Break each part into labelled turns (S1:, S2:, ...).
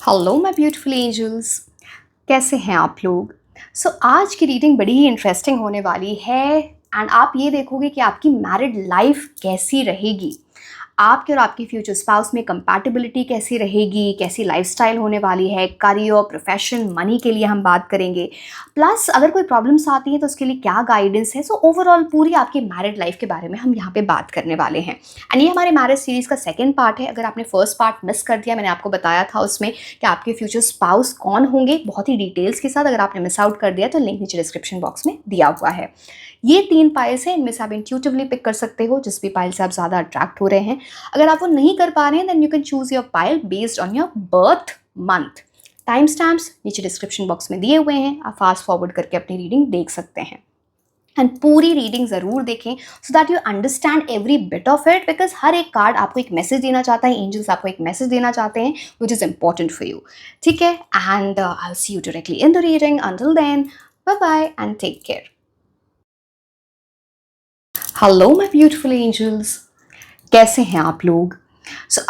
S1: Hello my beautiful angels, कैसे हैं आप लोग। आज की रीडिंग बड़ी ही इंटरेस्टिंग होने वाली है एंड आप ये देखोगे कि आपकी मैरिड लाइफ कैसी रहेगी, आपके और आपकी फ्यूचर स्पाउस में कंपैटिबिलिटी कैसी रहेगी, कैसी लाइफस्टाइल होने वाली है, करियर, प्रोफेशन, मनी के लिए हम बात करेंगे। प्लस अगर कोई प्रॉब्लम्स आती हैं तो उसके लिए क्या गाइडेंस है। ओवरऑल पूरी आपकी मैरिड लाइफ के बारे में हम यहाँ पे बात करने वाले हैं एंड ये हमारे मैरिज सीरीज़ का सेकंड पार्ट है। अगर आपने फर्स्ट पार्ट मिस कर दिया, मैंने आपको बताया था उसमें कि आपके फ्यूचर स्पाउस कौन होंगे बहुत ही डिटेल्स के साथ। अगर आपने मिस आउट कर दिया तो लिंक नीचे डिस्क्रिप्शन बॉक्स में दिया हुआ है। ये 3 पाइल्स हैं, इनमें से आप इंट्यूटिवली पिक कर सकते हो जिस भी पाइल से आप ज़्यादा अट्रैक्ट हो रहे हैं। अगर आप वो नहीं कर पा रहे हैं then you can choose your pile based on your birth month. Time stamps नीचे डिस्क्रिप्शन बॉक्स में दिए हुए हैं, आप फास्ट फॉरवर्ड करके अपनी रीडिंग देख सकते हैं एंड पूरी रीडिंग ज़रूर देखें so that you understand every bit of it, because हर एक कार्ड आपको एक मैसेज देना चाहता है, एंजल्स आपको एक मैसेज देना चाहते हैं which is important for you. ठीक है, and I will see you directly in the reading. Until then, bye bye and take care. Hello my beautiful angels, कैसे हैं आप लोग।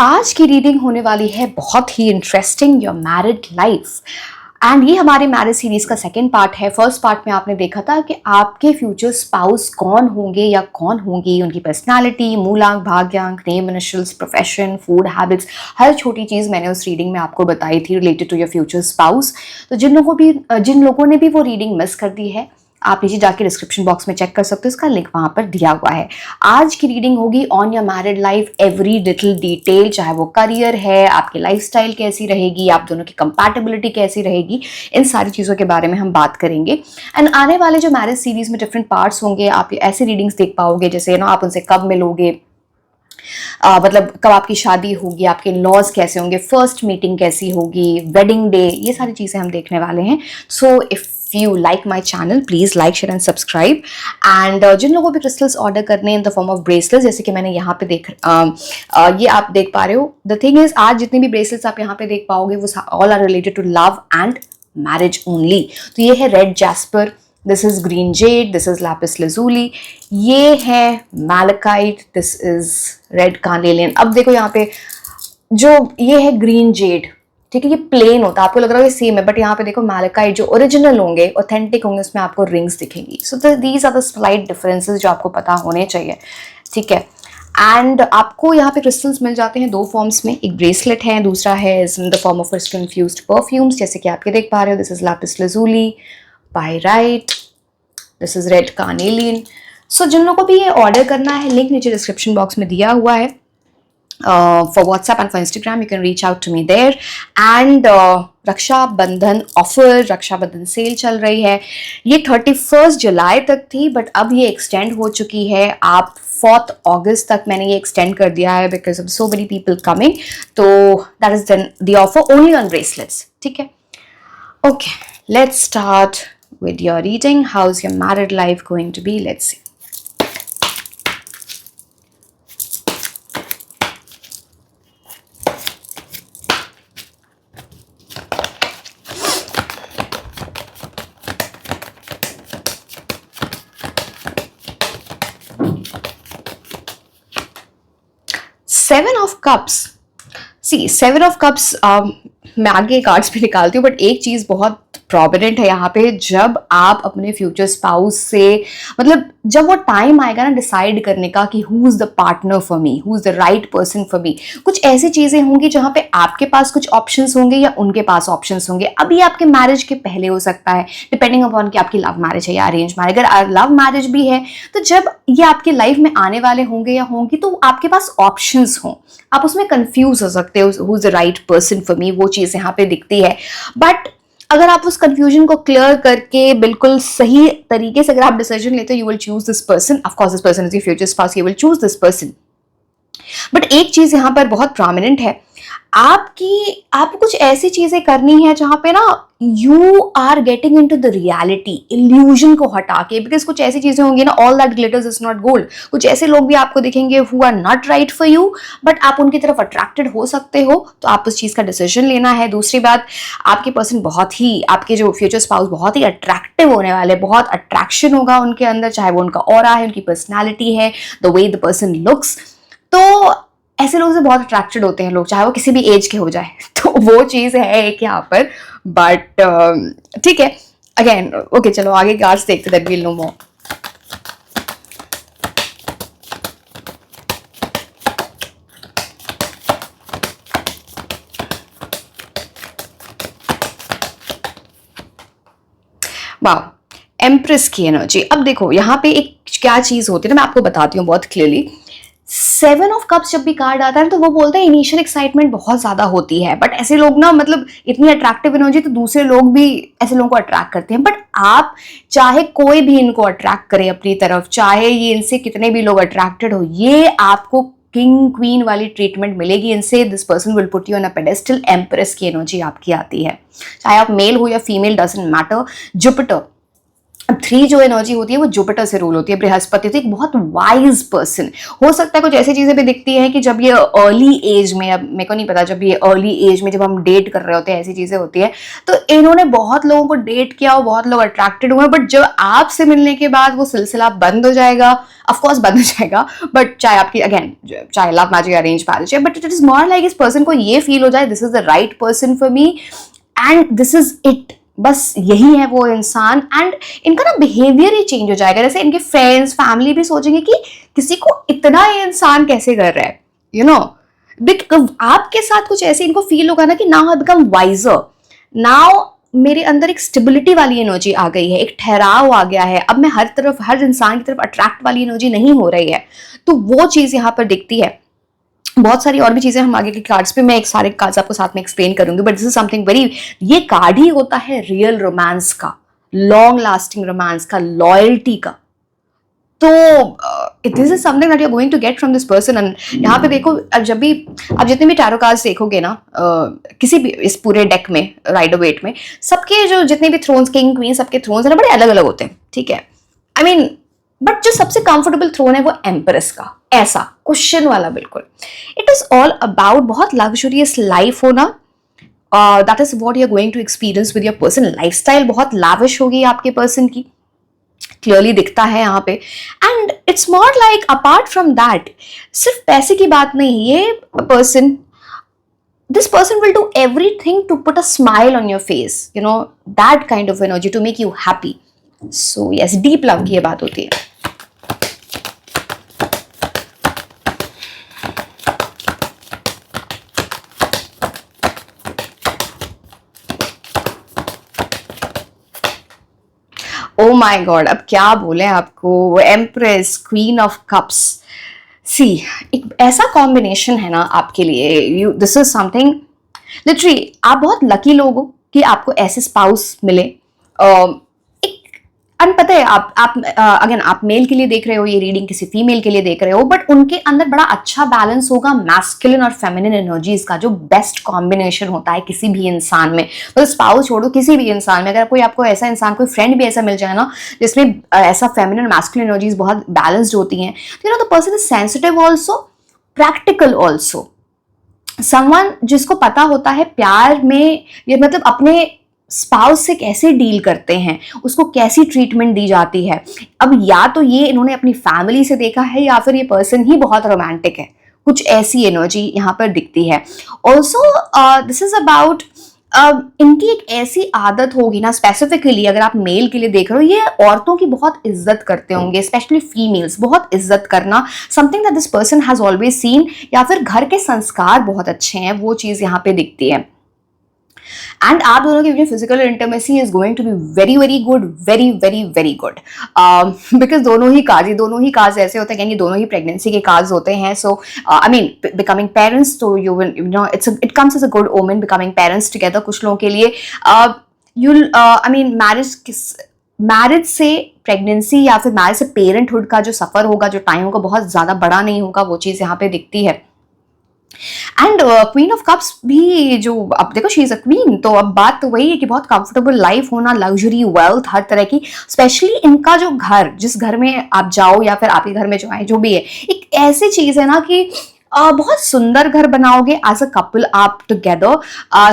S1: आज की रीडिंग होने वाली है बहुत ही interesting, your married life and ये हमारे मैरिज सीरीज का सेकंड पार्ट है। फर्स्ट पार्ट में आपने देखा था कि आपके फ्यूचर स्पाउस कौन होंगे या कौन होंगी, उनकी पर्सनालिटी, मूलांक, भाग्यांक, name initials, profession, food habits, हर छोटी चीज़ मैंने उस रीडिंग में आपको बताई थी related to your future spouse. तो जिन लोगों ने भी वो रीडिंग मिस कर दी है, आप नीचे जाके डिस्क्रिप्शन बॉक्स में चेक कर सकते हो, इसका लिंक वहाँ पर दिया हुआ है। आज की रीडिंग होगी on your married life, every little detail, चाहे वो करियर है, आपकी लाइफस्टाइल कैसी रहेगी, आप दोनों की कंपैटिबिलिटी कैसी रहेगी, इन सारी चीज़ों के बारे में हम बात करेंगे। एंड आने वाले जो मैरिज सीरीज में डिफरेंट पार्ट्स होंगे, आप ऐसे रीडिंग्स देख पाओगे जैसे आप उनसे कब मिलोगे, मतलब कब आपकी शादी होगी, आपके लॉज कैसे होंगे, फर्स्ट मीटिंग कैसी होगी, वेडिंग डे, ये सारी चीज़ें हम देखने वाले हैं। If you like my channel please like, share and subscribe. And जिन लोगों को क्रिस्टल्स ऑर्डर करने in the form of bracelets, जैसे कि मैंने यहाँ पे ये आप देख पा रहे हो। द थिंग इज, आज जितनी भी ब्रेसलेट्स आप यहाँ पे देख पाओगे वो all are related to love and marriage only. तो ये है red jasper, this is green jade, this is lapis lazuli, ये है malachite, this is red carnelian. अब देखो यहाँ पे जो ये है ग्रीन जेड, ठीक है, ये प्लेन होता है, आपको लग रहा है सेम है, बट यहाँ पे देखो मैलेकाइट जो ओरिजिनल होंगे, ऑथेंटिक होंगे, उसमें आपको रिंग्स दिखेंगी। These are the slight differences जो आपको पता होने चाहिए। ठीक है, एंड आपको यहाँ पे क्रिस्टल्स मिल जाते हैं 2 फॉर्म्स में, एक ब्रेसलेट है, दूसरा है in the form of crystal infused perfumes, जैसे कि आपके देख पा रहे हो। This is lapis lazuli, pyrite, this is red carnelian. जिन लोगों को भी ये ऑर्डर करना है, लिंक नीचे डिस्क्रिप्शन बॉक्स में दिया हुआ है। For WhatsApp and for Instagram, you can reach out to me there. And Rakshabandhan offer, Rakshabandhan sale चल रही है, ये 31 जुलाई तक थी, बट अब ये एक्सटेंड हो चुकी है। आप 4 अगस्त तक मैंने ये एक्सटेंड कर दिया है because of so many people coming. तो that is the offer only on bracelets. ठीक है, okay, let's start with your reading. How's your married life going to be? Let's see. Seven of Cups. See, Seven of Cups, मैं आगे cards पे निकालती हूँ, but एक चीज़ बहुत prominent है यहाँ पे। जब आप अपने फ्यूचर स्पाउस से, मतलब जब वो टाइम आएगा ना डिसाइड करने का कि who is the partner for me, who is the right person for me, कुछ ऐसी चीज़ें होंगी जहाँ पे आपके पास कुछ ऑप्शंस होंगे या उनके पास ऑप्शंस होंगे। अब ये आपके मैरिज के पहले हो सकता है, डिपेंडिंग अपॉन कि आपकी लव मैरिज है या अरेंज मैरिज। अगर लव मैरिज भी है तो जब ये आपकी लाइफ में आने वाले होंगे या होंगी तो आपके पास ऑप्शंस हों, आप उसमें कंफ्यूज हो सकते हो, who is the right person for me, वो चीज़ यहाँ पे दिखती है। बट अगर आप उस कंफ्यूजन को क्लियर करके बिल्कुल सही तरीके से अगर आप डिसीजन लेते हो, you will choose this person. Of course this person is your future spouse, you will choose this person. But एक चीज यहाँ पर बहुत प्रोमिनेंट है, आपको कुछ ऐसी चीजें करनी है जहां पे ना you are getting into the reality, illusion को हटा के। बिकॉज कुछ ऐसी चीजें होंगी ना, all that glitters is not gold. कुछ ऐसे लोग भी आपको दिखेंगे who are not right for you, but आप उनकी तरफ अट्रैक्टेड हो सकते हो, तो आप उस चीज का डिसीजन लेना है। दूसरी बात, आपके पर्सन बहुत ही, आपके जो फ्यूचर स्पाउस बहुत ही अट्रैक्टिव होने वाले, बहुत अट्रैक्शन होगा उनके अंदर, चाहे वो उनका ऑरा है, उनकी पर्सनैलिटी है, the way the person looks. तो ऐसे लोगों से बहुत अट्रैक्टेड होते हैं लोग, चाहे वो किसी भी एज के हो जाए। तो वो चीज़ है एक यहाँ पर, बट ठीक है। अगेन ओके, चलो आगे कार्ड्स देखते, दैट विल नो मोर। वाह, एम्प्रेस की एनर्जी। अब देखो यहाँ पे एक क्या चीज होती है ना, मैं आपको बताती हूँ बहुत क्लियरली। 7 ऑफ कप्स जब भी कार्ड आता है तो वो बोलते हैं इनिशियल एक्साइटमेंट बहुत ज्यादा होती है, बट ऐसे लोग ना, मतलब इतनी अट्रैक्टिव एनर्जी तो दूसरे लोग भी ऐसे लोगों को अट्रैक्ट करते हैं। बट आप चाहे कोई भी इनको अट्रैक्ट करे अपनी तरफ, चाहे ये इनसे कितने भी लोग अट्रैक्टेड हो, ये आपको किंग क्वीन वाली ट्रीटमेंट मिलेगी इनसे। This person will put you on a pedestal. Empress की एनर्जी आपकी आती है, चाहे आप मेल हो या फीमेल, डजंट मैटर। जुपिटर 3 जो एनर्जी होती है वो जुपिटर से रूल होती है, बृहस्पति। तो एक बहुत वाइज पर्सन हो सकता है। कुछ ऐसी चीजें भी दिखती हैं कि जब ये अर्ली एज में, अब मेरे को नहीं पता, जब ये अर्ली एज में जब हम डेट कर रहे होते हैं, ऐसी चीजें होती है, तो इन्होंने बहुत लोगों को डेट किया हो, बहुत लोग अट्रैक्टेड हुए, बट जब आपसे मिलने के बाद वो सिलसिला बंद हो जाएगा। ऑफकोर्स बंद हो जाएगा, बट चाहे आपकी अगेन चाहे लव मैरिज अरेंज मैरिज है, but it is more like इस पर्सन को ये फील हो जाए this is the right person for me and this is it, बस यही है वो इंसान। एंड इनका ना बिहेवियर ही चेंज हो जाएगा। जैसे इनके फ्रेंड्स, फैमिली भी सोचेंगे कि किसी को इतना ये इंसान कैसे कर रहा है, यू नो। आपके साथ कुछ ऐसे इनको फील होगा ना कि now I become wiser, now मेरे अंदर एक स्टेबिलिटी वाली एनर्जी आ गई है, एक ठहराव आ गया है। अब मैं हर इंसान की तरफ अट्रैक्ट वाली एनर्जी नहीं हो रही है। तो वो चीज यहाँ पर दिखती है। बहुत सारी और भी चीजें हम आगे के कार्ड्स पे, मैं एक सारे कार्ड्स आपको साथ में एक्सप्लेन करूंगी, but this is something very, ये कार्ड ही होता है रियल रोमांस का, लॉन्ग लास्टिंग रोमांस का, लॉयल्टी का। तो this is something that you are going to get from this person. And यहाँ पे देखो, अब जब भी आप जितने भी टैरो कार्ड्स देखोगे ना, किसी भी इस पूरे डेक में, राइडर वेट में, सबके जो जितने भी थ्रोन्स, किंग क्वीन, सबके थ्रोन्स है ना, बड़े अलग अलग होते हैं, ठीक है। आई मीन, बट जो सबसे कंफर्टेबल थ्रोन है वो एम्प्रेस का, ऐसा क्वेश्चन वाला, बिल्कुल। इट इज ऑल अबाउट बहुत लग्जरियस लाइफ होना। That is what you are going to experience with your person. Lifestyle बहुत लाविश होगी आपके पर्सन की, क्लियरली दिखता है यहाँ पे। And it's more like apart from that, सिर्फ पैसे की बात नहीं, ये person, this person will do everything to put a smile on your face, you know, that kind of energy to make you happy. So yes, deep love की ये बात होती है। ओ माई गॉड, अब क्या बोले आपको। एम्प्रेस, क्वीन ऑफ कप्स, सी एक ऐसा कॉम्बिनेशन है ना आपके लिए, you this is something literally, आप बहुत लकी लोग हो कि आपको ऐसे स्पाउस मिले। एंड पता है, आप अगेन आप मेल के लिए देख रहे हो ये रीडिंग, किसी फीमेल के लिए देख रहे हो, बट उनके अंदर बड़ा अच्छा बैलेंस होगा मैस्कुलिन और फेमिनिन एनर्जीज का, जो बेस्ट कॉम्बिनेशन होता है किसी भी इंसान में। मतलब स्पाउस छोड़ो, किसी भी इंसान में अगर कोई आपको ऐसा इंसान, कोई फ्रेंड भी ऐसा मिल जाए ना जिसमें ऐसा फेमिनिन और मैस्कुलिन एनर्जीज बहुत बैलेंस्ड होती हैं, तो you know the person is sensitive also, practical also, someone जिसको पता होता है प्यार में ये मतलब अपने स्पाउस से कैसे डील करते हैं, उसको कैसी ट्रीटमेंट दी जाती है। अब या तो ये इन्होंने अपनी फैमिली से देखा है, या फिर ये पर्सन ही बहुत रोमांटिक है, कुछ ऐसी एनर्जी यहाँ पर दिखती है। ऑल्सो दिस इज अबाउट, इनकी एक ऐसी आदत होगी ना, स्पेसिफिकली अगर आप मेल के लिए देख रहे हो, ये औरतों की बहुत इज्जत करते होंगे, स्पेशली फीमेल्स, बहुत इज्जत करना, something that this person has always seen. या फिर घर के संस्कार बहुत अच्छे हैं, वो चीज यहाँ पे दिखती है। एंड आप दोनों की physical intimacy is going to be very very good, very very very good, because दोनों ही कार्ड्स ऐसे होते हैं कि दोनों ही प्रेगनेंसी के कार्ड्स होते हैं। So I mean becoming parents, तो you will, you know, it comes as a good omen, becoming parents together. कुछ लोगों के लिए आई मीन मैरिज से प्रेगनेंसी या फिर मैरिज से पेरेंटहुड का जो सफर होगा, जो टाइम होगा, बहुत ज्यादा बड़ा नहीं होगा, वो चीज यहाँ पे दिखती है। एंड क्वीन ऑफ कप्स भी, जो अब देखो शी इज अ क्वीन, तो अब बात तो वही है कि बहुत कंफर्टेबल लाइफ होना, लग्जरी, वेल्थ, हर तरह की। स्पेशली इनका जो घर, जिस घर में आप जाओ या फिर आपके घर में जो आए, जो भी है, एक ऐसी चीज है ना कि बहुत सुंदर घर बनाओगे एज अ कपल आप टुगेदर।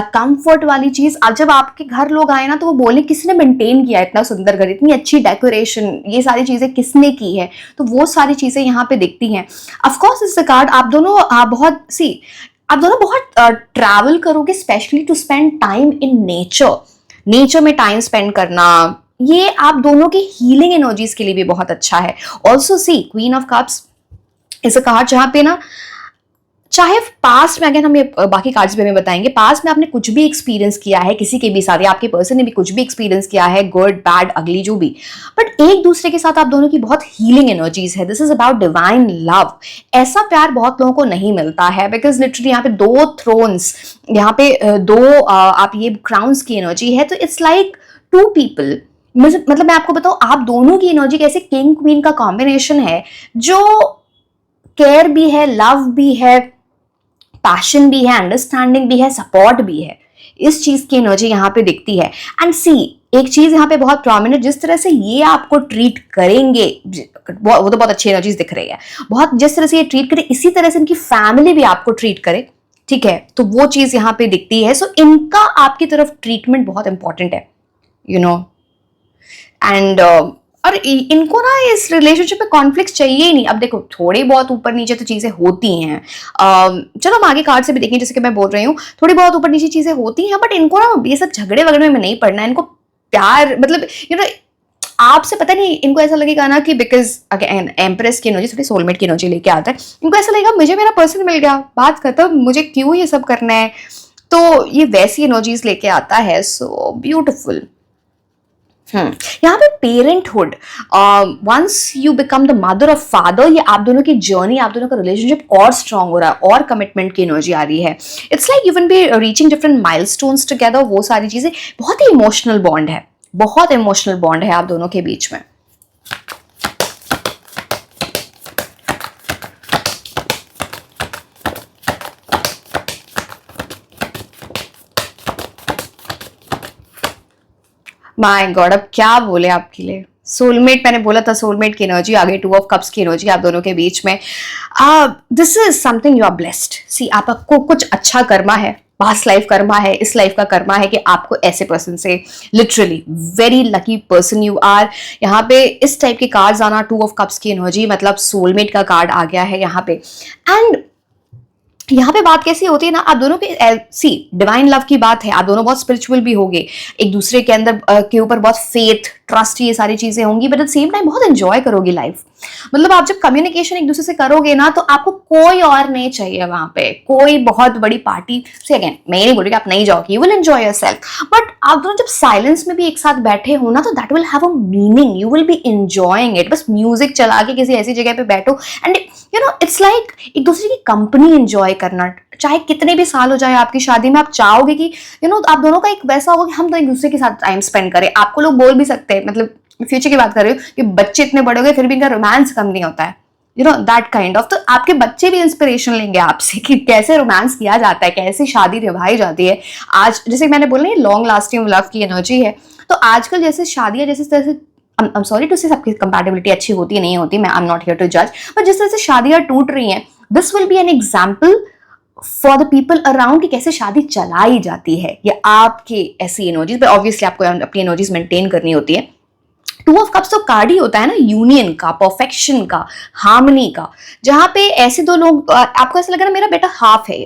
S1: कंफर्ट वाली चीज, अब जब आपके घर लोग आए ना तो वो बोले किसने मेंटेन किया इतना सुंदर घर, इतनी अच्छी डेकोरेशन, ये सारी चीजें किसने की है, तो वो सारी चीजें यहाँ पे दिखती हैं। ऑफ कोर्स इस कार्ड आप दोनों आप दोनों बहुत ट्रैवल करोगे, specially to spend time in nature. Nature में टाइम स्पेंड करना, ये आप दोनों की हीलिंग एनर्जीज के लिए भी बहुत अच्छा है। Also see queen of cups is a card जहां पे ना, चाहे पास्ट में, अगर हम ये बाकी कार्ड्स में बताएंगे, पास्ट में आपने कुछ भी एक्सपीरियंस किया है किसी के भी साथ, या आपके पर्सन ने भी कुछ भी एक्सपीरियंस किया है, गुड बैड अगली जो भी, बट एक दूसरे के साथ आप दोनों की बहुत हीलिंग एनर्जीज है। This is about divine love. ऐसा प्यार बहुत लोगों को नहीं मिलता है, बिकॉज लिटरली यहाँ पे दो थ्रोन्स, यहाँ पे दो आप ये क्राउन्स की एनर्जी है, तो इट्स लाइक टू पीपल। मतलब मैं आपको बताऊं, आप दोनों की एनर्जी कैसे किंग क्वीन का कॉम्बिनेशन है, जो केयर भी है, लव भी है, पैशन भी है, अंडरस्टैंडिंग भी है, सपोर्ट भी है। इस चीज की एनर्जी यहाँ पे दिखती है। एंड सी एक चीज यहाँ पे बहुत प्रोमिनेंट, जिस तरह से ये आपको ट्रीट करेंगे, वो तो बहुत अच्छी एनर्जीज दिख रही है, बहुत जिस तरह से ये ट्रीट करे, इसी तरह से इनकी फैमिली भी आपको ट्रीट करे, ठीक है, तो वो चीज यहाँ पे दिखती है। सो इनका आपकी तरफ ट्रीटमेंट बहुत इंपॉर्टेंट है, यू नो। एंड और इनको ना इस रिलेशनशिप में कॉन्फ्लिक्ट चाहिए ही नहीं। अब देखो थोड़ी बहुत ऊपर नीचे तो चीजें होती हैं, चलो हम आगे कार्ड से भी देखें, जैसे कि मैं बोल रही हूँ थोड़ी बहुत ऊपर नीचे चीजें होती हैं, बट इनको ना ये सब झगड़े वगड़े में नहीं पड़ना है। इनको प्यार, मतलब यू नो, आपसे पता नहीं, इनको ऐसा लगेगा ना कि बिकॉज अगेन एम्प्रेस की एनर्जी थोड़ी सोलमेट की एनर्जी लेके आता है, इनको ऐसा लगेगा मुझे मेरा पर्सन मिल गया, बात खत्म, मुझे क्यों ये सब करना है, तो ये वैसी एनर्जीज लेके आता है। So beautiful. यहाँ पे parenthood, once you become the mother of father, ये आप दोनों की जर्नी, आप दोनों का रिलेशनशिप और स्ट्रांग हो रहा है, और कमिटमेंट की एनर्जी आ रही है। It's like you will be reaching different milestones together, वो सारी चीजें, बहुत ही इमोशनल बॉन्ड है, बहुत इमोशनल बॉन्ड है आप दोनों के बीच में। माय गॉड, अब क्या बोले आपके लिए। सोलमेट, मैंने बोला था सोलमेट की एनर्जी आ गई, 2 ऑफ कप्स की एनर्जी आप दोनों के बीच में। This is something you are blessed. See आपको कुछ अच्छा कर्मा है, पास्ट लाइफ कर्मा है, इस लाइफ का कर्मा है कि आपको ऐसे पर्सन से, literally very lucky person you are. यहाँ पे इस टाइप के कार्ड्स आना, 2 ऑफ कप्स की एनर्जी, मतलब सोलमेट का कार्ड आ गया है यहाँ पे। एंड यहाँ पे बात कैसी होती है ना, आप दोनों के सी डिवाइन लव की बात है, आप दोनों बहुत स्पिरिचुअल भी होंगे, एक दूसरे के अंदर के ऊपर बहुत फेथ, ट्रस्ट, ये सारी चीजें होंगी, बट एट सेम टाइम बहुत एंजॉय करोगे लाइफ। मतलब आप जब कम्युनिकेशन एक दूसरे से करोगे ना, तो आपको कोई और नहीं चाहिए वहां पे, कोई बहुत बड़ी पार्टी से। अगेन मैं ये नहीं बोल रही कि आप नहीं जाओगे, you will enjoy yourself, but आप दोनों जब साइलेंस में भी एक साथ बैठे हो ना, तो that will have a meaning, you will B enjoying it. बस म्यूजिक चला के किसी ऐसी जगह पे बैठो, and you know it's like एक दूसरे की कंपनी एंजॉय करना। चाहे कितने भी साल हो जाए आपकी शादी में, आप चाहोगे कि यू नो आप दोनों का एक वैसा होगा कि हम तो एक दूसरे के साथ टाइम स्पेंड करें। आपको लोग बोल भी सकते हैं, मतलब फ्यूचर की बात कर रही हूँ, कि बच्चे इतने बड़े हो गए फिर भी इनका रोमांस कम नहीं होता है, you know that kind of. तो आपके बच्चे भी इंस्पिरेशन लेंगे आपसे कि कैसे रोमांस किया जाता है, कैसे शादी निभाई जाती है। आज जैसे मैंने बोला, ये लॉन्ग लास्टिंग लव की एनर्जी है, तो आजकल जैसे शादियां, जैसे तरह से, आई एम सॉरी टू से, सबकी कंपैटिबिलिटी अच्छी होती है नहीं होती, मैं I am not here to जज, बट जिस तरह से शादियां टूट रही हैं, this will be an example for the people around कि कैसे शादी चलाई जाती है। ये आपकी ऐसी एनर्जीज, पर ऑब्वियसली आपको अपनी एनर्जीज मेंटेन करनी होती है। 2 ऑफ कप्स तो कार्ड ही होता है ना यूनियन का, परफेक्शन का, हार्मनी का, जहां पे ऐसे दो लोग, आपको ऐसा लग रहा है मेरा बेटा हाफ है,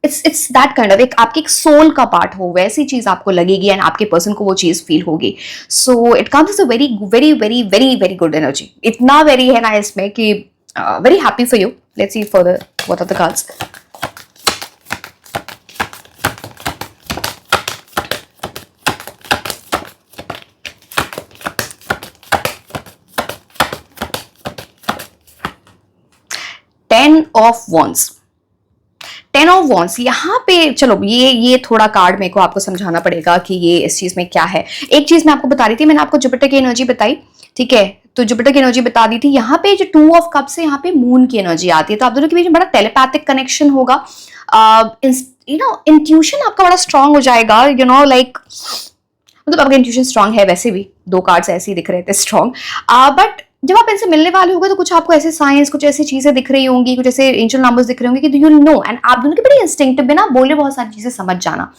S1: इट्स दैट काइंड ऑफ, एक आपके एक सोल का पार्ट हो, वैसी चीज आपको लगेगी, एंड आपके पर्सन को वो चीज फील होगी। So it comes as a very very very very very good energy. इतना वेरी है ना इसमें कि very happy for you. Let's see further what are the cards. Ten of wands, 10 of wands यहाँ पे, चलो ये थोड़ा कार्ड मेरे को आपको समझाना पड़ेगा कि ये इस चीज में क्या है। एक चीज मैं आपको बता रही थी, मैंने आपको जुपिटर की एनर्जी बताई, ठीक है, तो जुपिटर की एनर्जी बता दी थी। यहाँ पे जो 2 ऑफ कप्स है, यहाँ पे मून की एनर्जी आती है, तो आप दोनों के बीच में बड़ा टेलीपैथिक कनेक्शन होगा, यू नो इंट्यूशन आपका बड़ा स्ट्रांग हो जाएगा, यू नो लाइक, मतलब आपका इंट्यूशन स्ट्रांग है, वैसे भी 2 कार्ड्स ऐसे ही दिख रहे थे स्ट्रांग, बट जब आप इनसे मिलने वाले होंगे तो कुछ आपको ऐसे साइंस, कुछ ऐसी चीजें दिख रही होंगी, कुछ ऐसे एंजल नंबर्स दिख रहे होंगे कि यू नो, एंड आप दोनों के बड़ी इंस्टिंक्टिव बिना बोले बहुत सारी चीजें समझ जाना।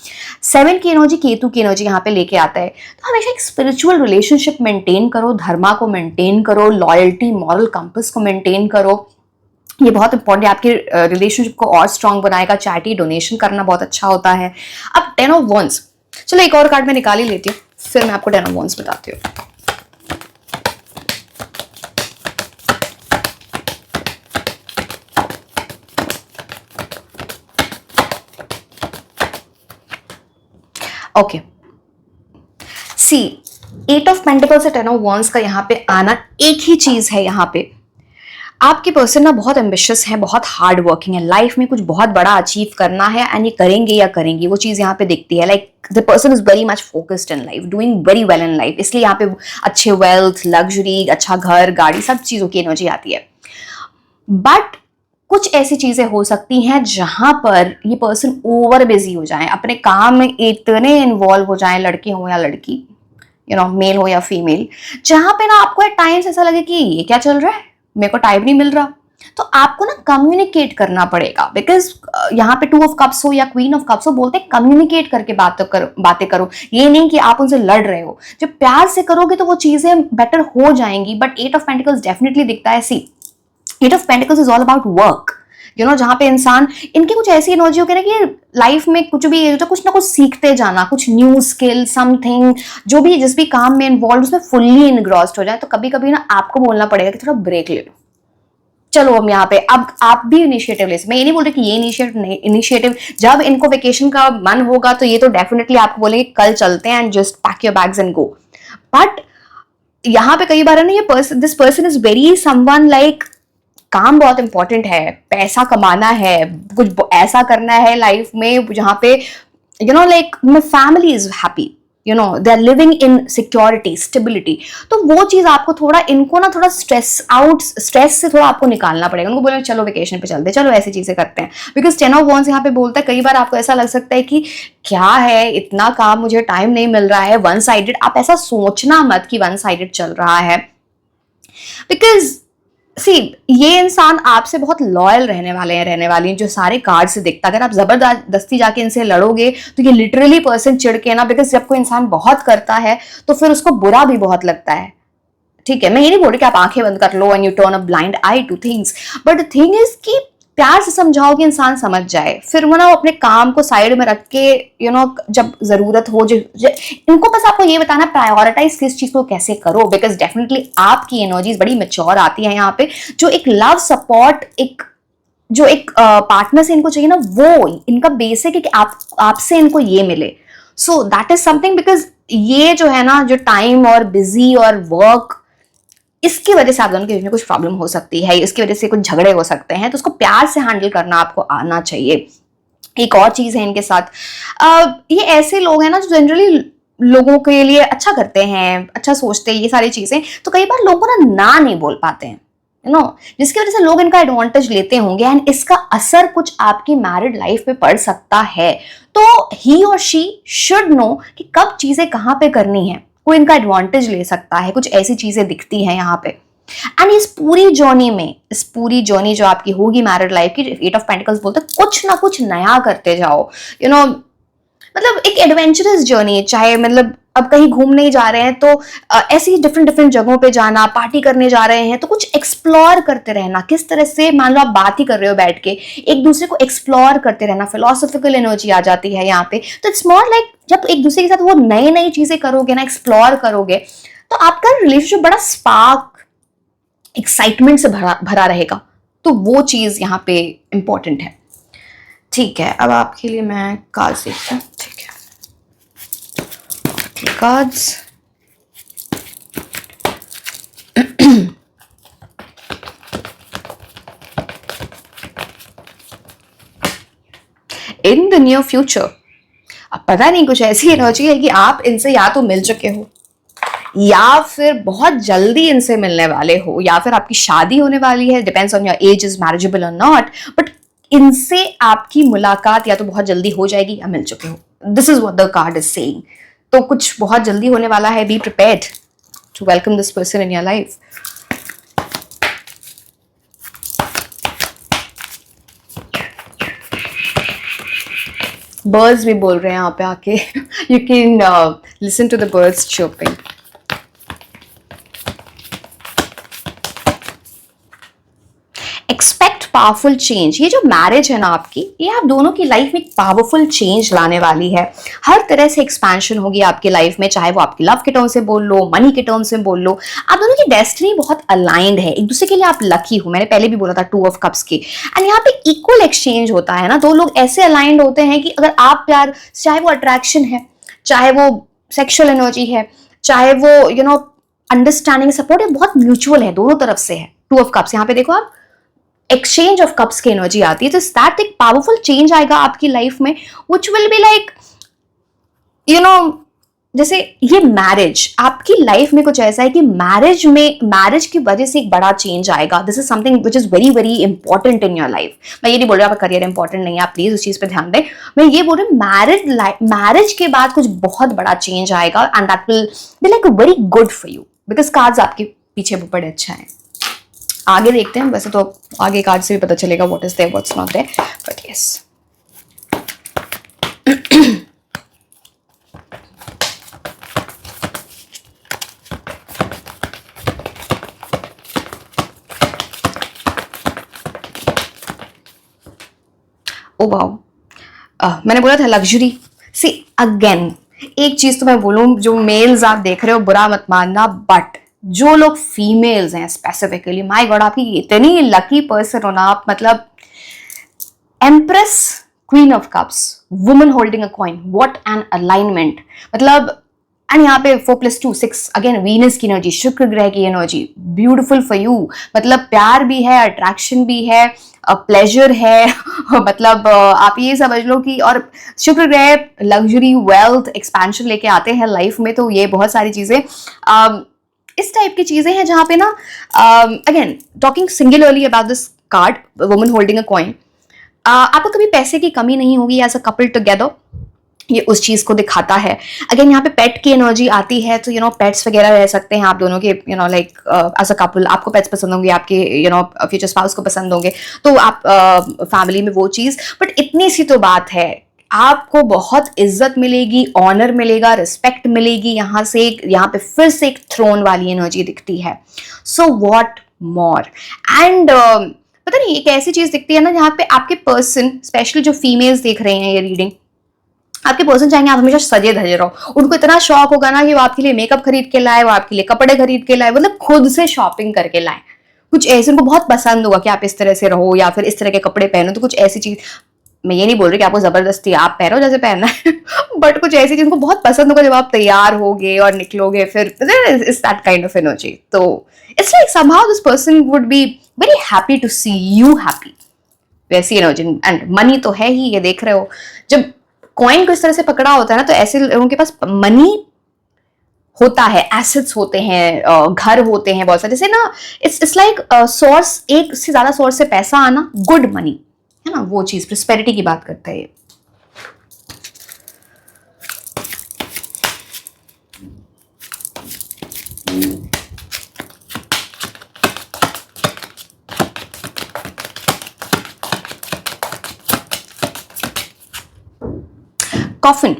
S1: 7 की एनर्जी केतु की एनर्जी यहाँ पे लेके आता है। तो हमेशा एक स्पिरिचुअल रिलेशनशिप मेंटेन करो, धर्मा को मेंटेन करो, लॉयल्टी, मॉरल कंपस को मेंटेन करो। ये बहुत इंपॉर्टेंट है, आपके रिलेशनशिप को और स्ट्रांग बनाएगा। चैरिटी डोनेशन करना बहुत अच्छा होता है। अब 10 ऑफ वंस, चलो एक और कार्ड मैं निकाल ही लेती हूँ, फिर मैं आपको 10 ऑफ वंस बताती हूँ। ओके, सी 8 ऑफ पेंटिकल्स से 10 ऑफ वंस का यहाँ पे आना एक ही चीज है। यहाँ पे आपके पर्सन ना बहुत एम्बिशियस है, बहुत हार्ड वर्किंग है, लाइफ में कुछ बहुत बड़ा अचीव करना है एंड ये करेंगे या करेंगी, वो चीज यहाँ पे दिखती है। Like the person is very much focused in life, doing very well in life, इसलिए यहाँ पे अच्छे वेल्थ, लग्जरी, अच्छा घर, गाड़ी, सब चीजों की एनर्जी आती है। बट कुछ ऐसी चीजें हो सकती हैं जहां पर ये पर्सन ओवर बिजी हो जाए, अपने काम में इतने इन्वॉल्व हो जाए, लड़के हो या लड़की, मेल हो या फीमेल, जहां पे ना आपको एट टाइम्स ऐसा लगे कि ये क्या चल रहा है, मेरे को टाइम नहीं मिल रहा। तो आपको ना कम्युनिकेट करना पड़ेगा, बिकॉज यहाँ पे 2 ऑफ कप्स हो या क्वीन ऑफ कप्स हो, बोलते हैं कम्युनिकेट करके बातें करो। ये नहीं कि आप उनसे लड़ रहे हो, जब प्यार से करोगे तो वो चीजें बेटर हो जाएंगी। बट 8 ऑफ पेंटिकल्स डेफिनेटली दिखता है। सी 8 of pentacles is all about work, जहां पे इंसान, इनकी कुछ ऐसी एनर्जी होगी ना कि लाइफ में कुछ भी तो कुछ ना कुछ सीखते जाना, कुछ न्यू स्किल, समथिंग, जो भी जिस भी काम में इन्वॉल्व, उसमें फुल्ली इनग्रॉस्ड हो जाए। तो कभी कभी ना आपको बोलना पड़ेगा कि थोड़ा ब्रेक ले लो, चलो हम यहाँ पे, अब आप भी इनिशिएटिव ले। मैं ये नहीं बोल रही कि ये इनिशिएटिव जब इनको वेकेशन का मन होगा तो ये तो डेफिनेटली आपको बोलेंगे कल चलते हैं and just pack your bags and go. But यहाँ पे कई बार है ना, ये this person is very someone like, काम बहुत इंपॉर्टेंट है, पैसा कमाना है, कुछ ऐसा करना है लाइफ में जहां पे like my family is happy, they are living in security, stability. तो वो चीज आपको थोड़ा, इनको ना थोड़ा स्ट्रेस से थोड़ा आपको निकालना पड़ेगा। उनको बोले चलो वेकेशन पे चलते, चलो ऐसी चीजें करते हैं। बिकॉज 10 ऑफ वंस यहाँ पे बोलता है, कई बार आपको ऐसा लग सकता है कि क्या है, इतना काम, मुझे टाइम नहीं मिल रहा है, वन साइडेड। आप ऐसा सोचना मत कि वन साइडेड चल रहा है, बिकॉज सी ये इंसान आपसे बहुत लॉयल रहने वाली हैं, जो सारे कार्ड से दिखता है। अगर आप जबरदस्ती जाके इनसे लड़ोगे तो ये लिटरली पर्सन चिढ़ के ना, बिकॉज जब कोई इंसान बहुत करता है तो फिर उसको बुरा भी बहुत लगता है। ठीक है, मैं ये नहीं बोल रही कि आप आंखें बंद कर लो and you turn a blind eye to things, but the thing is कि प्यार से समझाओ कि इंसान समझ जाए, फिर वो ना अपने काम को साइड में रख के जब जरूरत हो, इनको बस आपको ये बताना प्रायोरिटाइज किस चीज को कैसे करो। बिकॉज डेफिनेटली आपकी एनर्जीज बड़ी मैच्योर आती है यहाँ पे, जो एक लव सपोर्ट, जो एक पार्टनर से इनको चाहिए ना, वो इनका बेसिक है कि आपसे इनको ये मिले। So that is something, because ये जो है ना, जो टाइम और बिजी और वर्क, इसकी वजह से आप दोनों के बीच में कुछ प्रॉब्लम हो सकती है, इसकी वजह से कुछ झगड़े हो सकते हैं। तो उसको प्यार से हैंडल करना आपको आना चाहिए। एक और चीज है इनके साथ, ये ऐसे लोग हैं ना जो जनरली लोगों के लिए अच्छा करते हैं, अच्छा सोचते हैं, ये सारी चीजें। तो कई बार लोगों ना नहीं बोल पाते हैं, जिसकी वजह से लोग इनका एडवांटेज लेते होंगे, एंड इसका असर कुछ आपकी मैरिड लाइफ पे पड़ सकता है। तो ही और शी शुड नो कि कब चीजें कहां पे करनी है, कोई इनका एडवांटेज ले सकता है, कुछ ऐसी चीजें दिखती हैं यहाँ पे। एंड इस पूरी जर्नी जो आपकी होगी मैरिड लाइफ की, 8 ऑफ पेंटिकल्स बोलते हैं कुछ ना कुछ नया करते जाओ, मतलब एक एडवेंचरस जर्नी। चाहे मतलब अब कहीं घूमने जा रहे हैं तो ऐसी डिफरेंट जगहों पे जाना, पार्टी करने जा रहे हैं तो कुछ एक्सप्लोर करते रहना। किस तरह से, मान लो आप बात ही कर रहे हो बैठ के, एक दूसरे को एक्सप्लोर करते रहना, फिलोसॉफिकल एनर्जी आ जाती है यहाँ पे। तो इट्स मोर लाइक जब एक दूसरे के साथ वो नई चीजें करोगे ना, एक्सप्लोर करोगे, तो आपका रिलेशनशिप बड़ा स्पार्क, एक्साइटमेंट से भरा रहेगा। तो वो चीज यहाँ पे इंपॉर्टेंट है। ठीक है, अब आपके लिए मैं कार्ड्स देखती हूँ। ठीक है, cards in the near future, अब पता नहीं, कुछ ऐसी एनर्जी है कि आप इनसे या तो मिल चुके हो, या फिर बहुत जल्दी इनसे मिलने वाले हो, या फिर आपकी शादी होने वाली है। Depends on your age is marriageable और नॉट, बट इनसे आपकी मुलाकात या तो बहुत जल्दी हो जाएगी या मिल चुके हो। This is what the card is saying. तो कुछ बहुत जल्दी होने वाला है। Be prepared to welcome this person in your life. Birds भी बोल रहे हैं यहाँ पे आके, you can listen to the birds chirping. Expect powerful change. ये जो मैरिज है ना आपकी, ये आप दोनों की लाइफ में एक पावरफुल चेंज लाने वाली है। हर तरह से एक्सपेंशन होगी आपकी लाइफ में, चाहे वो आपकी लव के टर्म से बोल लो, मनी के टर्म से बोल लो। आप दोनों की डेस्टिनी बहुत अलाइंड है, एक दूसरे के लिए आप लकी हो। मैंने पहले भी बोला था 2 ऑफ कप्स की। एंड यहाँ पे इक्वल एक्सचेंज होता है ना, दो लोग ऐसे अलाइंड होते हैं कि अगर आप प्यार, चाहे वो अट्रैक्शन है, चाहे वो सेक्सुअल एनर्जी है, चाहे वो अंडरस्टैंडिंग सपोर्ट है, बहुत म्यूचुअल है, दोनों तरफ से है। 2 ऑफ कप्स यहाँ पे देखो आप, एक्सचेंज ऑफ कप्स की एनर्जी आती है, तो दैट एक पावरफुल चेंज आएगा आपकी लाइफ में, विच विल बी लाइक जैसे ये मैरिज आपकी लाइफ में कुछ ऐसा है कि मैरिज की वजह से एक बड़ा चेंज आएगा। This is something which is very very important in your life. मैं ये नहीं बोल रही आपका करियर इंपॉर्टेंट नहीं है, आप प्लीज उस चीज पे ध्यान दें। मैं ये बोल रही हूँ मैरिज के बाद कुछ बहुत बड़ा चेंज आएगा, and that will be like very good for you, because cards आपके पीछे बड़े अच्छा है। आगे देखते हैं, वैसे तो आगे कार्ड से भी पता चलेगा what is there what's not there, but yes. Oh wow, मैंने बोला था लग्जरी। सी अगेन, एक चीज तो मैं बोलूं, जो मेल्स आप देख रहे हो बुरा मत मानना, बट जो लोग फीमेल्स हैं स्पेसिफिकली, माय गॉड, आपकी इतनी लकी पर्सन हो ना आप, मतलब empress, queen of cups, woman holding a coin, what an alignment. मतलब एंड यहाँ पे 4+2 6, अगेन वीनस की एनर्जी, शुक्र ग्रह की एनर्जी, ब्यूटिफुल फॉर यू। मतलब प्यार भी है, अट्रैक्शन भी है, प्लेजर है मतलब आप ये समझ लो कि, और शुक्र ग्रह लग्जरी, वेल्थ, एक्सपेंशन लेके आते हैं लाइफ में, तो ये बहुत सारी चीजें इस टाइप की चीजें हैं जहां पे ना, again talking singularly about this card, woman holding a coin, आपको कभी पैसे की कमी नहीं होगी एज अ कपल टुगेदर, ये उस चीज को दिखाता है। अगेन यहाँ पे पेट की एनर्जी आती है, तो पेट्स वगैरह रह सकते हैं आप दोनों के, लाइक एज अ कपल, आपको पेट्स पसंद होंगे, आपके फ्यूचर स्पाउस को पसंद होंगे, तो आप फैमिली में वो चीज। बट इतनी सी तो बात है, आपको बहुत इज्जत मिलेगी, ऑनर मिलेगा, रिस्पेक्ट मिलेगी। यहाँ पे फिर से एक थ्रोन वाली एनर्जी दिखती है। सो व्हाट मोर, एंड पता नहीं एक ऐसी चीज दिखती है ना जहाँ पे आपके पर्सन, स्पेशली जो फीमेल्स देख रहे हैं ये रीडिंग, आपके पर्सन चाहेंगे आप हमेशा सजे धजे रहो। उनको इतना शौक होगा ना कि वो आपके लिए मेकअप खरीद के लाए, वो आपके लिए कपड़े खरीद के लाए, मतलब खुद से शॉपिंग करके लाए। कुछ ऐसे उनको बहुत पसंद होगा कि आप इस तरह से रहो या फिर इस तरह के कपड़े पहनो, तो कुछ ऐसी चीज, मैं ये नहीं बोल रही कि आपको जबरदस्ती आप पहनो जैसे पहनना है बट कुछ ऐसी चीज उनको बहुत पसंद होगा जब आप तैयार होगे और निकलोगे, फिर is that kind of energy. तो it's like somehow this person would be very happy to see you happy, वैसी एनर्जी। एंड मनी तो है ही, ये देख रहे हो, जब कॉइन को इस तरह से पकड़ा होता है ना, तो ऐसे लोगों के पास मनी होता है, एसेट्स होते हैं, घर होते हैं बहुत सारे, जैसे ना इट्स लाइक सोर्स, एक से ज्यादा सोर्स से पैसा आना, गुड मनी है ना, वो चीज प्रोस्पेरिटी की बात करता है ये। Coffin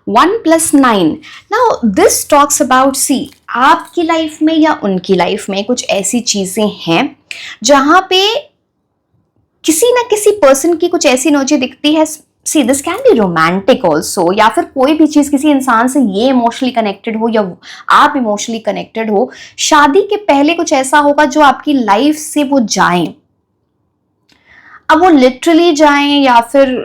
S1: 1+9. Now this talks about, see, आपकी लाइफ में या उनकी लाइफ में कुछ ऐसी चीजें हैं जहां पे किसी ना किसी पर्सन की कुछ ऐसी एनर्जी दिखती है। See this can be romantic also, या फिर कोई भी चीज किसी इंसान से ये इमोशनली कनेक्टेड हो या आप इमोशनली कनेक्टेड हो। शादी के पहले कुछ ऐसा होगा जो आपकी लाइफ से वो जाएं, अब वो लिटरली जाएं या फिर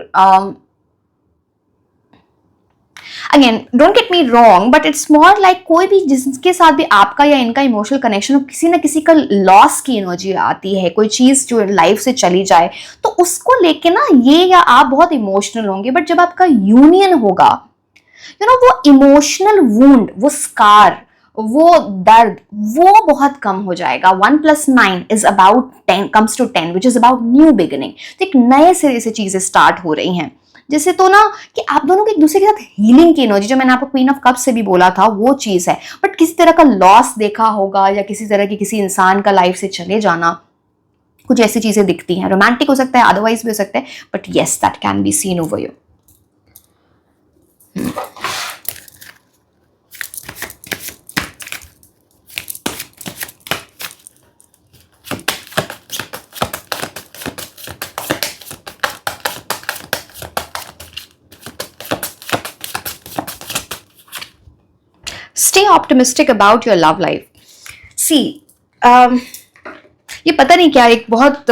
S1: again don't get me wrong, but it's more like कोई भी जिसके साथ भी आपका या इनका इमोशनल कनेक्शन हो, किसी ना किसी का लॉस की एनर्जी आती है, कोई चीज जो लाइफ से चली जाए, तो उसको लेके ना ये या आप बहुत इमोशनल होंगे। बट जब आपका यूनियन होगा, वो इमोशनल वुंड, वो स्कार, वो दर्द, वो बहुत कम हो जाएगा। 1+9 is about 10, comes to 10, which is about new beginning. तो एक नए सिरे से चीजें स्टार्ट हो रही हैं, जैसे तो ना कि आप दोनों को एक दूसरे के साथ हीलिंग की एनर्जी, जो मैंने आपको क्वीन ऑफ कप्स से भी बोला था, वो चीज है। बट किसी तरह का लॉस देखा होगा या किसी तरह की किसी इंसान का लाइफ से चले जाना, कुछ ऐसी चीजें दिखती हैं। रोमांटिक हो सकता है, अदरवाइज भी हो सकता है, but yes that can be seen over you. Stay optimistic about your love life. See, ये पता नहीं क्या एक बहुत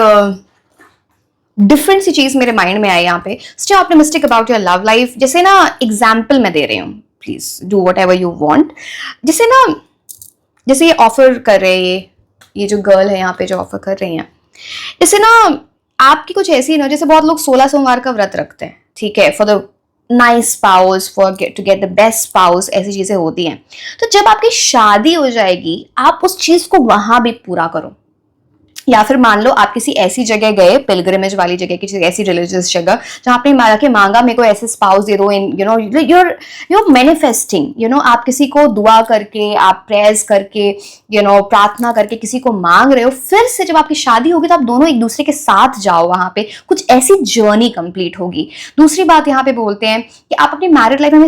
S1: डिफरेंट सी चीज मेरे माइंड में आई यहाँ पे. Stay optimistic about your love life. जैसे ना एग्जाम्पल मैं दे रही हूँ, please do what ever you want. जैसे ना, जैसे ये ऑफर कर रहे हैं, ये जो गर्ल है यहाँ पे जो ऑफर कर रही हैं, जैसे ना आपकी कुछ ऐसी ना, जैसे बहुत लोग 16 सोमवार का व्रत रखते हैं, ठीक है, for the nice spouse, for to get the best spouse, ऐसी चीजें होती हैं. तो जब आपकी शादी हो जाएगी, आप उस चीज को वहां भी पूरा करो. या फिर मान लो आप किसी ऐसी जगह गए, पिलग्रिमेज वाली जगह, किसी ऐसी रिलीजियस जगह जहां आपने मांगा मेरे को ऐसे स्पाउस दे दो, इन यूर मैनिफेस्टिंग, आप किसी को दुआ करके, आप प्रेयर्स करके, प्रार्थना करके किसी को मांग रहे हो. फिर से जब आपकी शादी होगी तो आप दोनों एक दूसरे के साथ जाओ, वहां पे कुछ ऐसी जर्नी कंप्लीट होगी. दूसरी बात यहाँ पे बोलते हैं कि आप अपनी मैरिड लाइफ में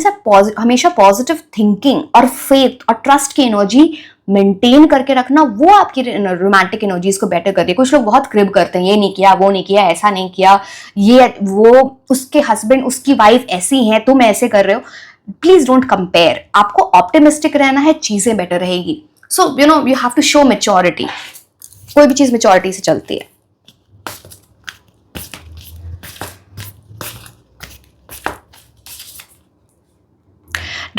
S1: हमेशा पॉजिटिव थिंकिंग और फेथ और ट्रस्ट की एनर्जी मेंटेन करके रखना. वो आपकी रोमांटिक एनर्जीज को बेटर करती है. कुछ लोग बहुत क्रिब करते हैं, ये नहीं किया, वो नहीं किया, ऐसा नहीं किया, ये वो उसके हस्बैंड उसकी वाइफ ऐसी हैं, तुम ऐसे कर रहे हो. Please don't compare. आपको ऑप्टिमिस्टिक रहना है, चीजें बेटर रहेगी. So you have to show maturity. कोई भी चीज मैच्योरिटी से चलती है.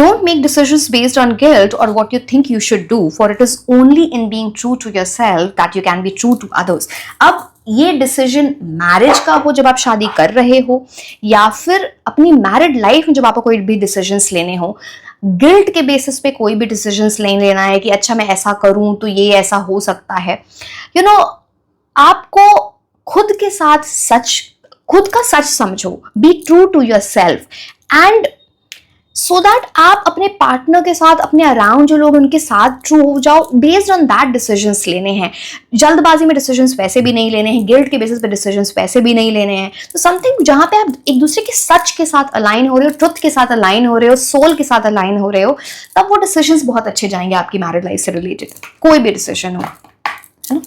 S1: Don't make decisions based on guilt or what you think you should do, for it is only in being true to yourself that you can be true to others. अब ये decision marriage का हो जब आप शादी कर रहे हो, या फिर अपनी मैरिड लाइफ में जब आपको कोई भी डिसीजंस लेने हो, गिल्ट के बेसिस पे कोई भी डिसीजंस नहीं लेना है कि अच्छा मैं ऐसा करूं तो ये ऐसा हो सकता है. आपको खुद के साथ खुद का सच समझो. Be true to your self and so that आप अपने पार्टनर के साथ, अपने अराउंड जो लोग उनके साथ ट्रू हो जाओ. बेस्ड ऑन दैट डिसीजंस लेने हैं. जल्दबाजी में डिसीजंस वैसे भी नहीं लेने हैं, गिल्ट के बेसिस पे डिसीजंस वैसे भी नहीं लेने हैं. तो समथिंग जहां पे आप एक दूसरे के सच के साथ अलाइन हो रहे हो, ट्रुथ के साथ अलाइन हो रहे हो, सोल के साथ अलाइन हो रहे हो, तब वो डिसीजंस बहुत अच्छे जाएंगे आपकी मैरिड लाइफ से रिलेटेड. कोई भी डिसीजन हो, है ना.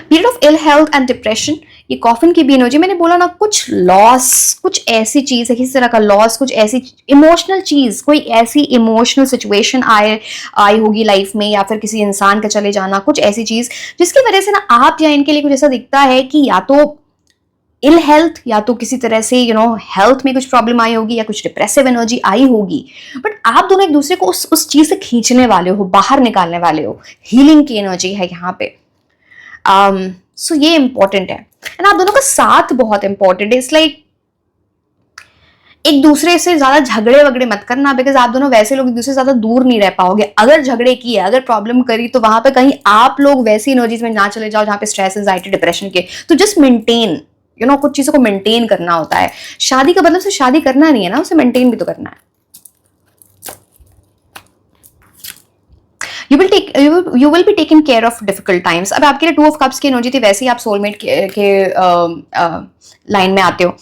S1: Period of ill health and depression. ये कॉफिन की भी एनर्जी. मैंने बोला ना, कुछ लॉस, कुछ ऐसी चीज है, किसी तरह का लॉस, कुछ ऐसी इमोशनल चीज, कोई ऐसी इमोशनल सिचुएशन आई होगी लाइफ में, या फिर किसी इंसान का चले जाना, कुछ ऐसी चीज जिसकी वजह से ना आप या इनके लिए कुछ ऐसा दिखता है कि या तो इल हेल्थ, या तो किसी तरह से हेल्थ में कुछ प्रॉब्लम आई होगी, या कुछ डिप्रेसिव एनर्जी आई होगी. बट आप दोनों एक दूसरे को उस चीज से खींचने वाले हो, बाहर निकालने वाले हो. हीलिंग की एनर्जी है यहाँ पे. सो ये इंपॉर्टेंट है. एंड आप दोनों का साथ बहुत इंपॉर्टेंट है. इट्स लाइक एक दूसरे से ज्यादा झगड़े वगड़े मत करना, बिकॉज आप दोनों वैसे लोग एक दूसरे से ज्यादा दूर नहीं रह पाओगे. अगर झगड़े किए, अगर प्रॉब्लम करी, तो वहां पे कहीं आप लोग वैसी एनर्जीज में ना चले जाओ जहां पे स्ट्रेस, एंजाइटी, डिप्रेशन के. तो जस्ट मेंटेन, कुछ चीजों को मेंटेन करना होता है. शादी का मतलब सिर्फ शादी करना नहीं है ना, उसे मेंटेन भी तो करना है. You will be taken care of difficult times. अब आपके लिए 2 of Cups की एनर्जी थी, वैसे ही आप सोलमेट के लाइन में आते हो.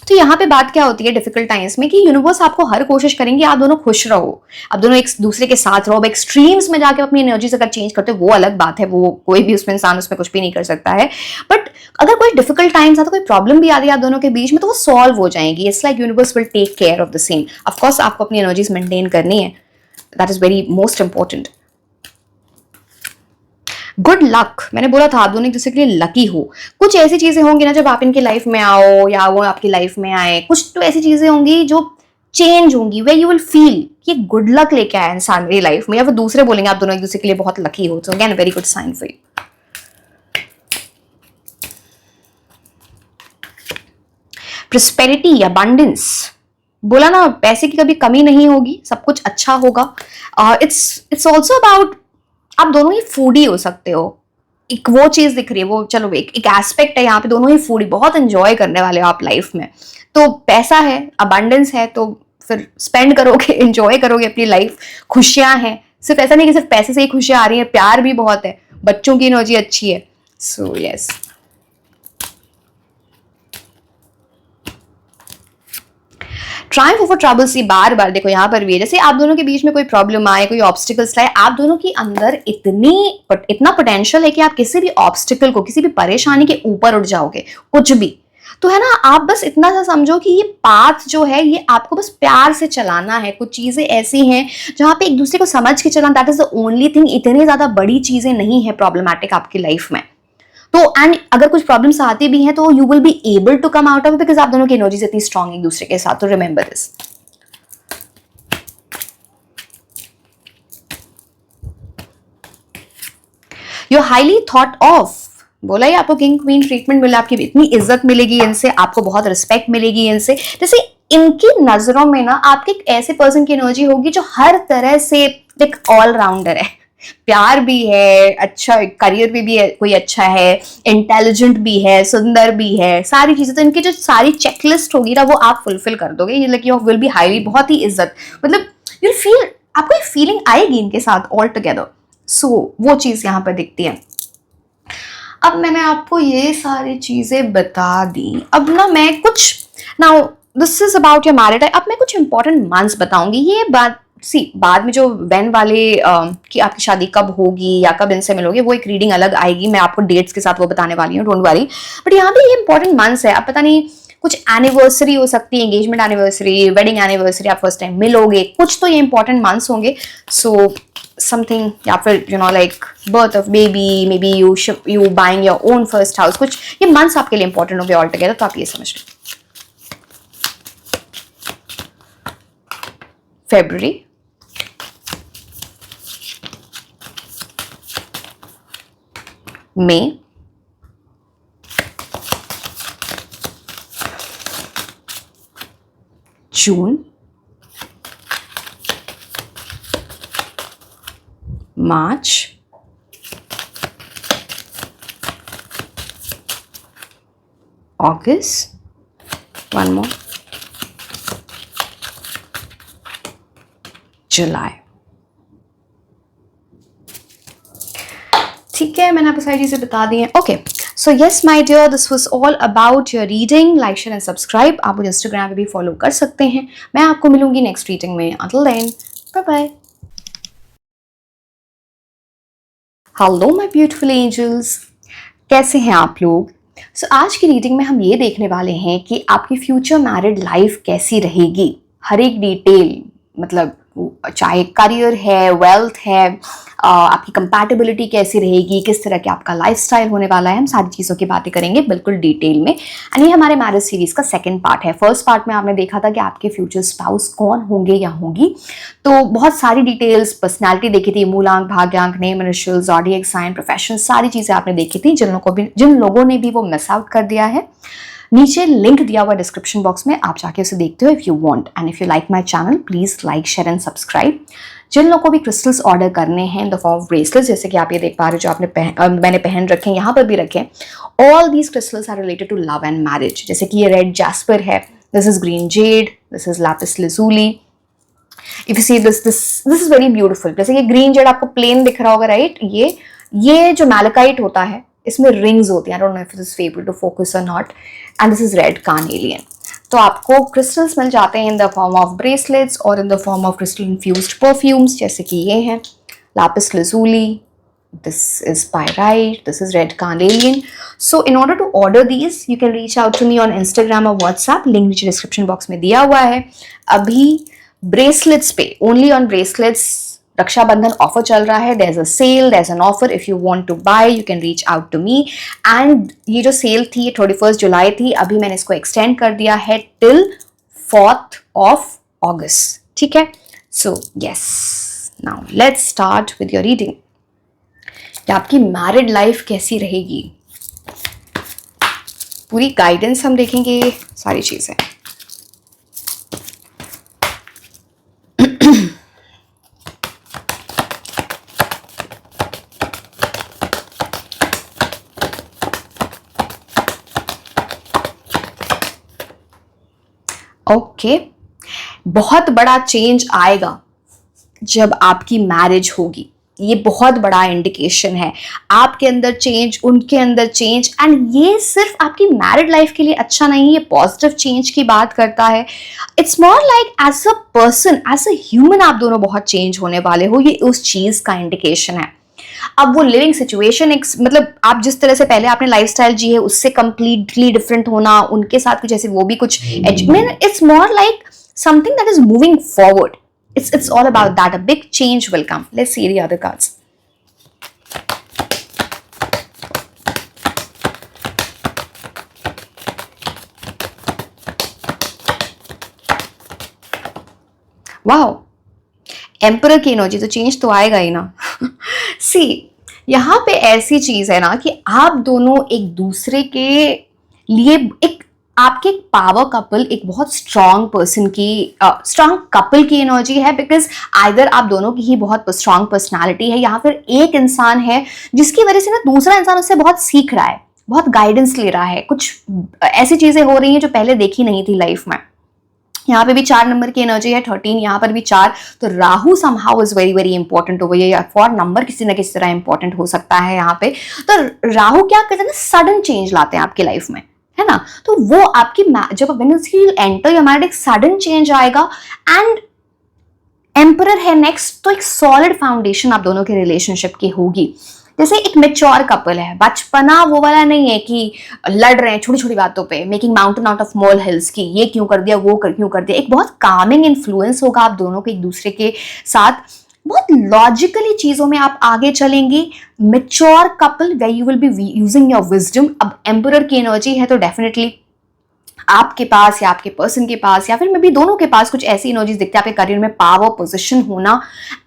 S1: तो यहाँ पे बात क्या होती है डिफिकल्ट टाइम्स में, कि यूनिवर्स आपको हर कोशिश करेंगे आप दोनों खुश रहो, आप दोनों एक दूसरे के साथ रहो. अब एक्सट्रीम्स में जाके अपनी एनर्जीज अगर चेंज करते हो, वो अलग बात है, वो कोई भी उसमें इंसान उसमें कुछ भी नहीं कर सकता है. बट अगर कोई डिफिकल्ट टाइम्स आता, कोई प्रॉब्लम भी आ रही है आप दोनों के बीच में, तो वो सॉल्व हो जाएंगी. It's like universe will take care of the same. Of course आपको अपनी एनर्जीज मेंटेन करनी है. That is very most important. Good luck. मैंने बोला था आप दोनों एक दूसरे के लिए लकी हो. कुछ ऐसी चीजें होंगी ना जब आप इनकी लाइफ में आओ, या वो आपकी लाइफ में आए, कुछ तो ऐसी चीजें होंगी जो चेंज होंगी, वे यू विल फील कि गुड लक लेके आया इंसान मेरी लाइफ में, या फिर दूसरे बोलेंगे आप दोनों एक दूसरे के लिए बहुत लकी हो. So again very good sign for you. Prosperity, abundance. बोला ना, पैसे की कभी कमी नहीं होगी, सब कुछ अच्छा होगा. इट्स ऑल्सो अबाउट, आप दोनों ही फूडी हो सकते हो. एक वो चीज दिख रही है, वो चलो एक एस्पेक्ट है यहाँ पे, दोनों ही फूडी, बहुत एंजॉय करने वाले हो आप लाइफ में. तो पैसा है, अबंडेंस है, तो फिर स्पेंड करोगे, एंजॉय करोगे अपनी लाइफ. खुशियां हैं, सिर्फ ऐसा नहीं कि सिर्फ पैसे से ही खुशियां आ रही है, प्यार भी बहुत है, बच्चों की एनर्जी अच्छी है. So yes. Triumph over troubles, ये बार बार देखो यहाँ पर भी है. जैसे आप दोनों के बीच में कोई प्रॉब्लम आए, कोई ऑब्स्टिकल्स लाए, आप दोनों के अंदर इतना पोटेंशियल है कि आप किसी भी ऑब्स्टिकल को, किसी भी परेशानी के ऊपर उठ जाओगे, कुछ भी. तो है ना, आप बस इतना सा समझो कि ये पाथ जो है ये आपको बस प्यार से चलाना है. कुछ चीजें ऐसी हैं जहां पे एक दूसरे को समझ के चलाना, that is the only thing. इतनी ज्यादा बड़ी चीजें नहीं है प्रॉब्लमैटिक आपकी लाइफ में. तो एंड अगर कुछ प्रॉब्लम्स आती भी हैं तो you will be able to come out of, because आप दोनों की एनर्जीज इतनी स्ट्रांग एक दूसरे के साथ. तो remember this. You are highly thought of. बोला ही आपको किंग क्वीन ट्रीटमेंट मिला, आपकी इतनी इज्जत मिलेगी इनसे, आपको बहुत रिस्पेक्ट मिलेगी इनसे. जैसे इनकी नजरों में ना आपके एक ऐसे पर्सन की एनर्जी होगी जो हर तरह से एक ऑलराउंडर है. प्यार भी है, अच्छा करियर भी है, कोई अच्छा है, इंटेलिजेंट भी है, सुंदर भी है, सारी चीजें. तो इनकी जो सारी चेकलिस्ट होगी ना वो आप फुलफिल कर दोगे. ये like you will be highly, बहुत ही इज्जत, मतलब यू फील, आपको एक फीलिंग आएगी इनके साथ ऑल टुगेदर. सो वो चीज यहाँ पर दिखती है. अब मैंने आपको ये सारी चीजें बता दी. अब ना मैं कुछ, now this is about your married. अब मैं कुछ इंपॉर्टेंट मंथ्स बताऊंगी. ये बात बाद में जो वेन वाले कि आपकी शादी कब होगी या कब इनसे मिलोगे, वो एक रीडिंग अलग आएगी. मैं आपको डेट्स के साथ वो बताने वाली हूँ, डोंट वरी. बट यहाँ पे ये इंपॉर्टेंट मंथ्स है. अब पता नहीं, कुछ एनिवर्सरी हो सकती है, एंगेजमेंट एनिवर्सरी, वेडिंग एनिवर्सरी, आप फर्स्ट टाइम मिलोगे, कुछ तो ये इंपॉर्टेंट मंथ्स होंगे. सो समथिंग, या फिर you know like birth of baby, may be you buying your own first house, कुछ ये मंथ्स आपके लिए इंपॉर्टेंट होंगे ऑल टुगेदर. तो आप ये समझ लो. February, May, June, March, August, one more, July. ठीक है, मैंने आपको सारी चीजें बता दी हैं. Okay, so yes my dear, this was all about your reading. Like, share and subscribe. आप मुझे इंस्टाग्राम पे भी फॉलो कर सकते हैं. मैं आपको मिलूंगी नेक्स्ट रीडिंग में. Until then, bye bye. Hello my beautiful angels, कैसे हैं आप लोग? सो आज की रीडिंग में हम ये देखने वाले हैं कि आपकी फ्यूचर मैरिड लाइफ कैसी रहेगी. हर एक डिटेल, मतलब चाहे करियर है, वेल्थ है, आपकी कंपैटिबिलिटी कैसी रहेगी, किस तरह के आपका लाइफस्टाइल होने वाला है, हम सारी चीज़ों की बातें करेंगे बिल्कुल डिटेल में. एंड ये हमारे मैरिज सीरीज का सेकंड पार्ट है. फर्स्ट पार्ट में आपने देखा था कि आपके फ्यूचर स्पाउस कौन होंगे या होंगी. तो बहुत सारी डिटेल्स, पर्सनैलिटी देखी थी, मूलांक, भाग्यांक, name initial, zodiac sign, profession, सारी चीज़ें आपने देखी थी. जिन लोगों ने भी वो मिस आउट कर दिया है, नीचे लिंक दिया हुआ डिस्क्रिप्शन बॉक्स में, आप जाके उसे देखते हो if you want. And if you like my channel, please like, share and subscribe. जिन लोगों को भी क्रिस्टल्स ऑर्डर करने हैं in the form of bracelets, जैसे कि आप ये देख पा रहे हो, जो आपने मैंने पहन रखे हैं, यहाँ पर भी रखे. All these crystals are related to love and marriage. जैसे कि ये रेड जैस्पर है, this is green jade, this is lapis lazuli. If you see this is very beautiful. जैसे कि ग्रीन जेड आपको प्लेन दिख रहा होगा, राइट? ये जो मैलेकाइट होता है, इसमें रिंग्स होती हैं. I don't know if this is able to focus और not. And this is red carnelian. तो आपको क्रिस्टल्स मिल जाते हैं in the form of bracelets और in the form of crystal infused perfumes, जैसे कि ये हैं lapis lazuli, this is pyrite, this is red carnelian. So in order to order these, you can reach out to me on Instagram or WhatsApp. Link नीचे description box में दिया हुआ है. अभी ब्रेसलेट्स पे, only on bracelets, Rakshabandhan offer चल रहा है. there's a sale, there's an offer. if you want to buy, you can reach out to me. and ये जो सेल थी 31 जुलाई थी, अभी मैंने इसको एक्सटेंड कर दिया है till 4th of August. ठीक है? so yes, now let's start with your reading. कि आपकी मैरिड लाइफ कैसी रहेगी, पूरी गाइडेंस हम देखेंगे, सारी चीजें. ओके, बहुत बड़ा चेंज आएगा जब आपकी मैरिज होगी। ये बहुत बड़ा इंडिकेशन है, आपके अंदर चेंज, उनके अंदर चेंज, एंड ये सिर्फ आपकी मैरिड लाइफ के लिए अच्छा नहीं, ये पॉजिटिव चेंज की बात करता है। It's more like as a person, as a human आप दोनों बहुत चेंज होने वाले हो, ये उस चीज का इंडिकेशन है। अब वो लिविंग सिचुएशन एक, मतलब आप जिस तरह से पहले आपने लाइफस्टाइल जी है उससे कंप्लीटली डिफरेंट होना, उनके साथ कुछ ऐसे वो भी कुछ it's more like something that is moving forward. It's all about that. A big change will come. Let's see the other cards. Wow. Emperor की एनर्जी, तो चेंज तो आएगा ही ना. सी यहाँ पे ऐसी चीज है ना कि आप दोनों एक दूसरे के लिए एक, आपके एक पावर कपल, एक बहुत स्ट्रांग पर्सन की, स्ट्रांग कपल की एनर्जी है, बिकॉज आइदर आप दोनों की ही बहुत स्ट्रांग पर्सनालिटी है, या फिर एक इंसान है जिसकी वजह से ना दूसरा इंसान उससे बहुत सीख रहा है, बहुत गाइडेंस ले रहा है, कुछ ऐसी चीजें हो रही हैं जो पहले देखी नहीं थी लाइफ में. यहाँ पे भी 4 नंबर की एनर्जी है, 13, यहाँ पर भी 4, तो Rahu somehow is very very important हो गई है, या 4 नंबर किसी ना किसी तरह इंपॉर्टेंट हो सकता है यहाँ पे. तो राहु क्या करते हैं ना, सडन चेंज लाते हैं आपकी लाइफ में, है ना. तो वो आपकी जब वेनेस एंटर योर मैरिज, एक सडन चेंज आएगा, एंड एम्परर है नेक्स्ट, तो एक सॉलिड फाउंडेशन आप दोनों के रिलेशनशिप की होगी. जैसे एक मेच्योर कपल है, बचपना वो वाला नहीं है कि लड़ रहे हैं छोटी छोटी बातों पे, making mountain out of mall hills की, ये क्यों कर दिया, वो क्यों कर दिया. एक बहुत कामिंग इन्फ्लुएंस होगा आप दोनों के एक दूसरे के साथ, बहुत लॉजिकली चीजों में आप आगे चलेंगे. Mature couple way you will be using your wisdom. अब एम्परर की एनर्जी है तो डेफिनेटली आपके पास या आपके पर्सन के पास या फिर मे बी दोनों के पास कुछ ऐसी एनर्जीज दिखती है. आपके करियर में पावर, पोजीशन होना,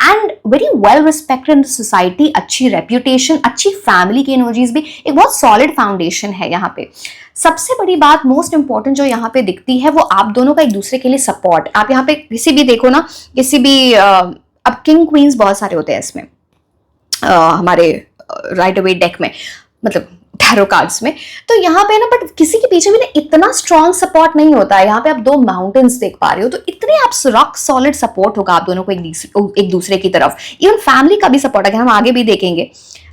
S1: and very well respected in society, अच्छी रेप्यूटेशन, अच्छी फैमिली की एनर्जीज भी, एक बहुत सॉलिड फाउंडेशन है यहाँ पे. सबसे बड़ी बात, मोस्ट इंपॉर्टेंट जो यहाँ पे दिखती है, वो आप दोनों का एक दूसरे के लिए सपोर्ट. आप यहाँ पे किसी भी देखो ना, किसी भी अब किंग क्वींस बहुत सारे होते हैं इसमें हमारे राइट अवे डेक में, मतलब टैरो कार्ड्स में. तो यहाँ पे ना, बट किसी के पीछे भी ना इतना स्ट्रॉन्ग सपोर्ट नहीं होता है. यहाँ पे आप 2 माउंटेन्स देख पा रहे हो, तो इतने आप रॉक सॉलिड सपोर्ट होगा आप दोनों को एक दूसरे की तरफ. इवन फैमिली का भी सपोर्ट है, हम आगे भी देखेंगे.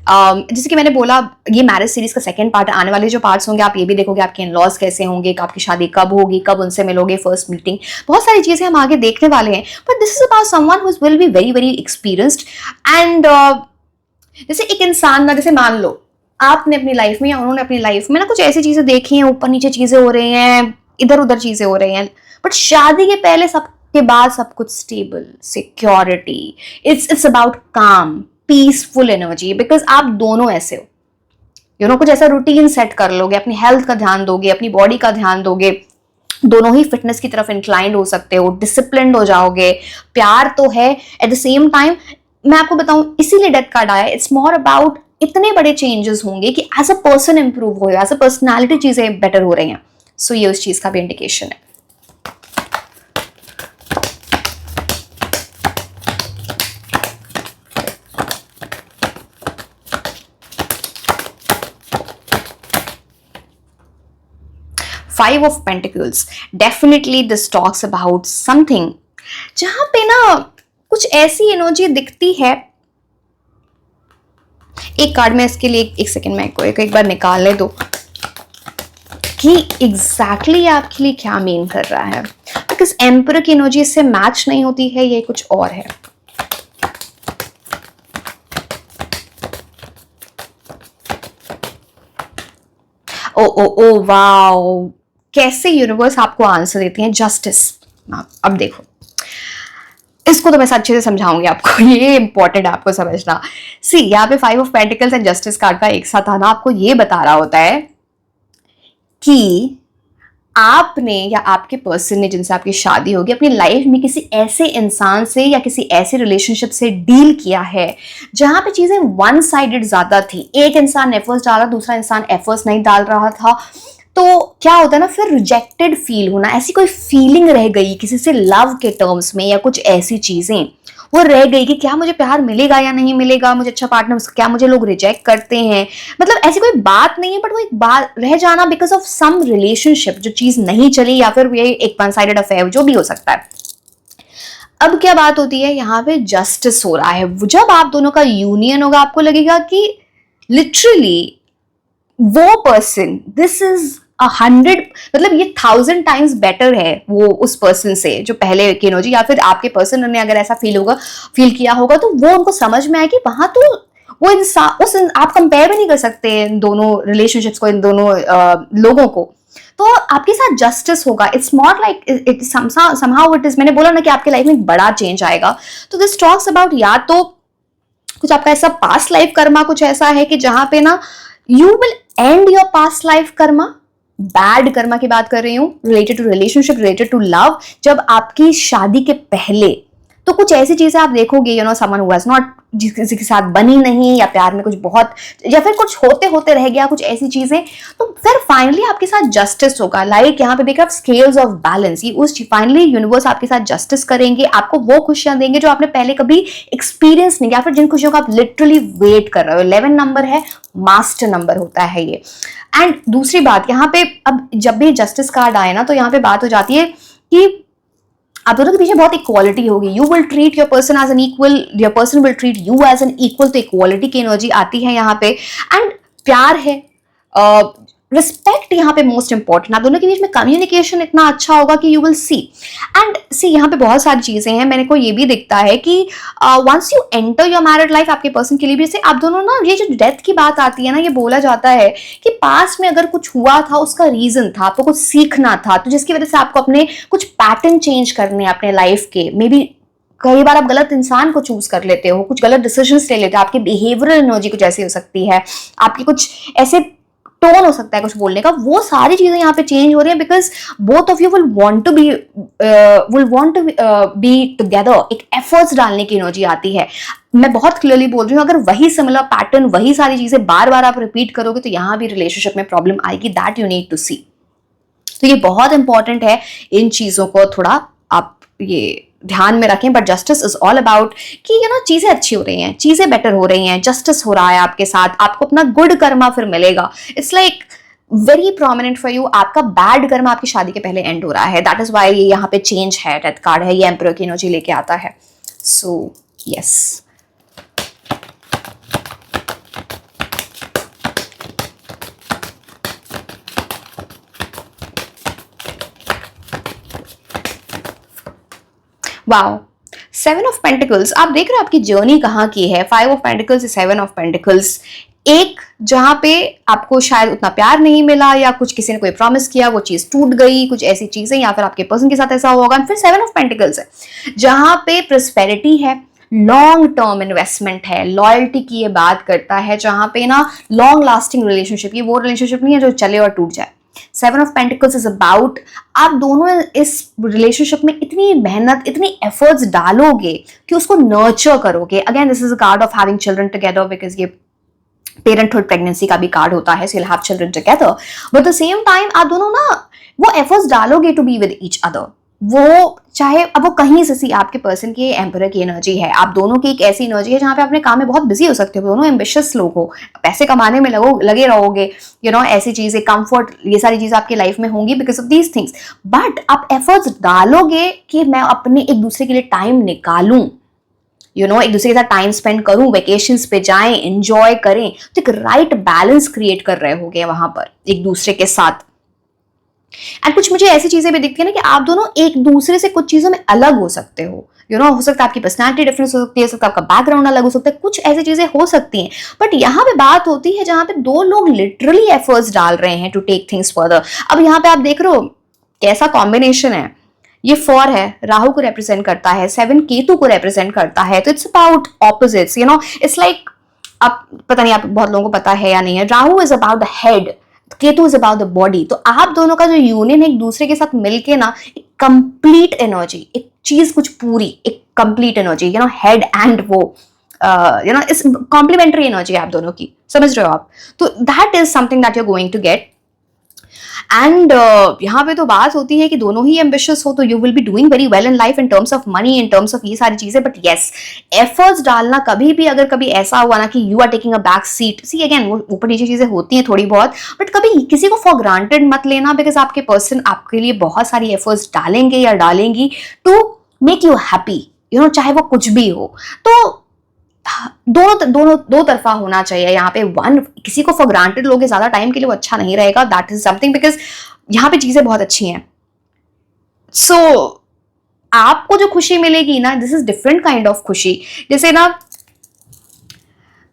S1: जैसे कि मैंने बोला, ये मैरिज सीरीज का सेकंड पार्ट, आने वाले जो पार्ट्स होंगे आप ये भी देखोगे, आपके इन-लॉज कैसे होंगे, आपकी शादी कब होगी, कब उनसे मिलोगे, फर्स्ट मीटिंग, बहुत सारी चीजें हम आगे देखने वाले हैं. But this is about someone who will be very very experienced. And जैसे एक इंसान ना, जैसे मान लो आपने अपनी लाइफ में या उन्होंने अपनी लाइफ में ना कुछ ऐसी चीजें देखी हैं, ऊपर नीचे चीजें हो रही हैं, इधर उधर चीजें हो रही हैं, बट शादी के पहले, सबके बाद सब कुछ स्टेबल, सिक्योरिटी, इट्स अबाउट काम, पीसफुल एनर्जी, बिकॉज आप दोनों ऐसे हो, यू नो, कुछ ऐसा रूटीन सेट कर लोगे, अपनी हेल्थ का ध्यान दोगे, अपनी बॉडी का ध्यान दोगे, दोनों ही फिटनेस की तरफ इंक्लाइंड हो सकते हो, डिसिप्लिन्ड हो जाओगे. प्यार तो है, एट द सेम टाइम मैं आपको बताऊं, इसीलिए डेथ कार्ड आया. इट्स मोर अबाउट इतने बड़े चेंजेस होंगे कि एज अ पर्सन इंप्रूव हो, एज अ पर्सनैलिटी चीजें बेटर हो रही हैं. सो ये उस चीज का भी इंडिकेशन है. Five of Pentacles. Definitely this talks about something जहां पे ना कुछ ऐसी एनर्जी दिखती है. एक कार्ड में इसके लिए एक सेकंड में को एक बार निकालने दो कि एग्जैक्टली आपके लिए क्या मीन कर रहा है, बिकॉज एम्परर की एनर्जी इससे मैच नहीं होती है, ये कुछ और है. ओ ओ ओ वाओ, कैसे यूनिवर्स आपको आंसर देते हैं. जस्टिस. अब देखो, इसको तो मैं अच्छे से समझाऊंगी आपको, ये इंपॉर्टेंट है आपको समझना. सी यहाँ पे 5 of pentacles and justice card का एक साथ आना आपको ये बता रहा होता है कि आपने या आपके पर्सन ने जिनसे आपकी शादी होगी, अपनी लाइफ में किसी ऐसे इंसान से या किसी ऐसे रिलेशनशिप से डील किया है जहां पे चीजें वन साइडेड ज्यादा थी. एक इंसान एफर्ट्स डाल रहा, दूसरा इंसान एफर्ट्स नहीं डाल रहा था. तो क्या होता है ना, फिर रिजेक्टेड फील होना, ऐसी कोई फीलिंग रह गई किसी से लव के टर्म्स में, या कुछ ऐसी चीजें वो रह गई कि क्या मुझे प्यार मिलेगा या नहीं मिलेगा, मुझे अच्छा पार्टनर, क्या मुझे लोग रिजेक्ट करते हैं, मतलब ऐसी कोई बात नहीं है, बट वो एक बात रह जाना बिकॉज ऑफ सम रिलेशनशिप, जो चीज नहीं चली, या फिर ये एक वन साइडेड अफेयर, जो भी हो सकता है. अब क्या बात होती है, यहाँ पे जस्टिस हो रहा है। जब आप दोनों का यूनियन होगा, आपको लगेगा कि लिटरली वो पर्सन, दिस इज 100, मतलब ये 1000 टाइम्स बेटर है वो उस पर्सन से जो पहले की एनर्जी, या फिर आपके पर्सन ने अगर ऐसा फील किया होगा तो वो उनको समझ में आए कि वहां तो वो इंसान आप कंपेयर भी नहीं कर सकते इन दोनों रिलेशनशिप्स को, इन दोनों लोगों को। तो आपके साथ जस्टिस होगा। It's not like it somehow it is, मैंने बोला ना कि आपके लाइफ में एक बड़ा चेंज आएगा। तो दिस टॉक्स अबाउट या तो कुछ आपका ऐसा पास्ट लाइफ कर्मा कुछ ऐसा है कि जहां पे ना you will end your past life karma, bad karma की बात कर रही हूं, related to relationship, related to love. जब आपकी शादी के पहले तो कुछ ऐसी चीजें आप देखोगे, you know, someone who has not, किसी के साथ बनी नहीं, या प्यार में कुछ बहुत, या फिर कुछ होते होते रह गया, कुछ ऐसी चीजें, तो फिर फाइनली आपके साथ जस्टिस होगा। लाइक यहाँ पे देखिए आप, स्केल्स ऑफ बैलेंस, ये उस फाइनली यूनिवर्स आपके साथ जस्टिस करेंगे, आपको वो खुशियां देंगे जो आपने पहले कभी एक्सपीरियंस नहीं किया, फिर जिन खुशियों का आप लिटरली वेट कर रहे हो। 11 नंबर है, मास्टर नंबर होता है ये। एंड दूसरी बात यहाँ पे, अब जब भी जस्टिस कार्ड आए ना, तो यहाँ पे बात हो जाती है कि आप दोनों के पीछे बहुत इक्वालिटी होगी। You will treat your person as an equal, your person will treat you as an equal. तो इक्वालिटी की एनर्जी आती है यहाँ पे। एंड प्यार है, रिस्पेक्ट यहाँ पे मोस्ट इंपॉर्टेंट। आप दोनों के बीच में कम्युनिकेशन इतना अच्छा होगा कि यू विल सी। एंड सी, यहाँ पे बहुत सारी चीजें हैं। मैंने को ये भी दिखता है कि once you enter your married life, आपके पर्सन के लिए भी, से आप दोनों ना, ये जो डेथ की बात आती है ना, ये बोला जाता है कि पास्ट में अगर कुछ हुआ था, उसका रीजन था, आपको कुछ सीखना था, तो जिसकी वजह से आपको अपने कुछ पैटर्न चेंज करने अपने लाइफ के। मे बी कई बार आप गलत इंसान को चूज कर लेते हो, कुछ गलत डिसीजंस ले लेते हो, आपकी बिहेवियरल एनर्जी कुछ ऐसी हो सकती है, आपकी कुछ ऐसे टोन हो सकता है कुछ बोलने का, वो सारी चीजें यहाँ पे चेंज हो रही है। Because both of you will want to be together. एक एफर्ट्स डालने की एनर्जी आती है। मैं बहुत क्लियरली बोल रही हूँ, अगर वही सिमिलर पैटर्न, वही सारी चीजें बार बार आप रिपीट करोगे, तो यहाँ भी रिलेशनशिप में प्रॉब्लम आएगी। दैट यू नीड टू सी। तो ये बहुत इंपॉर्टेंट है, इन चीजों को थोड़ा आप ये ध्यान में रखें। But justice is all about कि यू नो, चीजें अच्छी हो रही हैं, चीजें बेटर हो रही हैं, जस्टिस हो रहा है आपके साथ, आपको अपना गुड कर्मा फिर मिलेगा। It's like very prominent for you. आपका बैड कर्मा आपकी शादी के पहले एंड हो रहा है। दैट इज वाई ये यहाँ पे चेंज है, डेथ कार्ड है, ये एम्परर की एनर्जी लेके आता है। So yes, wow, 7 of pentacles. आप देख रहे हो आपकी जर्नी कहाँ की है। 5 ऑफ पेंटिकल्स, 7 ऑफ पेंटिकल्स। एक जहां पे आपको शायद उतना प्यार नहीं मिला, या कुछ किसी ने कोई प्रॉमिस किया, वो चीज टूट गई, कुछ ऐसी चीजें, या फिर आपके पर्सन के साथ ऐसा होगा। फिर 7 ऑफ पेंटिकल्स है, जहां पे प्रोस्पेरिटी है, लॉन्ग टर्म इन्वेस्टमेंट है, लॉयल्टी की ये बात करता है, जहां पे ना लॉन्ग लास्टिंग रिलेशनशिप। ये वो रिलेशनशिप नहीं है जो चले और टूट जाए। 7 ऑफ पेंटिकल्स इज अबाउट, आप दोनों इस रिलेशनशिप में इतनी मेहनत, इतनी एफर्ट्स डालोगे कि उसको नर्चर करोगे। Again this is a card of having children together, because ये पेरेंटहुड प्रेगनेंसी का भी कार्ड होता है। So you will have children together, but at the same time आप दोनों ना वो एफर्ट्स डालोगे to be with each other. वो चाहे अब वो कहीं से, सी आपके पर्सन की एम्परर की एनर्जी है, आप दोनों की एक ऐसी एनर्जी है जहां पे अपने काम में बहुत बिजी हो सकते हो, दोनों एम्बिशियस लोग हो, पैसे कमाने में लगे रहोगे, यू नो, ऐसी चीजें, कंफर्ट, ये सारी चीजें आपकी लाइफ में होंगी because of these things. But आप एफर्ट्स डालोगे कि मैं अपने एक दूसरे के लिए टाइम निकालूं, यू नो, एक दूसरे के साथ टाइम स्पेंड करूं, वेकेशंस पे जाएं, एंजॉय करें। तो एक राइट बैलेंस क्रिएट कर रहे होगे वहां पर एक दूसरे के साथ। एंड कुछ मुझे ऐसी चीजें भी दिखती है ना कि आप दोनों एक दूसरे से कुछ चीजों में अलग हो सकते हो, यू नो, हो सकता है आपकी पर्सनैलिटी डिफरेंस हो सकती है, हो सकता है आपका बैकग्राउंड अलग हो सकता है, कुछ ऐसी चीजें हो सकती हैं। बट यहाँ पे बात होती है जहां पे दो लोग लिटरली एफर्ट्स डाल रहे हैं टू टेक थिंग्स फर्दर। अब यहाँ पे आप देख रहे हो कैसा कॉम्बिनेशन है। ये 4 है, राहु को रिप्रेजेंट करता है, 7 केतु को रिप्रेजेंट करता है। तो it's about opposites, you know, it's like, आप पता नहीं, आप बहुत लोगों को पता है या नहीं है, Rahu is about the head, Ketu is about the body. तो आप दोनों का जो यूनियन है एक दूसरे के साथ मिलके ना, एक कंप्लीट एनर्जी, एक चीज कुछ पूरी, एक complete energy, you know, head and वो, यू नो, इस कॉम्प्लीमेंट्री एनर्जी आप दोनों की, समझ रहे हो आप। तो that is something that you are going to get. And यहाँ पे तो बात होती है कि दोनों ही एम्बिशियस हो, तो you will be doing very well in life in terms of money, in terms of ये सारी चीजें। बट येस, एफर्ट्स डालना, कभी भी अगर कभी ऐसा हुआ ना कि you are taking a back seat, see again वो ऊपर नीचे चीजें होती हैं थोड़ी बहुत, बट कभी किसी को फॉर ग्रांटेड मत लेना, बिकॉज आपके पर्सन आपके लिए बहुत सारी एफर्ट्स डालेंगे या डालेंगी टू मेक यू हैप्पी, चाहे वो कुछ भी हो। तो दो तरफा होना चाहिए यहाँ पे। वन, किसी को फॉर ग्रांटेड लोगे ज्यादा टाइम के लिए, वो अच्छा नहीं रहेगा, दैट इज समथिंग, बिकॉज यहाँ पे चीजें बहुत अच्छी हैं। सो आपको जो खुशी मिलेगी ना, this is different kind of खुशी। जैसे ना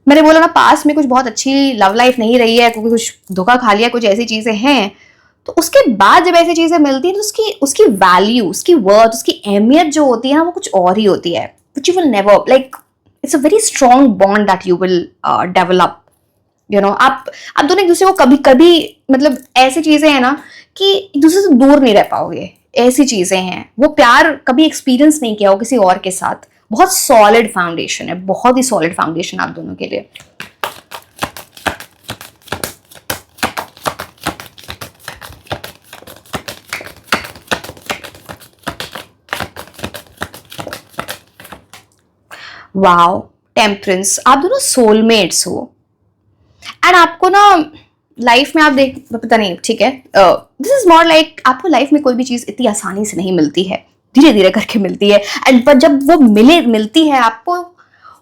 S1: मैंने बोला ना, पास में कुछ बहुत अच्छी लव लाइफ नहीं रही है, क्योंकि कुछ धोखा खा लिया, कुछ ऐसी चीजें हैं, तो उसके बाद जब ऐसी चीजें मिलती हैं तो उसकी वैल्यू, उसकी वर्थ, उसकी अहमियत जो होती है ना, वो कुछ और ही होती है, which you will never, like it's a very strong bond that you will develop. आप दोनों एक दूसरे को कभी कभी, मतलब ऐसी चीजें हैं ना कि एक दूसरे से दूर नहीं रह पाओगे, ऐसी चीजें हैं। वो प्यार कभी एक्सपीरियंस नहीं किया हो किसी और के साथ। बहुत सॉलिड फाउंडेशन है, बहुत ही सॉलिड फाउंडेशन आप दोनों के लिए। वाओ, टेम्परेंस, आप दोनों सोलमेट्स हो। एंड आपको ना लाइफ में, आप पता नहीं, ठीक है, दिस इज मोर लाइक, आपको लाइफ में कोई भी चीज इतनी आसानी से नहीं मिलती है, धीरे धीरे करके मिलती है। एंड पर जब वो मिलती है आपको,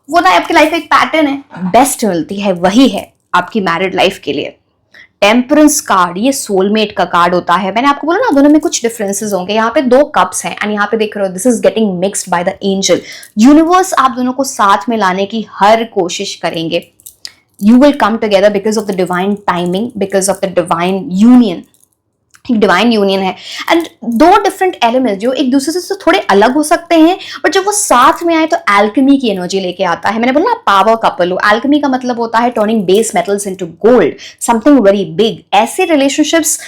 S1: वो ना आपकी लाइफ का एक पैटर्न है, बेस्ट मिलती है, वही है आपकी मैरिड लाइफ के लिए। टेम्परेंस कार्ड, ये सोलमेट का कार्ड होता है। मैंने आपको बोला ना, दोनों में कुछ डिफरेंसेस होंगे। यहाँ पे 2 कप्स हैं, एंड यहाँ पे देख रहे हो, this is getting mixed by the angel. Universe आप दोनों को साथ में लाने की हर कोशिश करेंगे। You will come together because of the divine timing, because of the divine union. Divine union है। एंड 2 डिफरेंट एलिमेंट्स जो एक दूसरे से थोड़े अलग हो सकते हैं, बट जब वो साथ में आए तो एल्केमी की एनर्जी लेके आता है। मैंने बोला ना, पावर कपल हो। एल्केमी का मतलब होता है turning base metals into gold, something very big. ऐसे रिलेशनशिप्स,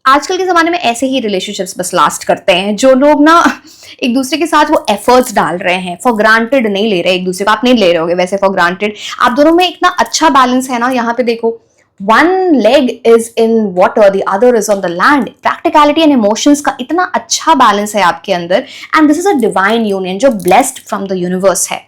S1: आजकल के जमाने में ऐसे ही रिलेशनशिप्स बस लास्ट करते हैं, जो लोग ना एक दूसरे के साथ वो एफर्ट्स डाल रहे हैं, फॉर ग्रांटेड नहीं ले रहे एक दूसरे को। आप नहीं ले रहे होगे वैसे फॉर ग्रांटेड। आप दोनों में इतना अच्छा बैलेंस है ना, यहाँ पे देखो, one leg is in water, the other is on the land. Practicality and emotions का इतना अच्छा बैलेंस है आपके अंदर, and this is a divine union जो blessed from the universe है।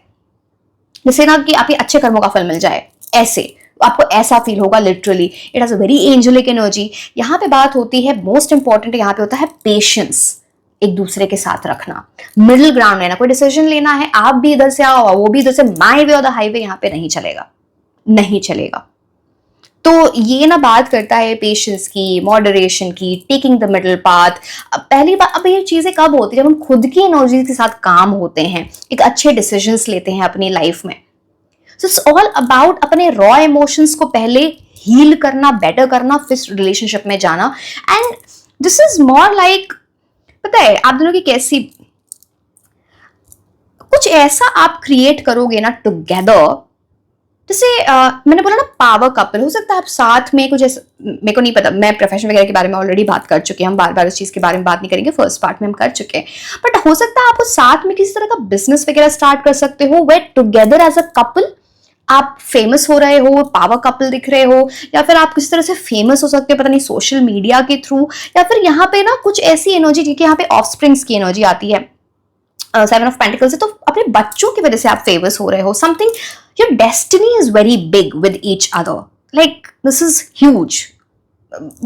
S1: जैसे ना कि आपके अच्छे कर्मों का फल मिल जाए, ऐसे आपको ऐसा फील होगा। Literally it has a very angelic energy. यहाँ पे बात होती है, मोस्ट इंपॉर्टेंट यहाँ पे होता है पेशेंस, एक दूसरे के साथ रखना, मिडिल ग्राउंड लेना। कोई डिसीजन लेना है, आप भी इधर से आओ, वो भी इधर से, माई वे और द हाईवे, यहाँ पे नहीं चलेगा, नहीं चलेगा। तो ये ना बात करता है पेशेंस की, मॉडरेशन की, टेकिंग द मिडिल पाथ। पहली बार, अब ये चीजें कब होती है? जब हम खुद की एनर्जी के साथ काम होते हैं, एक अच्छे डिसीजंस लेते हैं अपनी लाइफ में। सो इट्स ऑल अबाउट अपने रॉ इमोशंस को पहले हील करना, बेटर करना, फिर रिलेशनशिप में जाना। And this is more like, पता है आप दोनों की कैसी, कुछ ऐसा आप क्रिएट करोगे ना टुगेदर। जैसे मैंने बोला ना, पावर कपल हो सकता है आप साथ में कुछ ऐसा, मेरे को नहीं पता, मैं प्रोफेशन वगैरह के बारे में ऑलरेडी बात कर चुके हैं, हम बार बार उस चीज के बारे में बात नहीं करेंगे, फर्स्ट पार्ट में हम कर चुके हैं। बट हो सकता है आप साथ में किसी तरह का बिजनेस वगैरह स्टार्ट कर सकते हो, वे टुगेदर एज अ कपल आप फेमस हो रहे हो, पावर कपल दिख रहे हो, या फिर आप किसी तरह से फेमस हो सकते हो, पता नहीं सोशल मीडिया के थ्रू, या फिर यहाँ पे ना कुछ ऐसी एनर्जी जिनके यहाँ पे ऑफस्प्रिंग्स की एनर्जी आती है, 7 ऑफ पेंटिकल्स है, तो अपने बच्चों की वजह से आप फेमस हो रहे हो। Something, your destiny is very big with each other, like this is huge,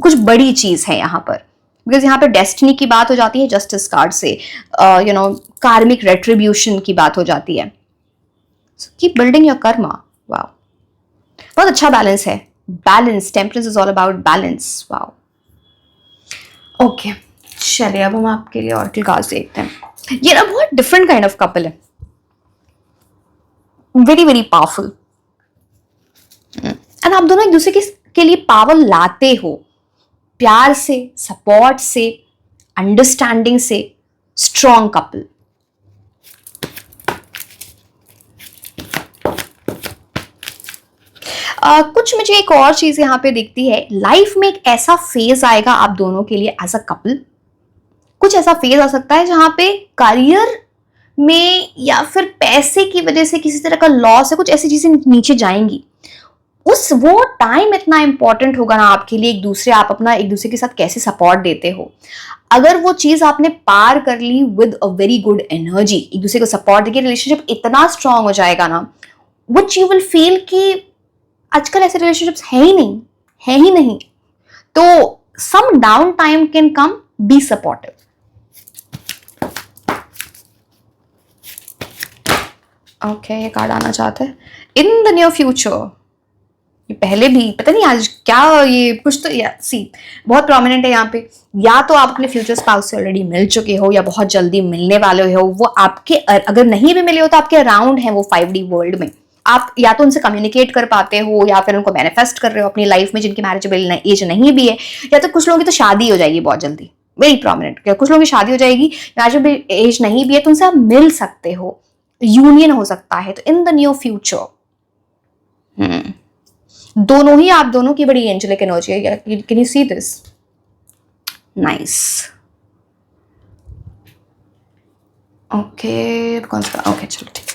S1: कुछ बड़ी चीज है यहाँ पर। बिकॉज यहाँ पे डेस्टिनी की बात हो जाती है जस्टिस कार्ड से, कार्मिक रेट्रीब्यूशन की बात हो जाती है। Keep building your Karma. Wow, बहुत अच्छा बैलेंस है। Balance, temperance is all about balance. Wow, okay, चलिए अब हम आपके लिए ऑरेकल कार्ड्स देखते हैं। ये ना बहुत डिफरेंट काइंड ऑफ कपल है, वेरी वेरी पावरफुल। एंड आप दोनों एक दूसरे के लिए पावर लाते हो, प्यार से, सपोर्ट से, अंडरस्टैंडिंग से। Strong couple. कुछ मुझे एक और चीज यहां पे दिखती है, लाइफ में एक ऐसा फेज आएगा आप दोनों के लिए एज अ कपल। कुछ ऐसा फेज आ सकता है जहां पे करियर में या फिर पैसे की वजह से किसी तरह का लॉस है, कुछ ऐसी चीजें नीचे जाएंगी। वो टाइम इतना इंपॉर्टेंट होगा ना आपके लिए, आप अपना एक दूसरे के साथ कैसे सपोर्ट देते हो। अगर वो चीज आपने पार कर ली with a very good energy, एक दूसरे को सपोर्ट देके रिलेशनशिप इतना स्ट्रांग हो जाएगा ना, व्हिच यू विल फील कि आजकल ऐसे रिलेशनशिप्स है ही नहीं। तो some down time can come, be supportive. Okay, ये कार्ड आना चाहता है इन द नियर फ्यूचर। ये पहले भी पता नहीं आज क्या, ये कुछ तो या सी बहुत प्रोमिनेंट है यहाँ पे। या तो आप अपने फ्यूचर स्पाउस से ऑलरेडी मिल चुके हो या बहुत जल्दी मिलने वाले हो। वो आपके अगर नहीं भी मिले हो तो आपके अराउंड है वो 5D वर्ल्ड में। आप या तो उनसे कम्युनिकेट कर पाते हो या फिर उनको मैनिफेस्ट कर रहे हो अपनी लाइफ में, जिनकी मैरिजेबल एज नहीं भी है। या तो कुछ लोगों की तो शादी हो जाएगी बहुत जल्दी, वेरी प्रोमिनेंट। कुछ लोगों की शादी हो जाएगी, मैरिजेबल एज नहीं भी है तो उनसे आप मिल सकते हो, यूनियन हो सकता है। तो इन द नियर फ्यूचर दोनों ही, आप दोनों की बड़ी एंजेलिक एनर्जी है। Can you see this? Nice. Okay, कौन सा? ओके चलो ठीक है।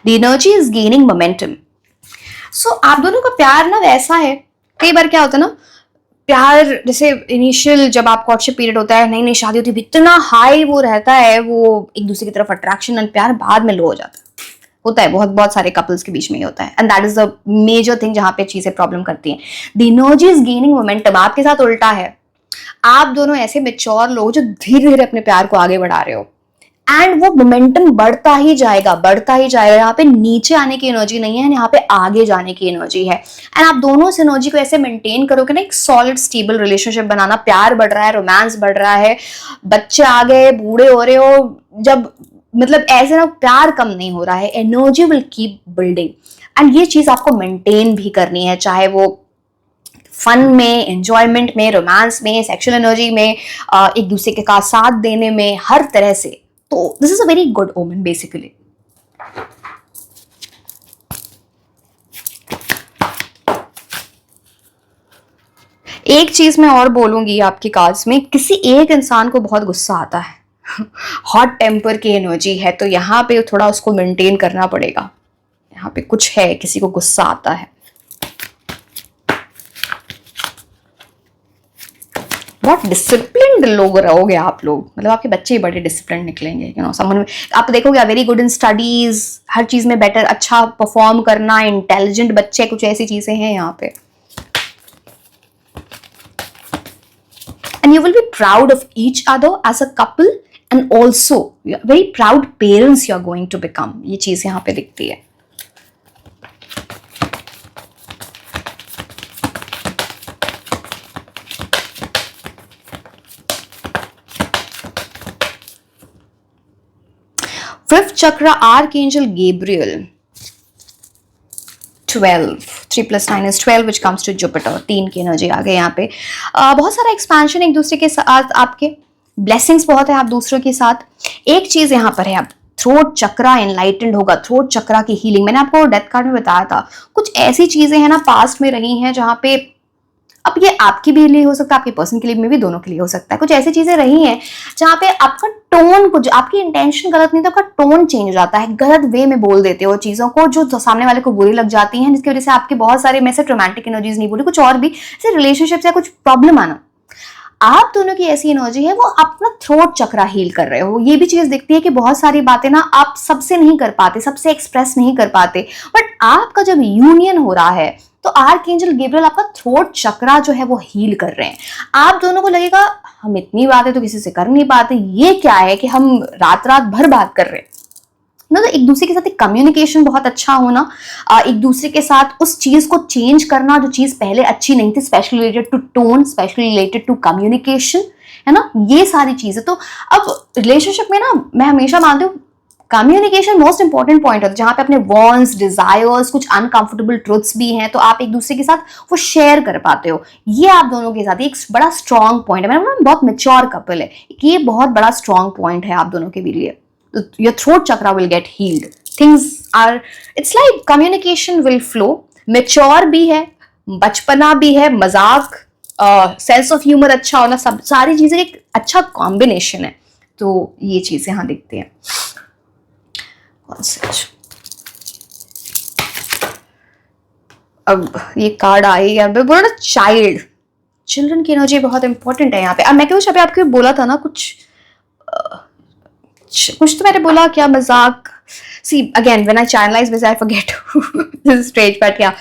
S1: The energy is gaining momentum. So, आप दोनों का प्यार ना वैसा है, कई बार क्या होता है ना, प्यार जैसे इनिशियल जब आप कॉर्टशिप पीरियड होता है, नई नई शादी होती है, इतना हाई वो रहता है, वो एक दूसरे की तरफ अट्रैक्शन एंड प्यार, बाद में लो हो जाता है। होता है बहुत बहुत सारे कपल्स के बीच में ही होता है, and that is the major thing जहां पे चीजें प्रॉब्लम करती हैं। The energy is gaining momentum. आपके साथ उल्टा है, आप दोनों ऐसे मेच्योर लोग जो धीरे धीरे अपने प्यार को आगे बढ़ा रहे हो, एंड वो मोमेंटम बढ़ता ही जाएगा, बढ़ता ही जाएगा। यहाँ पे नीचे आने की एनर्जी नहीं है, यहाँ पे आगे जाने की एनर्जी है। एंड आप दोनों इस एनर्जी को ऐसे मेंटेन करोगे ना, एक सॉलिड स्टेबल रिलेशनशिप बनाना। प्यार बढ़ रहा है, रोमांस बढ़ रहा है, बच्चे आ गए, बूढ़े हो रहे हो, जब मतलब ऐसे ना प्यार कम नहीं हो रहा है, energy will keep building. And ये चीज आपको मेंटेन भी करनी है, चाहे वो फन में, एंजॉयमेंट में, रोमांस में, सेक्सुअल एनर्जी में, एक दूसरे के साथ देने में, हर तरह से। तो this is a very good omen basically. एक चीज मैं और बोलूंगी आपकी कार्ड्स में, किसी एक इंसान को बहुत गुस्सा आता है, हॉट टेम्पर की एनर्जी है, तो यहाँ पे थोड़ा उसको मेंटेन करना पड़ेगा। यहाँ पे कुछ है, किसी को गुस्सा आता है। बहुत डिसिप्लिन्ड लोग रहोगे आप लोग, मतलब आपके बच्चे ही बड़े डिसिप्लिन निकलेंगे। यू नो समवन, आप देखोगे वेरी गुड इन स्टडीज, हर चीज में बेटर, अच्छा परफॉर्म करना, इंटेलिजेंट बच्चे, कुछ ऐसी चीजें हैं यहाँ पे। And you will be proud of each other as a couple, and also very proud parents you are going to become. ये चीज यहाँ पे दिखती है। Fifth chakra, archangel Gabriel, 12, 3 + 9 is 12 which comes to Jupiter। 3 की एनर्जी आ गई यहाँ पे। बहुत सारा एक्सपेंशन एक दूसरे के साथ, आपके ब्लेसिंग्स बहुत है आप दूसरों के साथ। एक चीज यहाँ पर है, अब थ्रोट चक्रा एनलाइटेंड होगा, थ्रोट चक्रा की हीलिंग। मैंने आपको डेथ कार्ड में बताया था, कुछ ऐसी चीजें हैं ना पास्ट में रही हैं जहाँ पे, अब ये आपके भी लिए हो सकता है, आपके पर्सन के लिए में भी, दोनों के लिए हो सकता है। कुछ ऐसी चीजें रही हैं जहाँ पे आपका टोन, कुछ आपकी इंटेंशन गलत नहीं तो आपका टोन चेंज हो जाता है, गलत वे में बोल देते हो चीजों को जो सामने वाले को बुरी लग जाती हैं, जिसकी वजह से आपके बहुत सारे, मैं सिर्फ रोमांटिक एनर्जीज नहीं बोली, कुछ और भी जैसे रिलेशनशिप से कुछ प्रॉब्लम आना। आप दोनों की ऐसी एनर्जी है, वो अपना थ्रोट चक्रा हील कर रहे हो। ये भी चीज दिखती है कि बहुत सारी बातें ना आप सबसे नहीं कर पाते, सबसे एक्सप्रेस नहीं कर पाते, बट आपका जब यूनियन हो रहा है तो आर्कएंजल गैब्रियल आपका थ्रोट चक्रा जो है वो हील कर रहे हैं। आप दोनों को लगेगा हम इतनी बातें तो किसी से कर नहीं पाते, ये क्या है कि हम रात रात भर बात कर रहे हैं ना। तो एक दूसरे के साथ एक कम्युनिकेशन बहुत अच्छा होना, एक दूसरे के साथ उस चीज को चेंज करना जो चीज पहले अच्छी नहीं थी, specially related to tone, specially related to communication, है ना, ये सारी चीजें। तो अब रिलेशनशिप में ना मैं हमेशा मानती हूँ कम्युनिकेशन मोस्ट इंपॉर्टेंट पॉइंट होता है, जहां पे अपने वॉन्ट्स, डिजायर्स, कुछ अनकंफर्टेबल ट्रुथ्स भी हैं, तो आप एक दूसरे के साथ वो शेयर कर पाते हो। ये आप दोनों के साथ एक बड़ा स्ट्रॉन्ग पॉइंट है। मैंने बहुत मेच्योर कपल है, ये बहुत बड़ा स्ट्रॉन्ग पॉइंट है आप दोनों के लिए। Your throat chakra will get healed. Things are, it's like communication will flow. Mature भी है, बचपना भी है, मजाक, सेंस ऑफ ह्यूमर अच्छा होना, सब सारी चीजें एक अच्छा कॉम्बिनेशन है। तो ये चीजें यहाँ दिखती हैं। अब ये कार्ड आई यहाँ पे, बोला ना चाइल्ड, चिल्ड्रन की एनर्जी बहुत इंपॉर्टेंट है यहाँ पे। अब मैं कुछ अभी आपको बोला था ना, कुछ तो मैंने बोला क्या, मजाक, see again when I channelise this I forget this straight, but या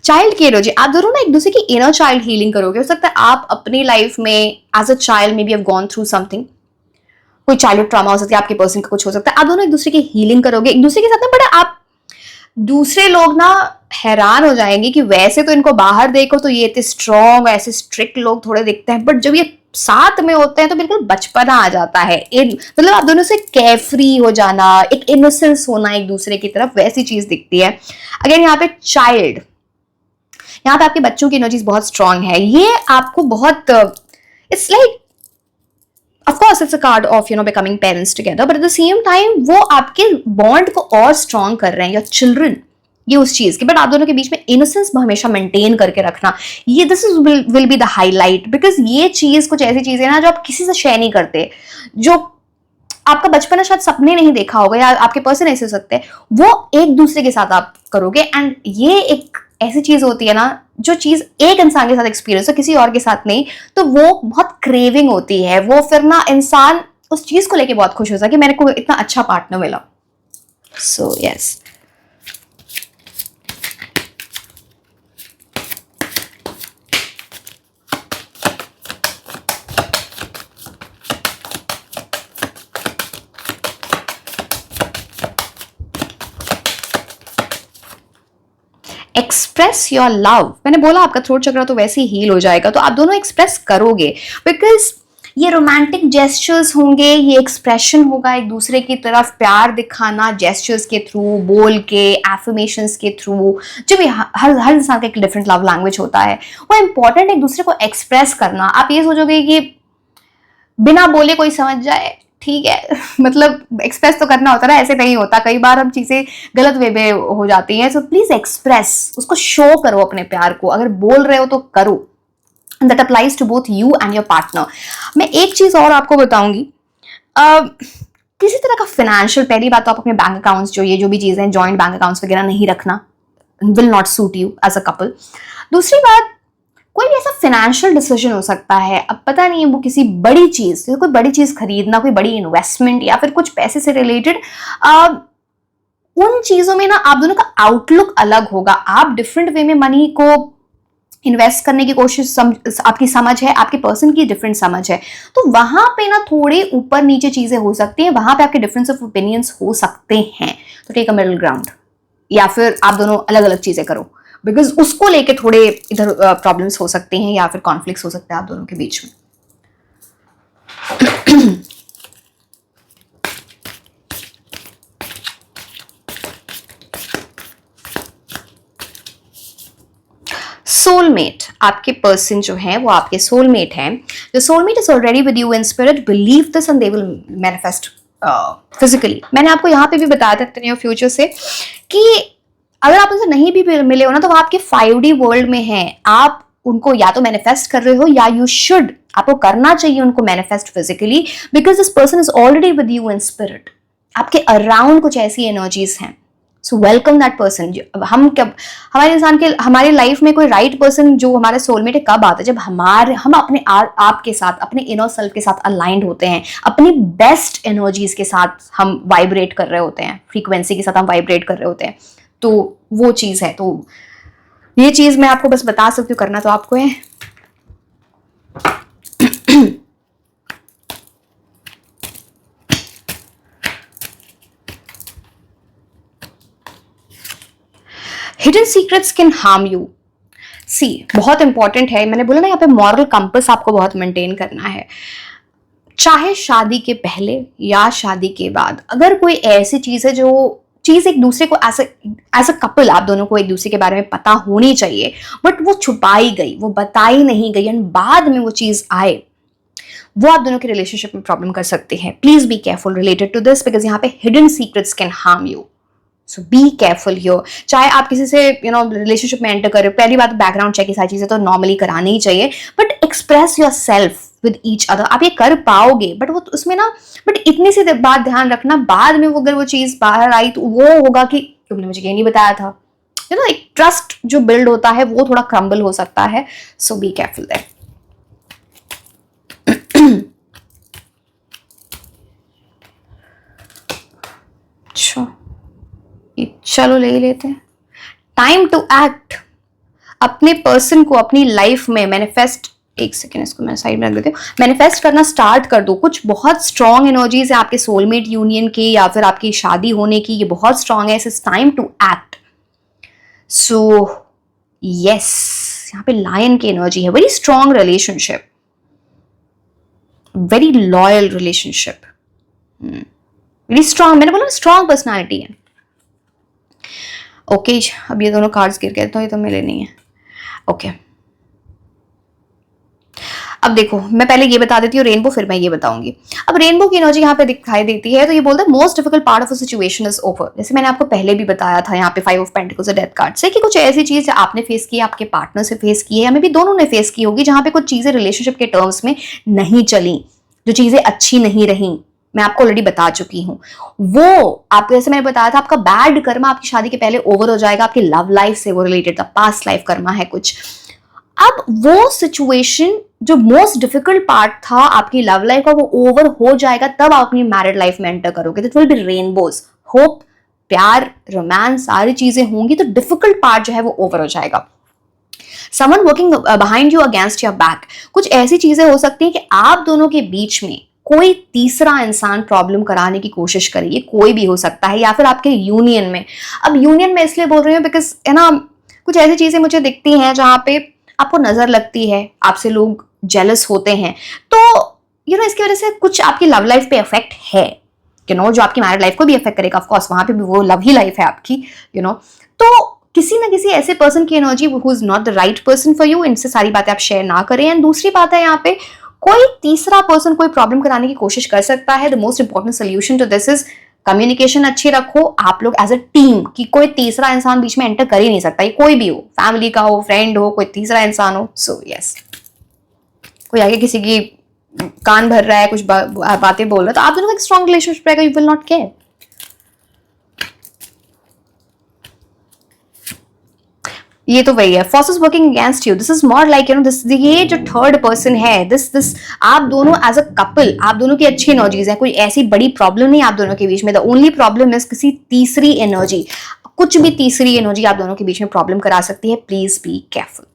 S1: चाइल्ड की एनर्जी, आप दोनों ना एक दूसरे की इनर चाइल्ड हीलिंग करोगे। हो सकता है आप अपनी लाइफ में as a child may be have gone through something, कोई चाइल्डहुड ट्रॉमा हो सकता है, आपके पर्सन का कुछ हो सकता है, आप दोनों एक दूसरे की हीलिंग करोगे एक दूसरे के साथ में। बट आप दूसरे लोग ना हैरान हो जाएंगे कि वैसे तो इनको बाहर देखो तो ये इतने स्ट्रॉन्ग ऐसे स्ट्रिक्ट लोग थोड़े दिखते हैं, बट जब ये साथ में होते हैं तो बिल्कुल बचपना आ जाता है। मतलब आप दोनों से केयरफ्री हो जाना, एक इनोसेंस होना एक दूसरे की तरफ, वैसी चीज दिखती है। अगेन यहाँ पे चाइल्ड, यहाँ पे आपके बच्चों की एनर्जीज बहुत स्ट्रांग है। ये आपको बहुत it's like of course it's a card of becoming parents together, but at the same time वो आपके बॉन्ड को और स्ट्रॉन्ग कर रहे हैं, या चिल्ड्रन, ये उस चीज की। बट आप दोनों के बीच में इनोसेंस हमेशा मेंटेन करके रखना, ये this is will be the highlight, because ये चीज कुछ ऐसी चीज है ना जो आप किसी से शेयर नहीं करते, जो आपका बचपन शायद सपने नहीं देखा होगा, या आपके पर्सन ऐसे हो सकते हैं, वो एक दूसरे के साथ आप करोगे। एंड ये एक ऐसी चीज होती है ना, जो चीज एक इंसान के साथ एक्सपीरियंस हो, किसी और के साथ नहीं, तो वो बहुत क्रेविंग होती है। वो फिर ना इंसान उस चीज को लेके बहुत खुश होता है कि मेरे को इतना अच्छा पार्टनर मिला। So yes, express your love. मैंने बोला आपका थ्रोट चक्र तो वैसे ही हील हो जाएगा, तो आप दोनों एक्सप्रेस करोगे, बिकॉज ये रोमांटिक जेस्चर्स होंगे, ये एक्सप्रेशन होगा एक दूसरे की तरफ प्यार दिखाना, जेस्चर्स के थ्रू, बोल के, एफर्मेशंस के थ्रू, जो भी हर इंसान का एक डिफरेंट लव लैंग्वेज होता है, वो इंपॉर्टेंट एक दूसरे को एक्सप्रेस करना। आप ये सोचोगे कि बिना बोले कोई समझ जाए, ठीक है मतलब एक्सप्रेस तो करना होता है ना, ऐसे नहीं होता, कई बार हम चीजें गलत वे में हो जाती हैं। सो प्लीज एक्सप्रेस, उसको शो करो अपने प्यार को, अगर बोल रहे हो तो करो। That applies to both you and your partner. मैं एक चीज और आपको बताऊंगी, किसी तरह का फाइनेंशियल, पहली बात तो आप अपने बैंक अकाउंट्स जो भी चीजें, जॉइंट बैंक अकाउंट्स वगैरह नहीं रखना, will not suit you as a couple. दूसरी बात, कोई भी ऐसा फाइनेंशियल डिसीजन हो सकता है, अब पता नहीं है वो किसी बड़ी चीज, कोई बड़ी चीज खरीदना, कोई बड़ी इन्वेस्टमेंट, या फिर कुछ पैसे से रिलेटेड, उन चीजों में ना आप दोनों का आउटलुक अलग होगा। आप डिफरेंट वे में मनी को इन्वेस्ट करने की कोशिश, आपकी समझ है, आपके पर्सन की डिफरेंट समझ है, तो वहां पे ना थोड़े ऊपर नीचे चीजें हो सकती हैं, वहां पे आपके डिफरेंस ऑफ ओपिनियंस हो सकते हैं। तो टेक अ मिडिल ग्राउंड, या फिर आप दोनों अलग अलग चीजें करो, बिकॉज उसको लेके थोड़े इधर प्रॉब्लम्स हो सकते हैं, या फिर कॉन्फ्लिक्ट्स हो सकते हैं आप दोनों के बीच में। सोलमेट, आपके पर्सन जो है वो आपके सोलमेट हैं। जो soulmate is already with you in spirit, believe this and they will manifest physically. मैंने आपको यहाँ पे भी बताया था इतने फ्यूचर से कि अगर आप उनसे नहीं भी मिले हो ना, तो वो आपके 5D वर्ल्ड में हैं। आप उनको या तो मैनिफेस्ट कर रहे हो, या यू शुड, आपको करना चाहिए उनको manifest physically, because this person is already with you in spirit. आपके अराउंड कुछ ऐसी एनर्जीज हैं, सो वेलकम दैट पर्सन। हम कब, हमारे इंसान के, हमारी लाइफ में कोई राइट पर्सन जो हमारे सोलमेट है कब आता है, जब हम अपने आप के साथ, अपने इनर सेल्फ के साथ अलाइंड होते हैं, अपनी बेस्ट एनर्जीज के साथ हम वाइब्रेट कर रहे होते हैं, फ्रीक्वेंसी के साथ हम वाइब्रेट कर रहे होते हैं, तो वो चीज है। तो ये चीज मैं आपको बस बता सकती हूँ, करना तो आपको है। Hidden secrets can harm you. See, बहुत इंपॉर्टेंट है, मैंने बोला ना यहाँ पे मॉरल कंपस आपको बहुत मेंटेन करना है। चाहे शादी के पहले या शादी के बाद, अगर कोई ऐसी चीज है, जो चीज एक दूसरे को एज अ कपल आप दोनों को एक दूसरे के बारे में पता होनी चाहिए, बट वो छुपाई गई, वो बताई नहीं गई, एंड बाद में वो चीज आए, वो आप दोनों के रिलेशनशिप में प्रॉब्लम कर सकते हैं। Please be careful related to this, because यहाँ पे hidden secrets can harm you. So be careful here. चाहे आप किसी से रिलेशनशिप में एंटर कर रहे हो, पहली बात बैकग्राउंड चेक, सारी चीजें तो नॉर्मली करानी ही चाहिए, but express your self with each other. आप ये कर पाओगे, बट वो उसमें ना, बट इतनी सी बात ध्यान रखना, बाद में वो अगर वो चीज बाहर आई तो वो होगा कि तुमने मुझे ये नहीं बताया था। एक ट्रस्ट जो बिल्ड होता है वो थोड़ा क्रम्बल हो सकता है। So be careful there. अच्छा, चलो ले ही लेते हैं। Time to act. अपने पर्सन को अपनी लाइफ में मैनिफेस्ट, एक सेकेंड इसको मैं साइड में रख देती हूँ, मैनिफेस्ट करना स्टार्ट कर दो। कुछ बहुत स्ट्रॉन्ग एनर्जीज है आपके सोलमेट यूनियन की या फिर आपकी शादी होने की, ये बहुत स्ट्रॉन्ग है। It's time to act. So yes, यहाँ पे लायन की एनर्जी है। Very strong relationship, very loyal relationship, very strong. मैंने बोला स्ट्रॉन्ग पर्सनैलिटी है। ओके अब ये दोनों कार्ड्स गिर गए तो ये तो मिले नहीं है। ओके अब देखो, मैं पहले ये बता देती हूँ रेनबो, फिर मैं ये बताऊंगी। अब रेनबो की एनर्जी यहाँ पे दिखाई देती है, तो ये बोलता है most difficult part of a situation is over. जैसे मैंने आपको पहले भी बताया था यहाँ पे 5 ऑफ पेंटिकल्स डेथ कार्ड से, कि कुछ ऐसी चीज आपने फेस की, आपके पार्टनर से फेस की है, या मे भी दोनों ने फेस की होगी, जहाँ पे कुछ चीजें रिलेशनशिप के टर्म्स में नहीं चली, जो चीजें अच्छी नहीं रही। मैं आपको ऑलरेडी बता चुकी हूँ वो। आपको जैसे मैंने बताया था, आपका बैड कर्मा आपकी शादी के पहले ओवर हो जाएगा। आपकी लव लाइफ से वो रिलेटेड था, पास्ट लाइफ कर्मा है कुछ। अब वो सिचुएशन जो मोस्ट डिफिकल्ट पार्ट था आपकी लव लाइफ का, वो ओवर हो जाएगा, तब आप अपनी मैरिड लाइफ में एंटर करोगे। It will be rainbows, hope, प्यार, रोमांस, सारी चीजें होंगी, तो डिफिकल्ट पार्ट जो है वो ओवर हो जाएगा। Someone working behind you against your back, कुछ ऐसी चीजें हो सकती हैं कि आप दोनों के बीच में कोई तीसरा इंसान प्रॉब्लम कराने की कोशिश करे। ये कोई भी हो सकता है, या फिर आपके यूनियन में। अब यूनियन में इसलिए बोल रही हूँ बिकॉज है ना, कुछ ऐसी चीजें मुझे दिखती हैं जहां पे आपको नजर लगती है, आपसे लोग जेलस होते हैं, तो इसकी वजह से कुछ आपकी लव लाइफ पे इफेक्ट है, जो आपकी मैरिड लाइफ को भी इफेक्ट करेगा। ऑफ कोर्स वहां पे भी वो लव ही लाइफ है आपकी, तो किसी ना किसी ऐसे पर्सन की energy who is not the right person for you, इनसे सारी बातें आप शेयर ना करें। एंड दूसरी बात है, यहाँ पे कोई तीसरा पर्सन कोई प्रॉब्लम कराने की कोशिश कर सकता है। The most important solution to this is communication अच्छी रखो आप लोग एज अ टीम, कि कोई तीसरा इंसान बीच में एंटर कर ही नहीं सकता। ये कोई भी हो, फैमिली का हो, फ्रेंड हो, कोई तीसरा इंसान हो। सो यस, कोई आगे किसी की कान भर रहा है, कुछ बातें बोल रहा है, तो आप दोनों का एक स्ट्रॉन्ग रिलेशनशिप रहेगा। You will not care. ये तो वही है, forces working against you. This is more like this, ये जो थर्ड पर्सन है, दिस आप दोनों एज अ कपल, आप दोनों की अच्छी एनर्जीज है। कोई ऐसी बड़ी प्रॉब्लम नहीं आप दोनों के बीच में। द ओनली प्रॉब्लम इज किसी तीसरी एनर्जी, कुछ भी तीसरी एनर्जी आप दोनों के बीच में प्रॉब्लम करा सकती है। Please be careful.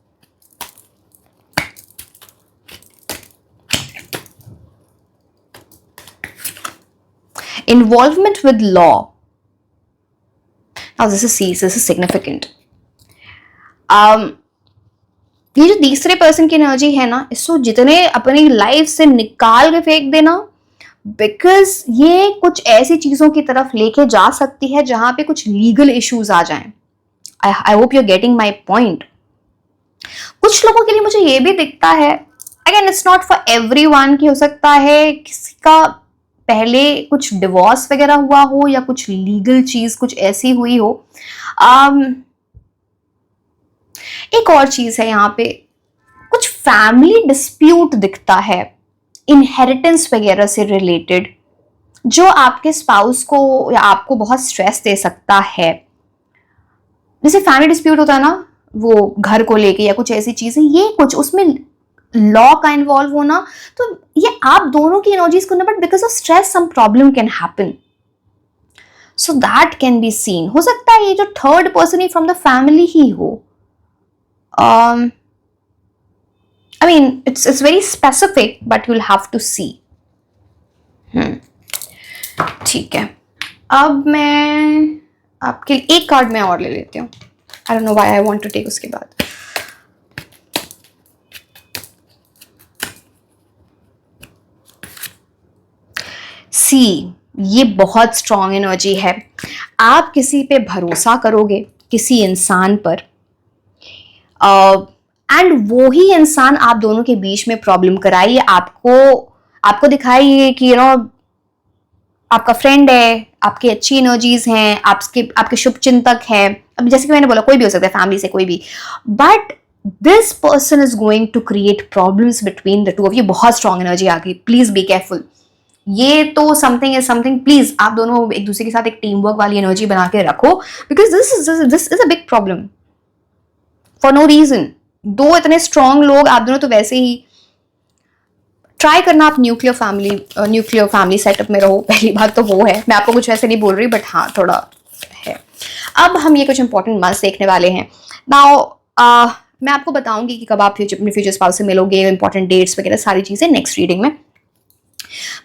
S1: Involvement with law. Now this is significant. ये जो तीसरे पर्सन की एनर्जी है ना, इसको जितने अपनी लाइफ से निकाल के फेंक देना, बिकॉज ये कुछ ऐसी चीजों की तरफ लेके जा सकती है जहां पे कुछ लीगल इश्यूज आ जाएं। I hope you are getting my point. कुछ लोगों के लिए मुझे ये भी दिखता है, again it's not for everyone, कि हो सकता है किसी का पहले कुछ डिवोर्स वगैरह हुआ हो, या कुछ लीगल चीज कुछ ऐसी हुई हो। एक और चीज है, यहाँ पे कुछ फैमिली डिस्प्यूट दिखता है, इनहेरिटेंस वगैरह से रिलेटेड, जो आपके स्पाउस को या आपको बहुत स्ट्रेस दे सकता है। जैसे फैमिली डिस्प्यूट होता है ना, वो घर को लेके या कुछ ऐसी चीजें, ये कुछ उसमें लॉ का इन्वॉल्व होना, तो ये आप दोनों की एनर्जीज को, but because of stress some problem can happen, so that can be seen. हो सकता है ये जो थर्ड पर्सन ही फ्रॉम द फैमिली ही हो। I mean, it's very specific, but you'll have to see. ठीक है, अब मैं आपके लिए एक कार्ड में और ले लेती हूँ। I don't know why I want to take उसके बाद। सी, ये बहुत स्ट्रॉन्ग एनर्जी है। आप किसी पे भरोसा करोगे, किसी इंसान पर, एंड वो ही इंसान आप दोनों के बीच में प्रॉब्लम कराइए, आपको दिखाइए कि आपका फ्रेंड है, आपकी अच्छी एनर्जीज हैं, आपके शुभ चिंतक हैं। अब जैसे कि मैंने बोला, कोई भी हो सकता है, फैमिली से कोई भी, but this person is going to create problems between the two of you. बहुत स्ट्रॉन्ग एनर्जी आ गई, प्लीज बी केयरफुल। ये तो समथिंग इज समथिंग, प्लीज आप दोनों एक दूसरे के साथ एक टीम वर्क वाली एनर्जी बना के रखो, because this is a big problem for no reason. दो इतने स्ट्रॉन्ग लोग, आप दोनों तो वैसे ही ट्राई करना आप न्यूक्लियर फैमिली सेटअप में रहो। पहली बात तो वो है, मैं आपको कुछ वैसे नहीं बोल रही, बट हाँ थोड़ा है। अब हम ये कुछ इंपॉर्टेंट मंथ्स देखने वाले हैं। नाउ मैं आपको बताऊंगी कि कब आप अपने फ्यूचर स्पाउस से मिलोगे, इंपॉर्टेंट डेट्स वगैरह सारी चीजें नेक्स्ट रीडिंग में।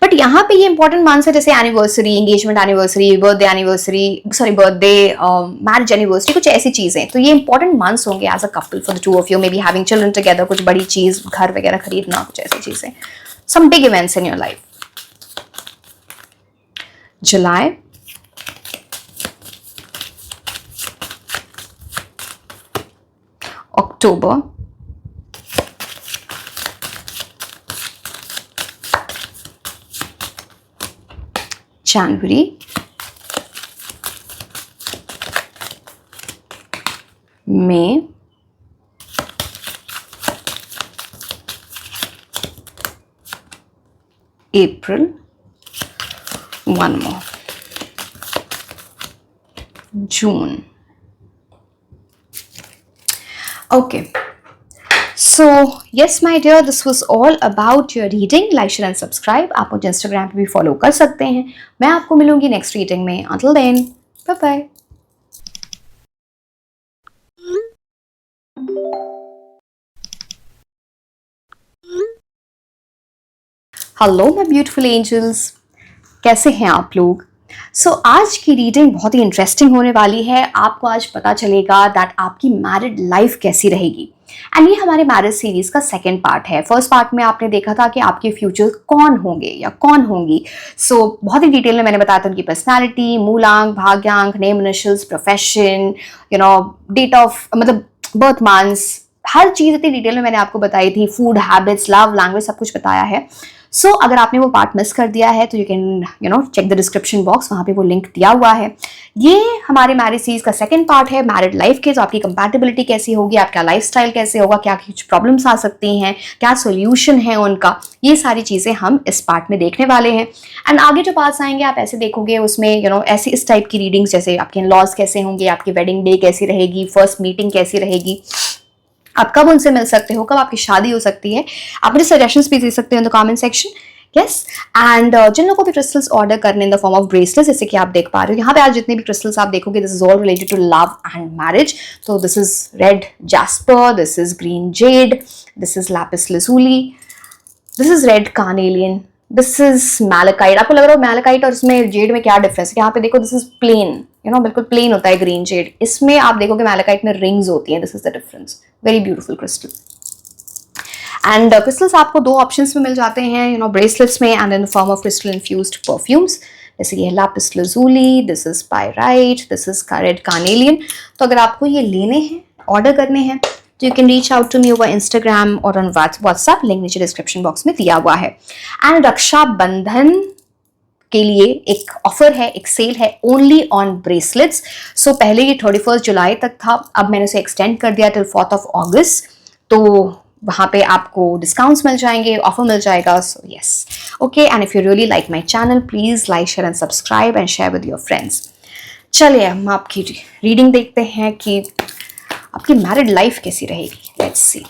S1: बट यहाँ पे ये इंपॉर्टेंट मंथ्स है, जैसे anniversary, engagement anniversary, birthday anniversary, sorry birthday, marriage anniversary, कुछ ऐसी चीजें। तो ये इंपॉर्टेंट मंथ्स होंगे as a couple for the two of you, may be having children together, कुछ बड़ी चीज, घर वगैरह खरीदना, कुछ ऐसी चीजें, some big events in your life. July, October, January, May, April, one more, June. Okay, so yes my dear, this was all about your reading. Like, share and subscribe. आप मुझे Instagram पे भी follow कर सकते हैं। मैं आपको मिलूंगी next reading में। Until then, bye bye. Hello my beautiful angels, कैसे हैं आप लोग? आज की रीडिंग बहुत ही इंटरेस्टिंग होने वाली है। आपको आज पता चलेगा दैट आपकी मैरिड लाइफ कैसी रहेगी। एंड ये हमारे मैरिज सीरीज का सेकेंड पार्ट है। फर्स्ट पार्ट में आपने देखा था कि आपके फ्यूचर कौन होंगे या कौन होंगी। बहुत ही डिटेल में मैंने बताया था उनकी पर्सनैलिटी, मूलांक, भाग्यांक, name initials, profession, date of मतलब बर्थ मंथ्स, हर चीज इतनी डिटेल में मैंने आपको बताई थी। फूड हैबिट्स, लव लैंग्वेज, सब कुछ बताया है। अगर आपने वो पार्ट मिस कर दिया है तो you can check the description box, वहां पे वो लिंक दिया हुआ है। ये हमारे मैरिज सीरीज का सेकंड पार्ट है मैरिड लाइफ के। तो आपकी कंपैटिबिलिटी कैसी होगी, आपका लाइफस्टाइल कैसे होगा, क्या कुछ प्रॉब्लम्स आ सकती हैं, क्या सोल्यूशन है उनका, ये सारी चीजें हम इस पार्ट में देखने वाले हैं। एंड आगे जो पार्ट्स आएंगे आप ऐसे देखोगे उसमें ऐसी इस टाइप की रीडिंग्स, जैसे आपके इन-लॉज कैसे होंगे, आपकी वेडिंग डे कैसी रहेगी, फर्स्ट मीटिंग कैसी रहेगी, आप कब उनसे मिल सकते हो, कब आपकी शादी हो सकती है। आप मुझे सजेशंस भी दे सकते हो in the comment section. Yes, and जिन लोगों को भी क्रिस्टल्स ऑर्डर करने in the form of bracelets, जैसे कि आप देख पा रहे हो यहाँ पे आज जितने भी क्रिस्टल्स आप देखोगे, this is all related to love and marriage. तो this is red jasper, this is green jade, this is lapis lazuli, this is red carnelian, this is malachite. आपको लग रहा हो मैलेकाइट और इसमें जेड में क्या डिफरेंस है? यहाँ पे देखो, दिस इज प्लेन, बिल्कुल प्लेन होता है ग्रीन जेड। इसमें आप देखोगे मैलेकाइट में रिंग्स होती हैं। This is the difference. Very beautiful crystal. And crystals आपको दो ऑप्शंस में मिल जाते हैं, ब्रेसलेट्स में and in the form of crystal infused perfumes, जैसे ये lapis lazuli, this is pyrite, this is red carnelian. तो अगर आपको ये लेने हैं, ऑर्डर करने हैं, तो you can reach out to me over Instagram और ऑन व्हाट्सएप, लिंक नीचे डिस्क्रिप्शन बॉक्स में दिया हुआ है। एंड रक्षाबंधन के लिए एक ऑफर है, एक सेल है ओनली ऑन ब्रेसलेट्स। पहले ये 31 जुलाई तक था, अब मैंने उसे एक्सटेंड कर दिया टिल 4th of August। तो वहाँ पे आपको डिस्काउंट्स मिल जाएंगे, ऑफर मिल जाएगा। Yes, okay. And if you really like my channel, please like, share and subscribe and share with your friends. चलिए हम आपकी रीडिंग देखते हैं कि आपकी मैरिड लाइफ कैसी रहेगी। Let's see.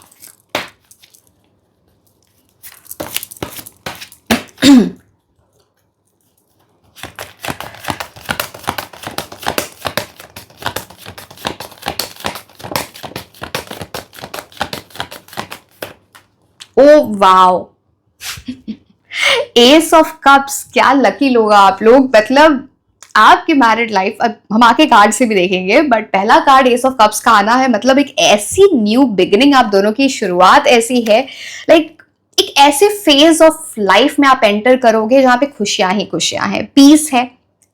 S1: Oh wow, S of cups, क्या लकी लोग आप लोग। मतलब आपकी मैरिड लाइफ, अब हम आके कार्ड से भी देखेंगे, बट पहला कार्ड एस ऑफ कप्स का आना है, मतलब एक ऐसी न्यू बिगिनिंग, आप दोनों की शुरुआत ऐसी है, लाइक एक ऐसे फेज ऑफ लाइफ में आप एंटर करोगे जहां पे खुशियां ही खुशियां हैं, पीस है,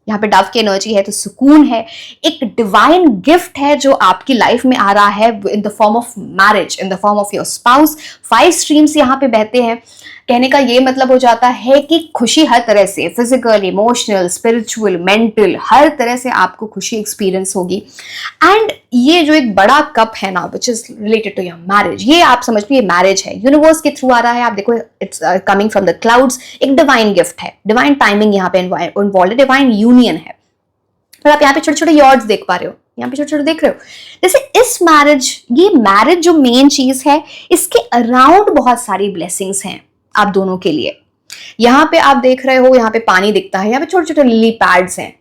S1: यहाँ पे डव की एनर्जी है तो सुकून है, एक डिवाइन गिफ्ट है जो आपकी लाइफ में आ रहा है in the form of marriage, in the form of your spouse. 5 streams यहाँ पे बहते हैं। कहने का ये मतलब हो जाता है कि खुशी हर तरह से, फिजिकल, इमोशनल, स्पिरिचुअल, मेंटल, हर तरह से आपको खुशी एक्सपीरियंस होगी। एंड ये जो एक बड़ा कप है ना, which is related to your marriage, ये आप समझ लो ये मैरिज है, यूनिवर्स के थ्रू आ रहा है। आप देखो, it's coming from the clouds, एक डिवाइन गिफ्ट है, डिवाइन टाइमिंग यहाँ पे इन्वॉल्व है, डिवाइन यूनियन है। पर आप यहाँ पे छोटे छोटे यॉर्ड्स देख पा रहे हो, यहाँ पे छोटे छोटे देख रहे हो। जैसे इस मैरिज, ये मैरिज जो मेन चीज है, इसके अराउंड बहुत सारी ब्लेसिंग्स हैं आप दोनों के लिए। यहाँ पे आप देख रहे हो, यहाँ पे पानी दिखता है, यहाँ पे छोटे छोटे लिली पैड्स हैं,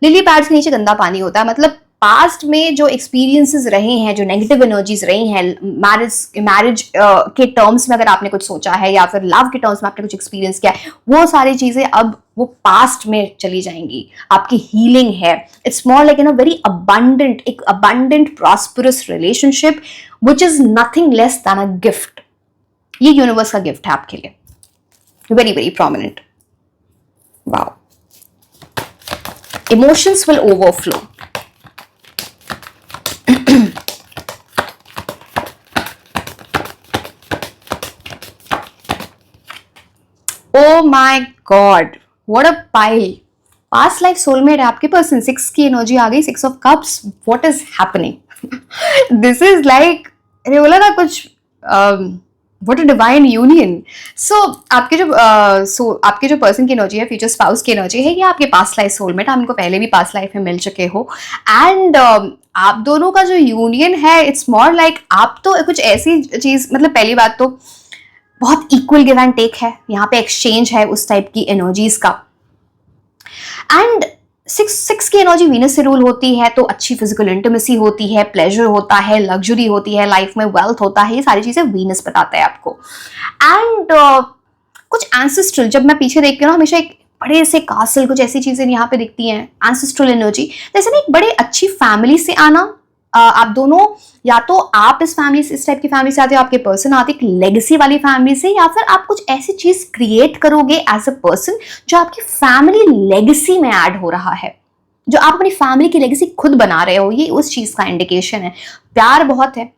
S1: लिली पैड्स के नीचे गंदा पानी होता है। मतलब पास्ट में जो एक्सपीरियंसेस रहे हैं, जो नेगेटिव एनर्जीज रही हैं, मैरिज के टर्म्स में अगर आपने कुछ सोचा है या फिर लव के टर्म्स में आपने कुछ एक्सपीरियंस किया है, वो सारी चीजें अब वो पास्ट में चली जाएंगी। आपकी हीलिंग है, it's more like very abundant, एक abundant prosperous relationship which is nothing less than a gift. ये यूनिवर्स का गिफ्ट है आपके लिए, very very prominent. Wow. Emotions will overflow. Oh my God, what a pile. Past life soulmate है आपके person. 6 की energy आ गई, 6 of cups. What is happening? This is like बोला ना कुछ what a divine union. So आपके जो पर्सन की एनर्जी है, फ्यूचर स्पाउस की एनर्जी है, ये आपके पास्ट लाइफ सोलमेट। आप इनको पहले भी पास्ट लाइफ में मिल चुके हो। एंड आप दोनों का जो यूनियन है, इट्स मोर लाइक आप तो कुछ ऐसी चीज, मतलब पहली बात तो बहुत इक्वल गिव एंड टेक है, यहाँ पे एक्सचेंज है उस टाइप की एनर्जीज का। एंड 6 की एनर्जी वीनस से रूल होती है, तो अच्छी फिजिकल इंटिमेसी होती है, प्लेजर होता है, लग्जरी होती है, लाइफ में वेल्थ होता है, ये सारी चीजें वीनस बताता है आपको। एंड कुछ एंसेस्ट्रल, जब मैं पीछे देखती हूँ ना, हमेशा एक बड़े से कासल, कुछ ऐसी चीजें यहाँ पे दिखती हैं, एंसेस्ट्रल एनर्जी। जैसे ना एक बड़े अच्छी फैमिली से आना, आप दोनों, या तो आप इस टाइप की फैमिली से आते हो, आपके पर्सन आते एक लेगेसी वाली फैमिली से, या फिर आप कुछ ऐसी चीज क्रिएट करोगे एज अ पर्सन जो आपकी फैमिली लेगेसी में ऐड हो रहा है, जो आप अपनी फैमिली की लेगेसी खुद बना रहे हो। ये उस चीज का इंडिकेशन है। प्यार बहुत है।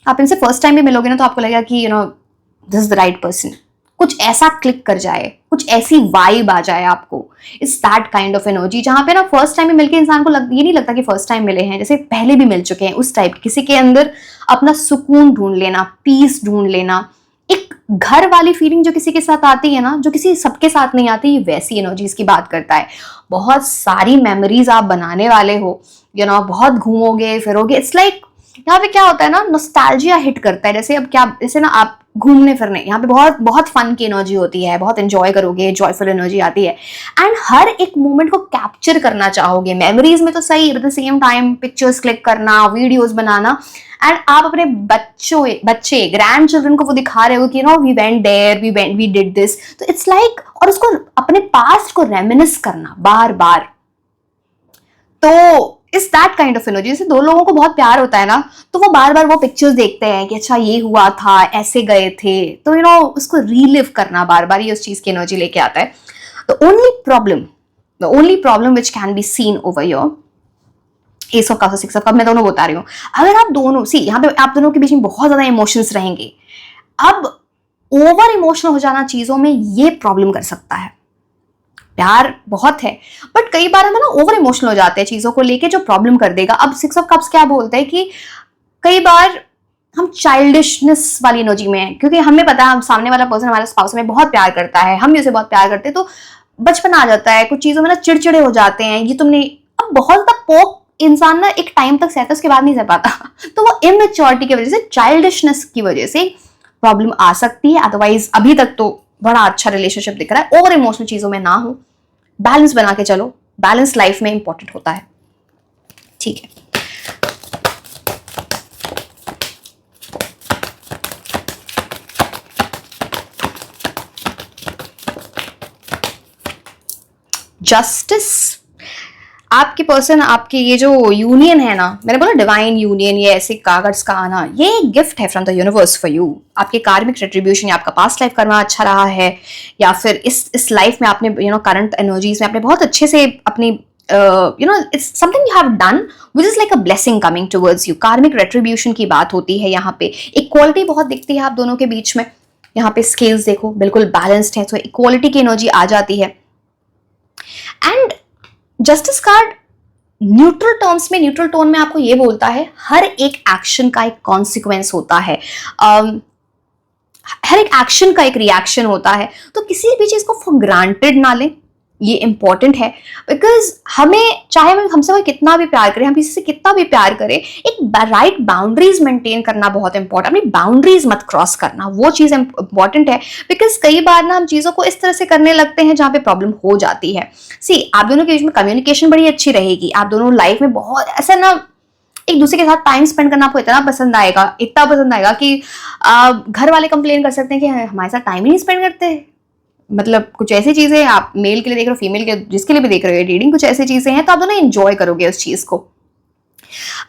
S1: आप इनसे फर्स्ट टाइम भी मिलोगे ना, तो आपको लगेगा कि this is the right person. कुछ ऐसा क्लिक कर जाए, कुछ ऐसी वाइब आ जाए आपको। It's that kind of energy, जहां पे ना फर्स्ट टाइम में मिलके इंसान को ये नहीं लगता कि फर्स्ट टाइम मिले हैं, जैसे पहले भी मिल चुके हैं। उस टाइप किसी के अंदर अपना सुकून ढूंढ लेना, पीस ढूंढ लेना, एक घर वाली फीलिंग जो किसी के साथ आती है ना, जो किसी सबके साथ नहीं आती, वैसी एनर्जीज की बात करता है। बहुत सारी मेमोरीज आप बनाने वाले हो, बहुत घूमोगे फिरोगे। इट्स लाइक यहाँ पे क्या होता है ना, नॉस्टैल्जिया हिट करता है। जैसे ना आप घूमने फिरने, यहाँ पे बहुत बहुत फन की एनर्जी होती है, बहुत एंजॉय करोगे, जॉयफुल एनर्जी आती है। एंड हर एक मोमेंट को कैप्चर करना चाहोगे, मेमोरीज में तो सही, eight the same time pictures click करना, वीडियोस बनाना। एंड आप अपने बच्चे ग्रैंड चिल्ड्रन को वो दिखा रहे हो कि we went there, we did this. तो इट्स लाइक, और उसको अपने पास्ट को रेमिनिस करना बार बार। तो इस दैट काइंड ऑफ एनर्जी। जैसे दो लोगों को बहुत प्यार होता है ना, तो वो बार बार वो पिक्चर्स देखते हैं कि अच्छा ये हुआ था, ऐसे गए थे, तो उसको रीलिव करना बार बार, ये उस चीज की एनर्जी लेके आता है। The only problem which can be seen over your S of cups, 6 of cups, मैं दोनों बता रही हूँ। अगर आप दोनों यहाँ पे आप दोनों के बीच में बहुत ज्यादा इमोशंस रहेंगे। अब ओवर इमोशनल हो जाना चीजों में ये प्रॉब्लम कर सकता है। प्यार बहुत है, बट कई बार हम ना ओवर इमोशनल हो जाते हैं चीजों को लेके, जो प्रॉब्लम कर देगा। अब 6 ऑफ कप्स क्या बोलते हैं कि कई बार हम चाइल्डिशनेस वाली एनर्जी में हैं, क्योंकि हमें पता है हम सामने वाला पर्सन हमारे स्पाउस में बहुत प्यार करता है, हम भी उसे बहुत प्यार करते हैं, तो बचपन आ जाता है, कुछ चीजों में ना चिड़चिड़े हो जाते हैं। ये तुमने, अब बहुत ज्यादा पोक इंसान ना एक टाइम तक सहता है, उसके बाद नहीं सह पाता। तो वो इमेच्योरिटी की वजह से, चाइल्डिशनेस की वजह से प्रॉब्लम आ सकती है। अदरवाइज अभी तक तो बड़ा अच्छा रिलेशनशिप दिख रहा है। ओवर इमोशनल चीजों में ना हो, बैलेंस बना के चलो। बैलेंस लाइफ में इंपॉर्टेंट होता है, ठीक है। जस्टिस, आपके पर्सन, आपके ये जो यूनियन है ना, मैंने बोला डिवाइन यूनियन, ये ऐसे कागज का आना, ये गिफ्ट है from the universe for you. आपके कार्मिक रिट्रीब्यूशन, या आपका पास्ट लाइफ करना अच्छा रहा है, या फिर इस लाइफ में आपने करंट एनर्जीज में आपने बहुत अच्छे से अपनी it's something you have done which is like a blessing coming towards you. कार्मिक रिट्रीब्यूशन की बात होती है यहाँ पे। इक्वालिटी बहुत दिखती है आप दोनों के बीच में। यहाँ पे स्केल्स देखो बिल्कुल बैलेंस्ड है, तो इक्वालिटी की एनर्जी आ जाती है। And justice card neutral terms में, न्यूट्रल टोन में आपको ये बोलता है हर एक एक्शन का एक कॉन्सिक्वेंस होता है, हर एक एक्शन का एक रिएक्शन होता है। तो किसी भी चीज को फॉर ग्रांटेड ना लें, ये इंपॉर्टेंट है, बिकॉज हमें चाहे हम हमसे कोई कितना भी प्यार करे, हम किसी से कितना भी प्यार करें, एक राइट बाउंड्रीज मेंटेन करना बहुत इंपॉर्टेंट। अपनी बाउंड्रीज मत क्रॉस करना, वो चीज़ इंपॉर्टेंट है। बिकॉज कई बार ना हम चीज़ों को इस तरह से करने लगते हैं जहाँ पे प्रॉब्लम हो जाती है। सी, आप दोनों के बीच में कम्युनिकेशन बड़ी अच्छी रहेगी, आप दोनों लाइफ में बहुत ऐसा ना एक दूसरे के साथ टाइम स्पेंड करना आपको इतना पसंद आएगा, इतना पसंद आएगा कि घर वाले कंप्लेन कर सकते हैं कि हमारे साथ टाइम ही नहीं स्पेंड करते। मतलब कुछ ऐसी चीजें, आप मेल के लिए देख रहे हो, फीमेल के जिसके लिए भी देख रहे हो रीडिंग, कुछ ऐसी चीजें हैं तो आप दोनों एंजॉय करोगे उस चीज को।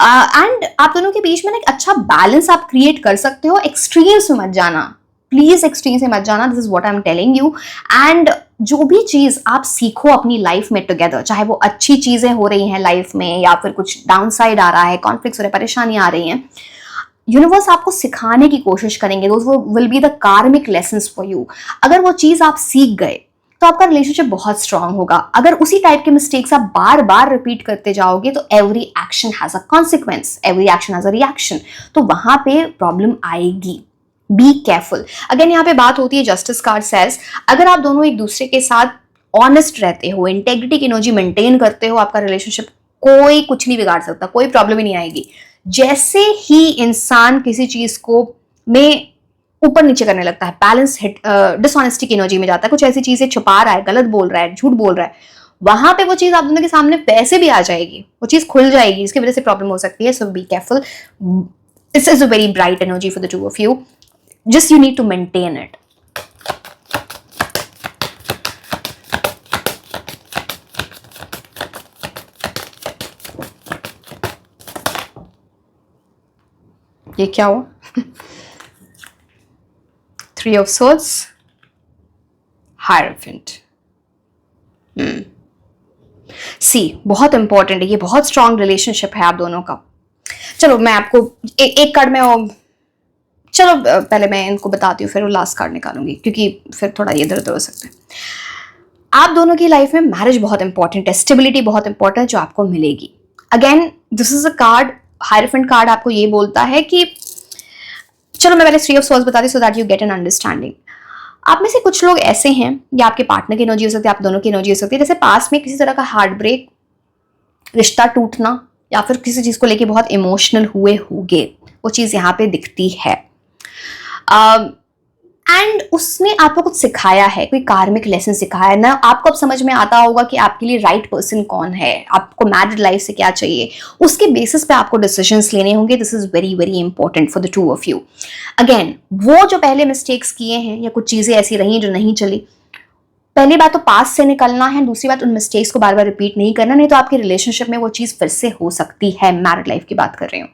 S1: एंड आप दोनों के बीच में ना एक अच्छा बैलेंस आप क्रिएट कर सकते हो। एक्सट्रीम्स में मत जाना, प्लीज एक्सट्रीम से मत जाना, this is what I am telling you. And जो भी चीज आप सीखो अपनी लाइफ में टुगेदर, चाहे वो अच्छी चीजें हो रही हैं लाइफ में या फिर कुछ डाउनसाइड आ रहा है, कॉन्फ्लिक्ट्स हो रहे हैं, परेशानियां आ रही हैं, यूनिवर्स आपको सिखाने की कोशिश करेंगे। Those will be the karmic lessons for you. अगर वो चीज आप सीख गए तो आपका रिलेशनशिप बहुत स्ट्रांग होगा। अगर उसी टाइप के मिस्टेक्स आप बार बार रिपीट करते जाओगे तो every action has a consequence, every action has a reaction, तो वहां पे प्रॉब्लम आएगी। Be careful. अगेन यहाँ पे बात होती है, जस्टिस कार्ड सेज, अगर आप दोनों एक दूसरे के साथ ऑनेस्ट रहते हो, इंटेग्रिटी की एनर्जी मेंटेन करते हो, आपका रिलेशनशिप कोई कुछ नहीं बिगाड़ सकता, कोई प्रॉब्लम ही नहीं आएगी। जैसे ही इंसान किसी चीज को में ऊपर नीचे करने लगता है, बैलेंस हिट डिसऑनेस्टी की एनर्जी में जाता है, कुछ ऐसी चीजें छुपा रहा है, गलत बोल रहा है, झूठ बोल रहा है, वहां पे वो चीज आप दोनों के सामने वैसे भी आ जाएगी, वो चीज खुल जाएगी, इसकी वजह से प्रॉब्लम हो सकती है। So be careful, this is a very bright energy for the two of you, just you need to maintain it. ये क्या हुआ? Three of swords, hierophant. See, बहुत इंपॉर्टेंट है, ये बहुत स्ट्रांग रिलेशनशिप है आप दोनों का। चलो मैं आपको एक कार्ड में, चलो पहले मैं इनको बताती हूँ, फिर वो लास्ट कार्ड निकालूंगी क्योंकि फिर थोड़ा इधर उधर हो सकता है। आप दोनों की लाइफ में मैरिज बहुत इंपॉर्टेंट है, स्टेबिलिटी बहुत इंपॉर्टेंट जो आपको मिलेगी। Again this is a card, hierophant card आपको ये बोलता है कि, चलो मैं पहले थ्री ऑफ सोर्ड्स बताती हूँ सो that you get an understanding. आप में से कुछ लोग ऐसे हैं, या आपके पार्टनर की एनर्जी हो सकती है, आप दोनों की एनर्जी हो सकती है, जैसे पास में किसी तरह का हार्ट ब्रेक, रिश्ता टूटना, या फिर किसी चीज को लेके बहुत इमोशनल हुए होगे, वो चीज यहाँ पे दिखती है। एंड उसने आपको कुछ सिखाया है, कोई कार्मिक लेसन सिखाया है ना, आपको अब समझ में आता होगा कि आपके लिए राइट पर्सन कौन है, आपको मैरिड लाइफ से क्या चाहिए, उसके बेसिस पे आपको डिसीजंस लेने होंगे। This is very very important for the two of you. Again वो जो पहले मिस्टेक्स किए हैं या कुछ चीजें ऐसी रही जो नहीं चली, पहली बात तो पास से निकलना है, दूसरी बात उन मिस्टेक्स को बार बार रिपीट नहीं करना, नहीं तो आपके रिलेशनशिप में वो चीज फिर से हो सकती है। मैरिड लाइफ की बात कर रही हूँ।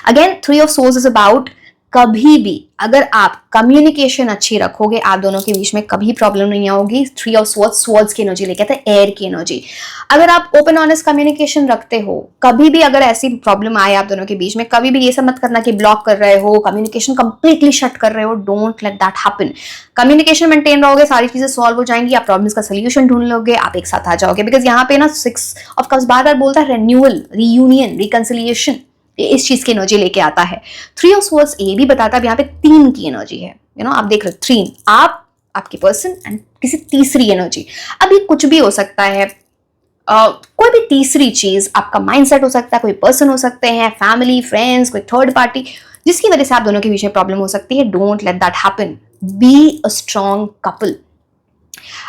S1: Again three of swords is about, कभी भी अगर आप कम्युनिकेशन अच्छी रखोगे, आप दोनों के बीच में कभी प्रॉब्लम नहीं होगी। थ्री ऑफ सोर्ड्स, सोर्ड्स की एनर्जी लेके आते हैं, एयर की एनर्जी। अगर आप ओपन ऑनेस्ट कम्युनिकेशन रखते हो, कभी भी अगर ऐसी प्रॉब्लम आए आप दोनों के बीच में, कभी भी ये सब मत करना कि ब्लॉक कर रहे हो, कम्युनिकेशन कंप्लीटली शट कर रहे हो, don't let that happen. Communication maintain रहोगे, सारी चीजें सॉल्व हो जाएंगी, आप प्रॉब्लम्स का सोल्यूशन ढूंढ लोगे, आप एक साथ आ जाओगे। बिकॉज यहाँ पे ना सिक्स ऑफ कप्स बार बार बोलता है रेन्यूअल, रीयूनियन, रिकंसिलिएशन, इस चीज की एनर्जी लेके आता है। थ्री ऑफ सोर्ड्स ये भी बताता है, यहाँ पे तीन की एनर्जी है, आप देख रहे हो, थ्री, आप, आपकी पर्सन एंड किसी तीसरी एनर्जी। अभी कुछ भी हो सकता है, कोई भी तीसरी चीज, आपका माइंडसेट हो सकता है, कोई पर्सन हो सकते हैं, फैमिली, फ्रेंड्स, कोई थर्ड पार्टी, जिसकी वजह से आप दोनों के बीच में प्रॉब्लम हो सकती है। Don't let that happen, be a strong couple.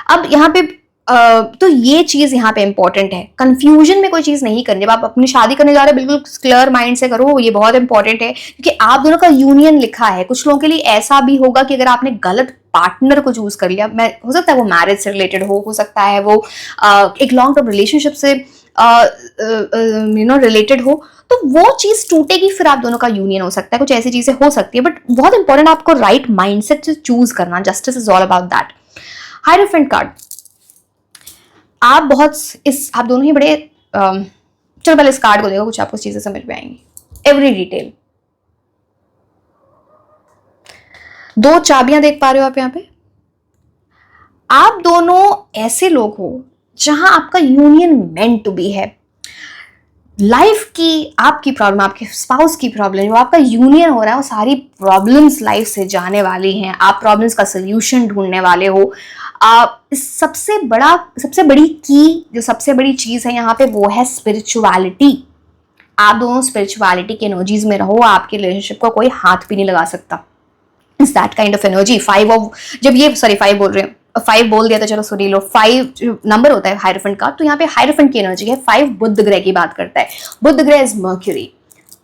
S1: अब यहाँ पे तो ये चीज यहाँ पे इंपॉर्टेंट है, कंफ्यूजन में कोई चीज नहीं करनी। जब आप अपनी शादी करने जा रहे हो, बिल्कुल क्लियर माइंड से करो, ये बहुत इंपॉर्टेंट है क्योंकि आप दोनों का यूनियन लिखा है। कुछ लोगों के लिए ऐसा भी होगा कि अगर आपने गलत पार्टनर को चूज कर लिया, मैं हो सकता है वो मैरिज से रिलेटेड हो सकता है वो एक लॉन्ग टर्म रिलेशनशिप से रिलेटेड हो, तो वो चीज टूटेगी, फिर आप दोनों का यूनियन हो सकता है, कुछ ऐसी चीजें हो सकती है। बट बहुत इंपॉर्टेंट आपको राइट माइंडसेट से चूज करना। Justice is all about that. Hierophant card, आप आप दोनों ही बड़े चलो पहले इस कार्ड को देखो, कुछ आपको चीजें समझ में आएंगी। एवरी डिटेल, दो चाबियां देख पा रहे हो आप यहाँ पे। आप दोनों ऐसे लोग हो जहां आपका यूनियन मेंट टू बी है। लाइफ की आपकी प्रॉब्लम, आपके स्पाउस की प्रॉब्लम, जो आपका यूनियन हो रहा है, वो सारी प्रॉब्लम्स लाइफ से जाने वाली हैं। आप प्रॉब्लम्स का सोल्यूशन ढूंढने वाले हो। सबसे बड़ी की, जो सबसे बड़ी चीज है यहाँ पे, वो है स्पिरिचुअलिटी। आप दोनों स्पिरिचुअलिटी के एनर्जीज में रहो, आपके रिलेशनशिप को कोई हाथ भी नहीं लगा सकता। It's that kind of energy. जब ये, सॉरी 5 बोल रहे हैं, 5 बोल दिया तो चलो सुनी लो। 5 नंबर होता है हायरफेंट का, तो यहाँ पे हायरफेंट की एनर्जी है। 5 बुध ग्रह की बात करता है। बुध ग्रह इज मर्क्यूरी।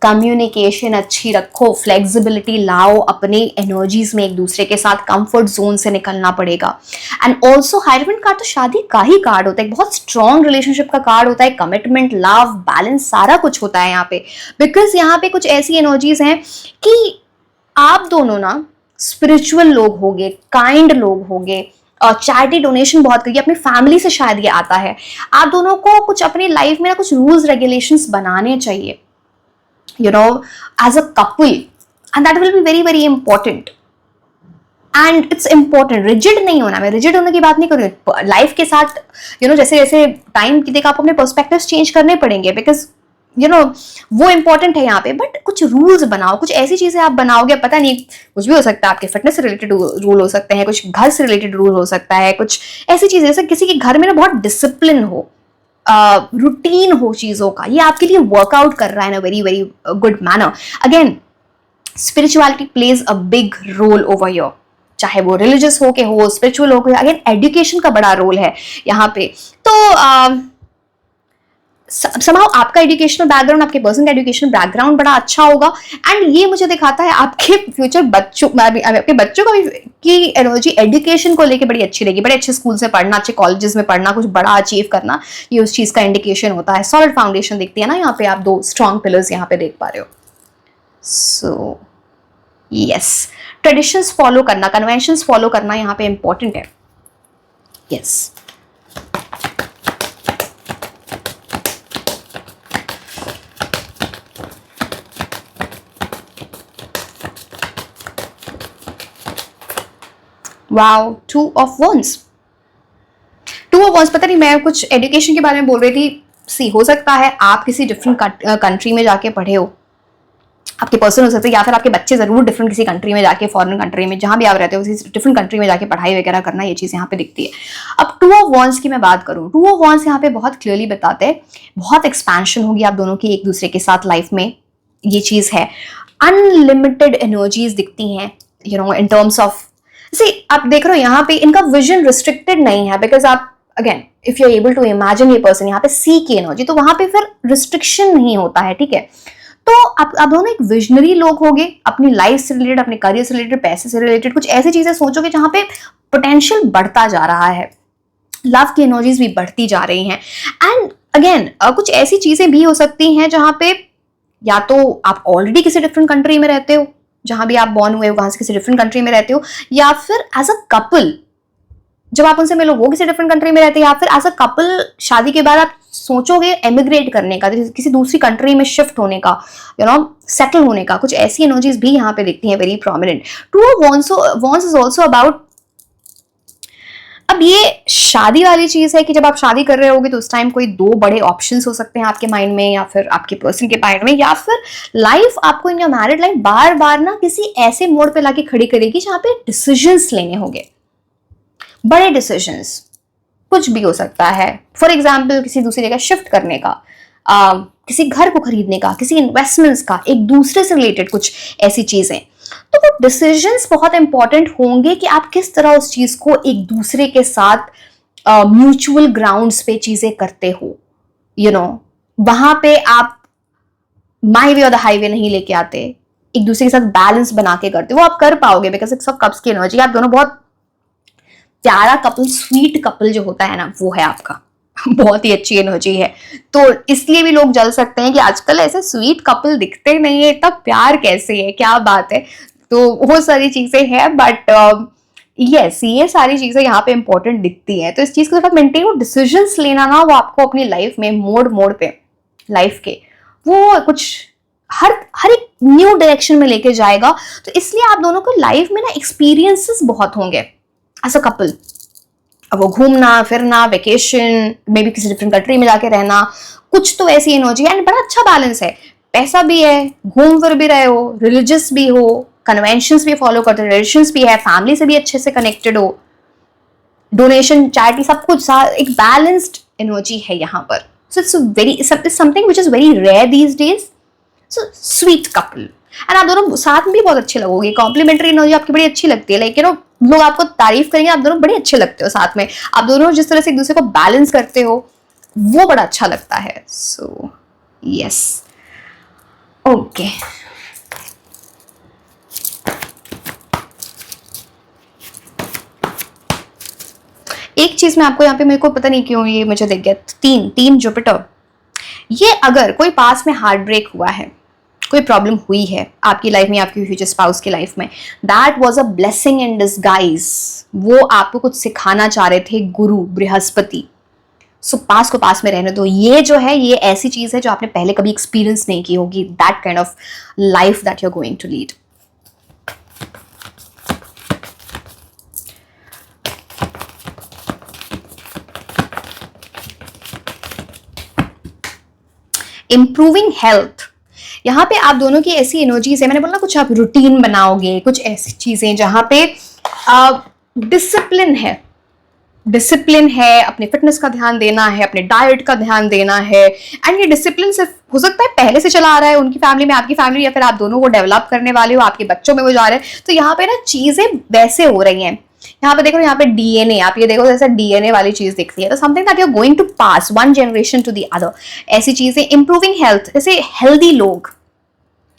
S1: कम्युनिकेशन अच्छी रखो, फ्लेक्सिबिलिटी लाओ अपने एनर्जीज में, एक दूसरे के साथ कंफर्ट जोन से निकलना पड़ेगा। एंड ऑल्सो हायरफेंट कार्ड तो शादी का ही कार्ड होता है, बहुत स्ट्रॉन्ग रिलेशनशिप का कार्ड होता है। कमिटमेंट, लव, बैलेंस सारा कुछ होता है यहाँ पे। बिकॉज यहाँ पे कुछ ऐसी एनर्जीज हैं कि आप दोनों ना स्पिरिचुअल लोग होगे, काइंड लोग होगे, और चैरिटी डोनेशन बहुत करिए। अपनी फैमिली से शायद ये आता है। आप दोनों को कुछ अपनी लाइफ में ना कुछ रूल्स रेगुलेशंस बनाने चाहिए, you know, as a couple, and that will be very very important. And it's important, rigid नहीं होना। मैं rigid होने की बात नहीं कर रही हूँ। लाइफ के साथ जैसे जैसे टाइम की देखा, आपको अपने पर्सपेक्टिव्स चेंज करने पड़ेंगे, बिकॉज वो इंपॉर्टेंट है यहाँ पे। बट कुछ रूल्स बनाओ, कुछ ऐसी चीजें आप बनाओगे, पता नहीं कुछ भी हो सकता है। आपके फिटनेस से रिलेटेड रूल हो सकते हैं, कुछ घर से रिलेटेड रूल हो सकता है, कुछ ऐसी चीजें जैसे किसी के घर में ना बहुत डिसिप्लिन हो, रूटीन हो चीजों का, ये आपके लिए वर्कआउट कर रहा है ना very very good manner. Again spirituality plays a big roll over your, चाहे वो रिलीजियस हो के हो, स्पिरिचुअल हो के। अगेन एजुकेशन का बड़ा रोल है यहाँ पे। तो समाउ आपका एजुकेशनल बैकग्राउंड, आपके पर्सन का एजुकेशनल बैकग्राउंड बड़ा अच्छा होगा। एंड ये मुझे दिखाता है आपके फ्यूचर बच्चों, आपके बच्चों की एनर्जी एजुकेशन को लेके बड़ी अच्छी रहेगी। बड़े अच्छे स्कूल से पढ़ना, अच्छे कॉलेजेस में पढ़ना, कुछ बड़ा अचीव करना, ये उस चीज का इंडिकेशन होता है। सॉलिड फाउंडेशन दिखती है ना यहाँ पे, आप 2 स्ट्रॉन्ग पिलर्स यहाँ पे देख पा रहे हो। सो यस, ट्रेडिशंस फॉलो करना, कन्वेंशंस फॉलो करना यहाँ पे इंपॉर्टेंट है। Yes, wow, 2 of wands. 2 of wands, पता नहीं मैं कुछ एजुकेशन के बारे में बोल रही थी। सी, हो सकता है आप किसी डिफरेंट कंट्री में जाके पढ़े हो, आपके पर्सन हो सकते हैं, या फिर आपके बच्चे जरूर डिफरेंट किसी कंट्री में जाके, फॉरेन कंट्री में, जहां भी आप रहते हो, किसी डिफरेंट कंट्री में जाके पढ़ाई वगैरह करना, ये चीज यहाँ पे दिखती है। अब 2 ऑफ वंस की मैं बात करूं, 2 ऑफ वंस यहाँ पे बहुत क्लियरली बताते हैं बहुत एक्सपेंशन होगी आप दोनों की एक दूसरे के साथ लाइफ में, ये चीज है। अनलिमिटेड एनर्जीज दिखती हैं इन टर्म्स ऑफ, आप देख रहे हो यहाँ पे इनका विजन रिस्ट्रिक्टेड नहीं है। बिकॉज आप अगेन if you are able to imagine ये पर्सन, यहाँ पे सी की एनर्जी, तो वहां पे फिर रिस्ट्रिक्शन नहीं होता है, ठीक है। तो आप दोनों एक विजनरी लोग होगे, अपनी लाइफ से रिलेटेड, अपने करियर से रिलेटेड, पैसे से रिलेटेड, कुछ ऐसी चीजें सोचोगे जहां पे पोटेंशियल बढ़ता जा रहा है, लव की एनर्जीज भी बढ़ती जा रही हैं। एंड अगेन कुछ ऐसी चीजें भी हो सकती हैं जहां पे या तो आप ऑलरेडी किसी डिफरेंट कंट्री में रहते हो, जहां भी आप बॉर्न हुए हो वहां से किसी डिफरेंट कंट्री में रहते हो, या फिर एज अ कपल जब आप उनसे मिलो वो किसी डिफरेंट कंट्री में रहते हैं, या फिर एज अ कपल शादी के बाद आप सोचोगे एमिग्रेट करने का, किसी दूसरी कंट्री में शिफ्ट होने का, सेटल होने का। कुछ ऐसी एनर्जीज भी यहाँ पे दिखती हैं very prominent. 2 of wands is also about, अब ये शादी वाली चीज है कि जब आप शादी कर रहे होगे तो उस टाइम कोई 2 बड़े ऑप्शंस हो सकते हैं आपके माइंड में, या फिर आपके पर्सन के माइंड में, या फिर लाइफ आपको इन योर मैरिड लाइफ बार बार ना किसी ऐसे मोड़ पे लाके खड़ी करेगी जहां पे डिसीजंस लेने होंगे, बड़े डिसीजंस, कुछ भी हो सकता है। फॉर एग्जाम्पल किसी दूसरी जगह शिफ्ट करने का, किसी घर को खरीदने का, किसी इन्वेस्टमेंट्स का, एक दूसरे से रिलेटेड कुछ ऐसी चीजें। तो वो डिसीजंस बहुत इंपॉर्टेंट होंगे कि आप किस तरह उस चीज को एक दूसरे के साथ म्यूचुअल ग्राउंड्स पे चीजें करते हो। वहां पे आप माई वे और द हाईवे नहीं लेके आते, एक दूसरे के साथ बैलेंस बना के करते हो। वो आप कर पाओगे बिकॉज इट्स ऑफ कप्स की एनर्जी। आप दोनों बहुत प्यारा कपल, स्वीट कपल जो होता है ना, वो है आपका। बहुत ही अच्छी एनर्जी है, तो इसलिए भी लोग जल सकते हैं कि आजकल ऐसे स्वीट कपल दिखते नहीं है, इतना प्यार कैसे है, क्या बात है। तो वो सारी चीजें हैं, बट यस, ये सारी चीजें यहाँ पे इंपॉर्टेंट दिखती हैं। तो इस चीज के साथ मेंटेन डिसीजंस लेना ना, वो आपको अपनी लाइफ में मोड़ पे लाइफ के वो कुछ हर एक न्यू डायरेक्शन में लेके जाएगा। तो इसलिए आप दोनों को लाइफ में ना एक्सपीरियंसेस बहुत होंगे एज अ कपल। अब वो घूमना फिरना, वेकेशन, मे बी किसी डिफरेंट कंट्री में जाके रहना, कुछ तो ऐसी एनर्जी है। एंड बड़ा अच्छा बैलेंस है, पैसा भी है, घूम फिर भी रहे हो, रिलीजियस भी हो, कन्वेंशंस भी फॉलो करते हो, रिलेशंस भी है, फैमिली से भी अच्छे से कनेक्टेड हो, डोनेशन, चैरिटी, सब कुछ एक बैलेंस्ड एनर्जी है यहाँ पर. So it's very something which is very rare these days. So sweet couple, and आप दोनों साथ में भी बहुत अच्छे लगोगे. कॉम्प्लीमेंट्री एनर्जी आपकी बड़ी अच्छी लगती है. लाइक यू नो, लोग आपको तारीफ करेंगे, आप दोनों बड़े अच्छे लगते हो साथ में. आप दोनों जिस तरह से एक दूसरे को बैलेंस करते हो वो बड़ा अच्छा लगता है. So yes, okay. एक चीज में आपको यहाँ पे, मेरे को पता नहीं क्यों ये मुझे दिख गया, तीन जुपिटर. ये अगर कोई पास में हार्ट ब्रेक हुआ है, कोई प्रॉब्लम हुई है आपकी लाइफ में, आपकी फ्यूचर स्पाउस की लाइफ में, that was a blessing in disguise. वो आपको कुछ सिखाना चाह रहे थे, गुरु बृहस्पति. सो पास को पास में रहने दो. ये जो है, ये ऐसी चीज है जो आपने पहले कभी एक्सपीरियंस नहीं की होगी. That kind of life that you are going to lead. Improving health. यहाँ पे आप दोनों की ऐसी एनर्जीज है, मैंने बोला कुछ आप रूटीन बनाओगे, कुछ ऐसी चीजें जहां पे डिसिप्लिन है, अपने फिटनेस का ध्यान देना है, अपने डाइट का ध्यान देना है. एंड ये डिसिप्लिन सिर्फ हो सकता है पहले से चला आ रहा है उनकी फैमिली में, आपकी फैमिली, या फिर आप दोनों को डेवलप करने वाले हो, आपके बच्चों में वो जा रहे हैं. तो यहाँ पे ना चीजें वैसे हो रही हैं. यहाँ पे देखो, यहाँ पे डीएनए, आप ये देखो जैसे डीएनए वाली चीज दिखती है. तो something that you are going to pass one generation to the other. ऐसी चीजें. इंप्रूविंग हेल्थ, जैसे हेल्दी लोग,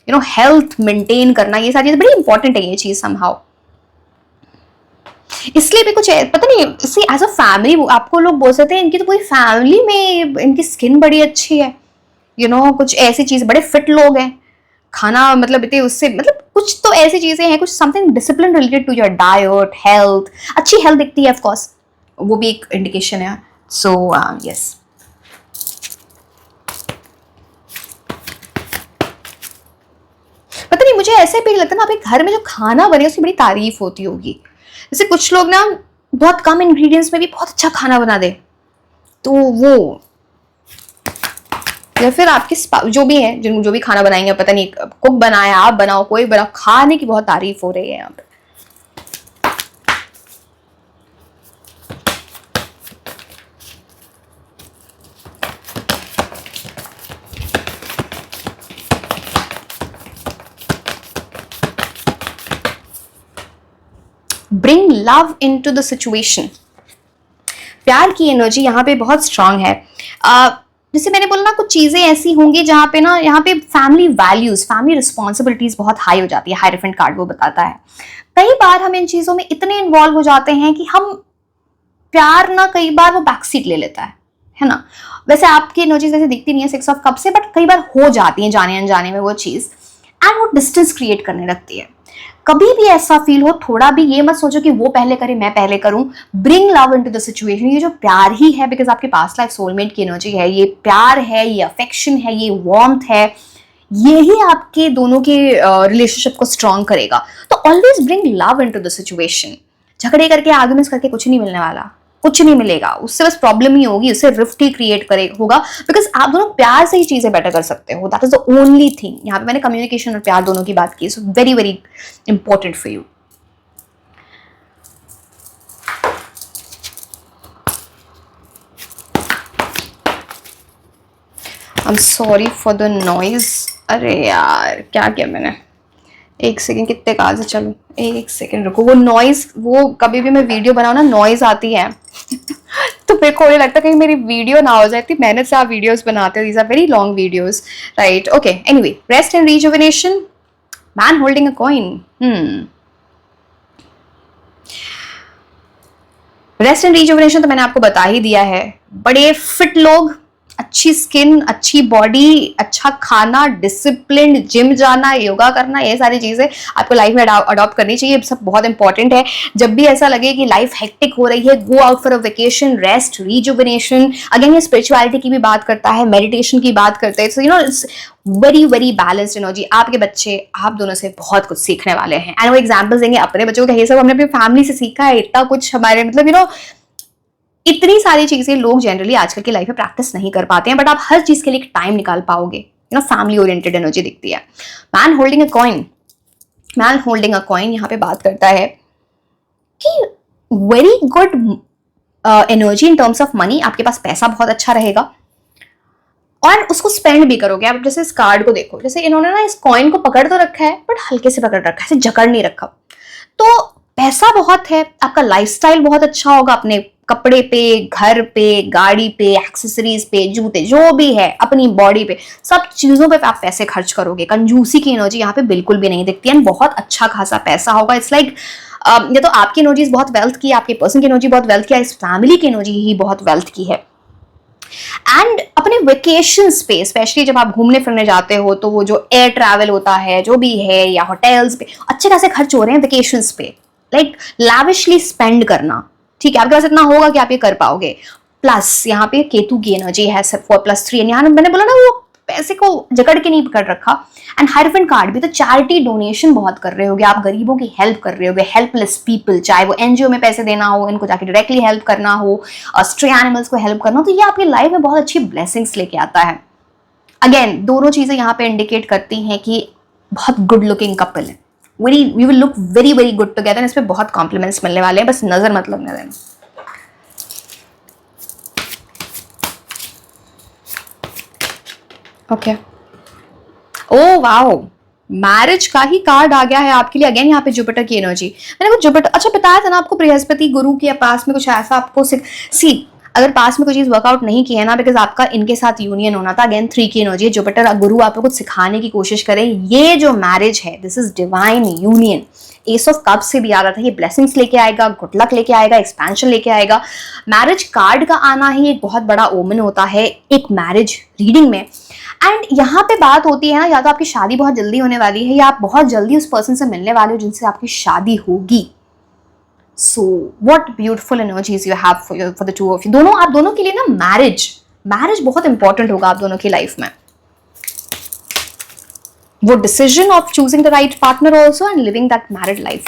S1: यू नो, हेल्थ मेंटेन करना, ये सारी चीज बड़ी इंपॉर्टेंट है ये चीज समहाउ. इसलिए भी कुछ पता नहीं, इससे एज अ फैमिली आपको लोग बोल सकते हैं इनकी तो पूरी फैमिली में इनकी स्किन बड़ी अच्छी है. यू नो, कुछ ऐसी चीज, बड़े फिट लोग हैं. खाना मतलब इतने उससे, मतलब कुछ तो ऐसी चीजें हैं, कुछ something discipline related to your diet, health. अच्छी हेल्थ दिखती है ऑफकोर्स, वो भी एक इंडिकेशन है. So yes. पता नहीं, मुझे ऐसे भी लगता है ना, आपके घर में जो खाना बने उसकी बड़ी तारीफ होती होगी. जैसे कुछ लोग ना बहुत कम इंग्रेडिएंट्स में भी बहुत अच्छा खाना बना दे, तो वो, या फिर आपके जो भी है, जो भी खाना बनाएंगे, पता नहीं कुक बनाया, आप बनाओ, कोई बनाओ, खाने की बहुत तारीफ हो रही है यहाँ पे. Bring love into the situation. प्यार की एनर्जी यहाँ पे बहुत स्ट्रांग है. जैसे मैंने बोला ना, कुछ चीजें ऐसी होंगी जहाँ पे ना, यहाँ पे फैमिली वैल्यूज, फैमिली रिस्पॉन्सिबिलिटीज बहुत हाई हो जाती है. हायरफेंट कार्ड वो बताता है. कई बार हम इन चीजों में इतने इन्वॉल्व हो जाते हैं कि हम प्यार ना, कई बार वो बैकसीट ले लेता है ना. वैसे आपकी एनर्जी जैसे दिखती नहीं है 6 ऑफ कप से, बट कई बार हो जाती है जाने अनजाने में वो चीज, एंड वो डिस्टेंस क्रिएट करने लगती है. कभी भी ऐसा फील हो, थोड़ा भी ये मत सोचो कि वो पहले करे मैं पहले करूं. Bring love into the situation. ये जो प्यार ही है, बिकॉज आपके पास्ट लाइफ सोलमेट की एनर्जी है, ये प्यार है, ये अफेक्शन है, ये वार्मथ है, ये ही आपके दोनों के रिलेशनशिप को स्ट्रॉन्ग करेगा. तो always bring love into the situation. झगड़े करके, आर्ग्यूमेंट्स करके कुछ नहीं मिलने वाला, कुछ नहीं मिलेगा. उससे बस प्रॉब्लम ही होगी, उससे रिफ्ट ही क्रिएट करे होगा. बिकॉज आप दोनों प्यार से ही चीजें बेटर कर सकते हो. That is the only thing. यहाँ पे मैंने कम्युनिकेशन और प्यार दोनों की बात की. So very very important for you. I am sorry for the noise. अरे यार, क्या किया मैंने. एक सेकेंड, कितने काज है, चलो एक सेकेंड रुको. वो नॉइज, वो कभी भी मैं वीडियो बनाऊँ ना, नॉइज आती है तो मेरे को ये लगता है कहीं मेरी वीडियो ना हो जाए. इतनी मेहनत से आप वीडियोस बनाते हो. These are very long videos, right. Okay, anyway, rest and rejuvenation. Man holding a coin. Rest and rejuvenation तो मैंने आपको बता ही दिया है. बड़े फिट लोग, अच्छी स्किन, अच्छी बॉडी, अच्छा खाना, डिसिप्लिन, जिम जाना, योगा करना, ये सारी चीजें आपको लाइफ में अडॉप्ट करनी चाहिए. सब बहुत इंपॉर्टेंट है. जब भी ऐसा लगे कि लाइफ हेक्टिक हो रही है, go out for a vacation, rest, rejuvenation. Again ये स्पिरिचुअलिटी की भी बात करता है, मेडिटेशन की बात करते हैं. So you know, it's very very balanced energy. आपके बच्चे आप दोनों से बहुत कुछ सीखने वाले हैं. एंड वो एग्जाम्पल्स देंगे अपने बच्चों को, ये सब हमने अपनी फैमिली से सीखा है. इतना कुछ हमारे, मतलब यू नो, इतनी सारी चीजें लोग जनरली आजकल की लाइफ में प्रैक्टिस नहीं कर पाते हैं. बट आप हर चीज के लिए टाइम निकाल पाओगे. You know, family oriented energy दिखती है. Man holding a coin. Man holding a coin यहाँ पे बात करता है कि very good energy in terms of money, आपके पास पैसा बहुत अच्छा रहेगा और उसको स्पेंड भी करोगे आप। जैसे इस कार्ड को देखो, जैसे इन्होंने ना इस कॉइन को पकड़ तो रखा है बट हल्के से पकड़ रखा है, ऐसे जकड़ नहीं रखा। तो पैसा बहुत है, आपका लाइफस्टाइल बहुत अच्छा होगा, अपने कपड़े पे, घर पे, गाड़ी पे, एक्सेसरीज पे, जूते, जो भी है, अपनी बॉडी पे, सब चीजों पे आप पैसे खर्च करोगे। कंजूसी की एनर्जी यहाँ पे बिल्कुल भी नहीं दिखती है, बहुत अच्छा खासा पैसा होगा। इट्स लाइक ये तो आपकी एनर्जी बहुत वेल्थ की है, आपके पर्सन की एनर्जी बहुत वेल्थ की है, इस फैमिली की एनर्जी ही बहुत वेल्थ की है। एंड अपने वेकेशंस पे, स्पेशली जब आप घूमने फिरने जाते हो, तो वो जो एयर ट्रैवल होता है, जो भी है, या होटल्स पे अच्छे खासे खर्च हो रहे हैं वेकेशंस पे, लाइक लैविशली स्पेंड करना। ठीक है, आपके पास इतना होगा कि आप ये कर पाओगे। प्लस यहाँ पे केतु की एनर्जी है, 4+3, यहाँ मैंने बोला ना वो पैसे को जकड़ के नहीं पकड़ रखा। एंड हाइरोफेंट कार्ड भी, तो चैरिटी डोनेशन बहुत कर रहे होगे आप, गरीबों की हेल्प कर रहे होगे, हेल्पलेस पीपल, चाहे वो एनजीओ में पैसे देना हो, इनको जाके डायरेक्टली हेल्प करना हो, स्ट्रे एनिमल्स को हेल्प करना हो, तो ये आपकी लाइफ में बहुत अच्छी ब्लेसिंग्स लेके आता है। अगेन दोनों चीजें यहाँ पे इंडिकेट करती हैं कि बहुत गुड लुकिंग कपल है, we will look very very good together. इस पे बहुत कॉम्प्लीमेंट्स मिलने वाले हैं, बस नजर मत लगने देना। ओके, ओ वाओ, मैरिज का ही कार्ड आ गया है आपके लिए। अगेन यहाँ पे जुपिटर की एनर्जी, मैंने कुछ जुपिटर, अच्छा बताया था ना आपको, बृहस्पति गुरु के पास में कुछ ऐसा आपको सी, अगर पास में कोई चीज वर्कआउट नहीं की है ना, बिकॉज आपका इनके साथ यूनियन होना था। अगेन 3 की एनर्जी, जुपिटर गुरु आपको कुछ सिखाने की कोशिश करें। ये जो मैरिज है, this is divine union. S of cups से भी आ रहा था, ये ब्लेसिंग्स लेके आएगा, गुड लक लेके आएगा, एक्सपेंशन लेके आएगा। मैरिज कार्ड का आना ही एक बहुत बड़ा ओमन होता है एक मैरिज रीडिंग में। एंड यहाँ पे बात होती है ना, या तो आपकी शादी बहुत जल्दी होने वाली है, या आप बहुत जल्दी उस पर्सन से मिलने वाले हो जिनसे आपकी शादी होगी। So what beautiful energies you have for the two of you. दोनों, आप दोनों के लिए ना मैरिज बहुत इंपॉर्टेंट होगा आप दोनों की लाइफ में। वो decision of choosing the right partner also and living that married life.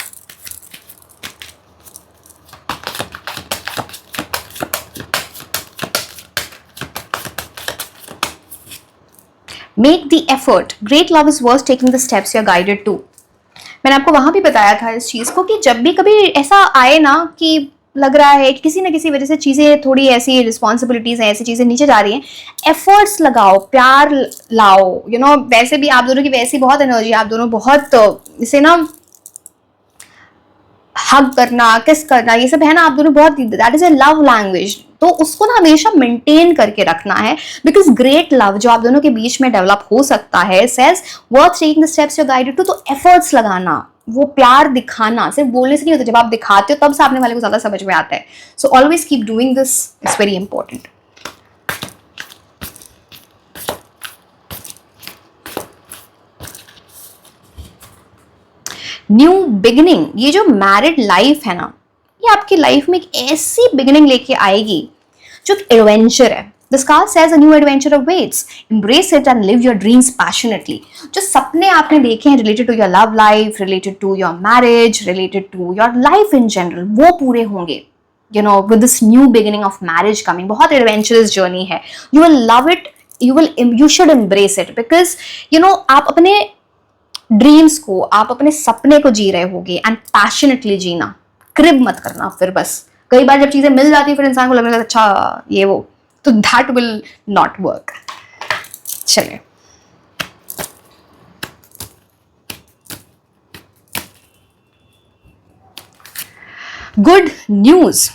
S1: Make the effort, great love is worth taking the steps you are guided to. मैंने आपको वहां भी बताया था इस चीज को कि जब भी कभी ऐसा आए ना कि लग रहा है कि किसी ना किसी वजह से चीजें थोड़ी ऐसी रिस्पॉन्सिबिलिटीज हैं, ऐसी चीजें नीचे जा रही हैं, एफर्ट्स लगाओ, प्यार लाओ। वैसे भी आप दोनों की वैसी बहुत एनर्जी, आप दोनों बहुत इसे ना हग करना, किस करना, ये सब है ना, आप दोनों बहुत, that is a love language. तो उसको ना हमेशा मेंटेन करके रखना है, बिकॉज ग्रेट लव जो आप दोनों के बीच में डेवलप हो सकता है, says worth taking the steps you guided to. तो एफर्ट्स लगाना, वो प्यार दिखाना, सिर्फ बोलने से नहीं होता, जब आप दिखाते हो तब सामने वाले को ज्यादा समझ में आता है। So always keep doing this, it's very important. New beginning, ये जो मैरिड लाइफ है ना, ये आपकी लाइफ में एक ऐसी बिगिनिंग लेके आएगी जो एडवेंचर है। This card says a new adventure awaits. Embrace it and live your dreams passionately. जो सपने आपने देखे हैं related to your love life, related to your marriage, related to your life in general, वो पूरे होंगे। With this new beginning of marriage coming, बहुत adventurous journey है। You will love it. You should embrace it because आप अपने dreams को, आप अपने सपने को जी रहे होगे एंड पैशनेटली जीना, क्रिब मत करना। फिर बस कई बार जब चीजें मिल जाती है फिर इंसान को लगने लगता अच्छा ये वो, तो दैट विल नॉट वर्क। चलिए, गुड न्यूज,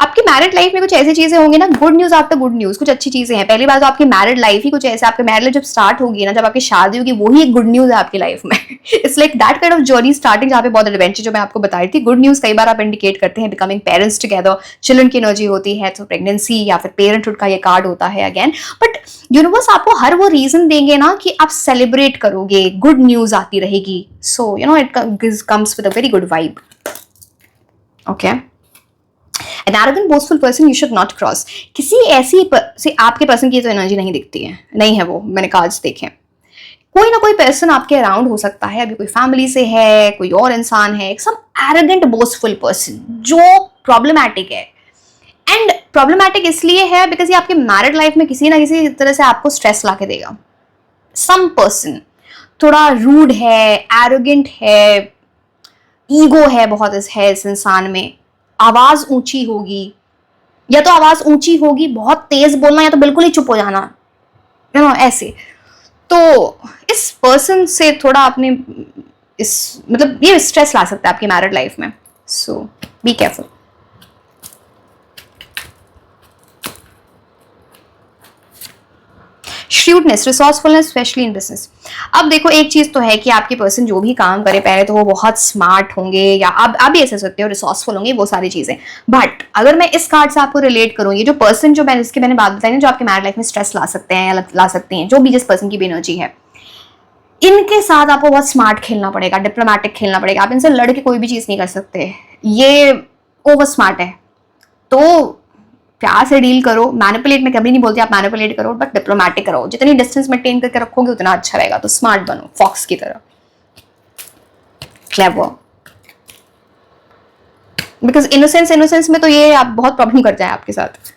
S1: आपकी मैरिड लाइफ में कुछ ऐसी चीजें होंगी ना, good news after good news, कुछ अच्छी चीजें हैं। पहली बात तो आपकी मैरिड लाइफ ही कुछ ऐसे, आपकी मैरिड लाइफ जब स्टार्ट होगी ना, जब आपकी शादी होगी, वही एक गुड न्यूज है आपकी लाइफ में। It's like that kind of journey starting, जहाँ पे बहुत एडवेंचर, जो मैं आपको बता रही थी। गुड न्यूज कई बार आप इंडिकेट करते हैं बिकमिंग पेरेंट्स टुगेदर, चिल्ड्रन की एनर्जी होती है, तो प्रेगनेंसी या फिर पेरेंटहुड का ये कार्ड होता है अगेन। बट यूनिवर्स आपको हर वो रीजन देंगे ना कि आप सेलिब्रेट करोगे, गुड न्यूज आती रहेगी। सो it comes with a very good vibe. Okay, An arrogant, boastful person you should not cross. किसी ऐसी से आपके पर्सन की तो एनर्जी नहीं दिखती है, नहीं है वो, मैंने कार्ड्स देखे। कोई ना कोई पर्सन आपके अराउंड हो सकता है, अभी कोई फैमिली से है, कोई और इंसान है, सम एरोगेंट बोस्टफुल पर्सन जो प्रॉब्लमैटिक है। एंड प्रॉब्लमैटिक इसलिए है बिकॉज ये आपके मैरिड लाइफ में किसी ना किसी तरह से आपको स्ट्रेस ला के देगा। सम पर्सन थोड़ा रूड है, एरोगेंट है, ईगो है बहुत, है इस इंसान में, आवाज ऊंची होगी, या तो आवाज ऊंची होगी, बहुत तेज बोलना, या तो बिल्कुल ही चुप हो जाना, ऐसे। तो इस पर्सन से थोड़ा आपने इस मतलब ये स्ट्रेस ला सकता है आपकी मैरिड लाइफ में, so be careful. Shrewdness, resourcefulness, specially in business. अब देखो एक चीज तो है कि आपके पर्सन जो भी काम करे पहले तो वो बहुत स्मार्ट होंगे, या आप भी ऐसे सकते हो रिसोर्सफुल होंगे, वो सारी चीजें। बट अगर मैं इस कार्ड से आपको रिलेट करूँ, ये जो पर्सन जो मैंने बात बताई ना, जो आपके मैरिड लाइफ में स्ट्रेस ला सकते हैं या ला सकती हैं, जो भी जिस पर्सन की भी एनर्जी है, इनके साथ आपको बहुत स्मार्ट खेलना पड़ेगा, डिप्लोमेटिक खेलना पड़ेगा। आप इनसे लड़ के कोई भी चीज नहीं कर सकते, ये ओवर स्मार्ट है। तो प्यार से डील करो, मैनिपुलेट मैं कभी नहीं बोलती आप मैनिपुलेट करो, बट डिप्लोमेटिक करो। जितनी डिस्टेंस मेंटेन करके रखोगे उतना अच्छा रहेगा। तो स्मार्ट बनो, फॉक्स की तरह, क्लेवर, बिकॉज इनोसेंस में तो ये आप बहुत प्रॉब्लम कर जाए आपके साथ।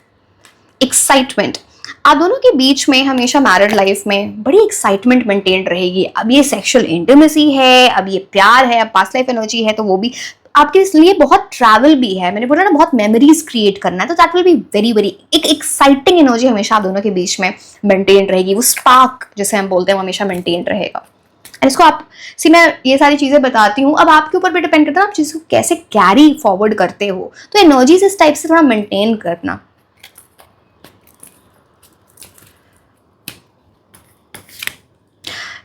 S1: एक्साइटमेंट, आप दोनों के बीच में हमेशा मैरिड लाइफ में बड़ी एक्साइटमेंट मेंटेन रहेगी। अब ये सेक्सुअल इंटीमेसी है, अब ये प्यार है, अब पास्ट लाइफ एनर्जी है, तो वो भी आपके लिए बहुत ट्रैवल भी है। मैंने बोला ना बहुत मेमोरीज क्रिएट करना है, तो that will be very very एक एक्साइटिंग एनर्जी हमेशा आप दोनों के बीच में मेंटेन रहेगी। वो स्पार्क जिसे हम बोलते हैं वो हमेशा मेंटेन रहेगा। इसको आप मैं ये सारी चीजें बताती हूँ, अब आपके ऊपर भी डिपेंड करता है आप चीज को कैसे कैरी फॉरवर्ड करते हो। तो एनर्जीज इस टाइप से थोड़ा मेंटेन करना।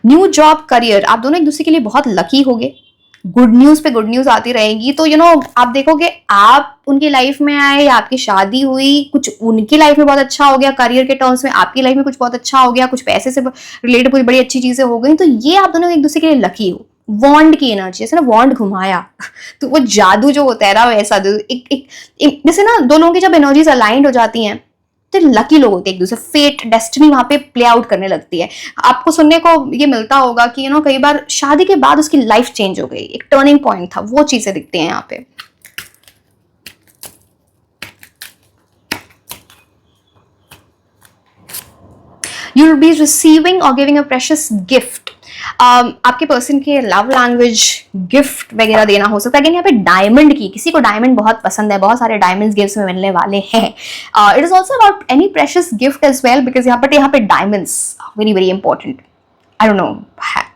S1: न्यू जॉब, करियर, आप दोनों एक दूसरे के लिए बहुत लकी होगे। गुड न्यूज पे गुड न्यूज आती रहेगी। तो आप देखोगे आप उनकी लाइफ में आए या आपकी शादी हुई, कुछ उनकी लाइफ में बहुत अच्छा हो गया, करियर के टर्म्स में आपकी लाइफ में कुछ बहुत अच्छा हो गया, कुछ पैसे से रिलेटेड कोई बड़ी अच्छी चीजें हो गई। तो ये आप दोनों एक दूसरे के लिए लकी हो। वॉन्ड की एनर्जी, जैसे ना वॉन्ड घुमाया तो वो जादू जो होता है ना वैसा एक जैसे ना दो लोगों की जब एनर्जीज अलाइंड हो जाती हैं तो लकी लोग होते हैं एक दूसरे, फेट डेस्टिनी वहां पे प्ले आउट करने लगती है। आपको सुनने को ये मिलता होगा कि कई बार शादी के बाद उसकी लाइफ चेंज हो गई, एक टर्निंग पॉइंट था, वो चीजें दिखती हैं यहाँ पे। यू विल बी रिसीविंग और गिविंग अ प्रेशियस गिफ्ट। आपके पर्सन के लव लैंग्वेज गिफ्ट वगैरह देना हो सकता है। अगेन यहाँ पे डायमंड की, किसी को डायमंड बहुत पसंद है, बहुत सारे डायमंड्स गिफ्ट्स में मिलने वाले हैं। It is also about any precious gift as well, because यहाँ पे diamonds very very important. I don't know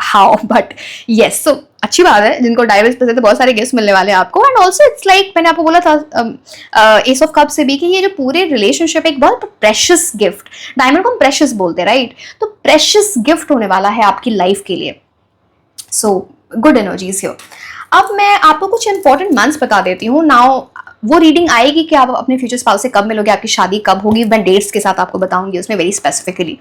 S1: how but yes, so अच्छी बात है जिनको डायमंड्स पसंद है, बहुत सारे गिफ्ट्स मिलने वाले हैं आपको। एंड ऑल्सो इट्स लाइक मैंने आपको बोला था एस ऑफ कप से भी कि ये जो पूरे रिलेशनशिप एक बहुत प्रेशियस गिफ्ट, डायमंड को हम प्रेशियस बोलते हैं राइट, तो प्रेशियस गिफ्ट होने वाला है आपकी लाइफ के लिए। So good energies here. अब मैं आपको कुछ इंपॉर्टेंट मंथ्स बता देती हूँ। नाउ वो रीडिंग आएगी कि आप अपने फ्यूचर स्पाउस से कब मिलोगे, आपकी शादी कब होगी, मैं डेट्स के साथ आपको बताऊंगी उसमें वेरी स्पेसिफिकली।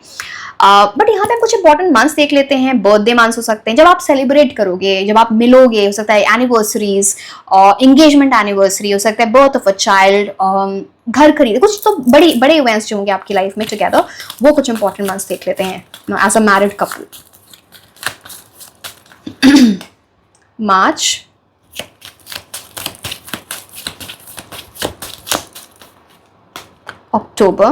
S1: बट यहाँ पे कुछ इंपॉर्टेंट मंथ्स देख लेते हैं। बर्थडे मंथ्स हो सकते हैं, जब आप सेलिब्रेट करोगे, जब आप मिलोगे, हो सकता है एनिवर्सरीज और एंगेजमेंट एनिवर्सरी, हो सकता है बर्थ ऑफ अ चाइल्ड, घर खरीद, कुछ तो बड़े बड़े इवेंट्स जो होंगे आपकी लाइफ में टुगेदर, वो कुछ इंपॉर्टेंट मंथ्स देख लेते हैं as a married couple. March, October,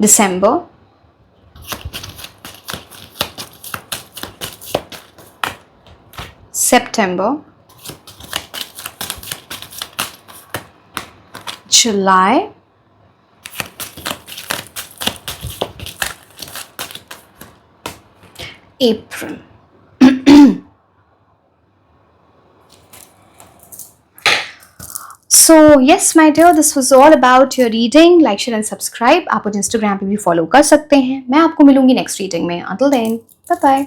S1: December, September, July, April. So yes my dear, this was all about your reading. Like, share and subscribe. आप मुझे Instagram पे भी follow कर सकते हैं। मैं आपको मिलूंगी next reading में. Until then, bye bye.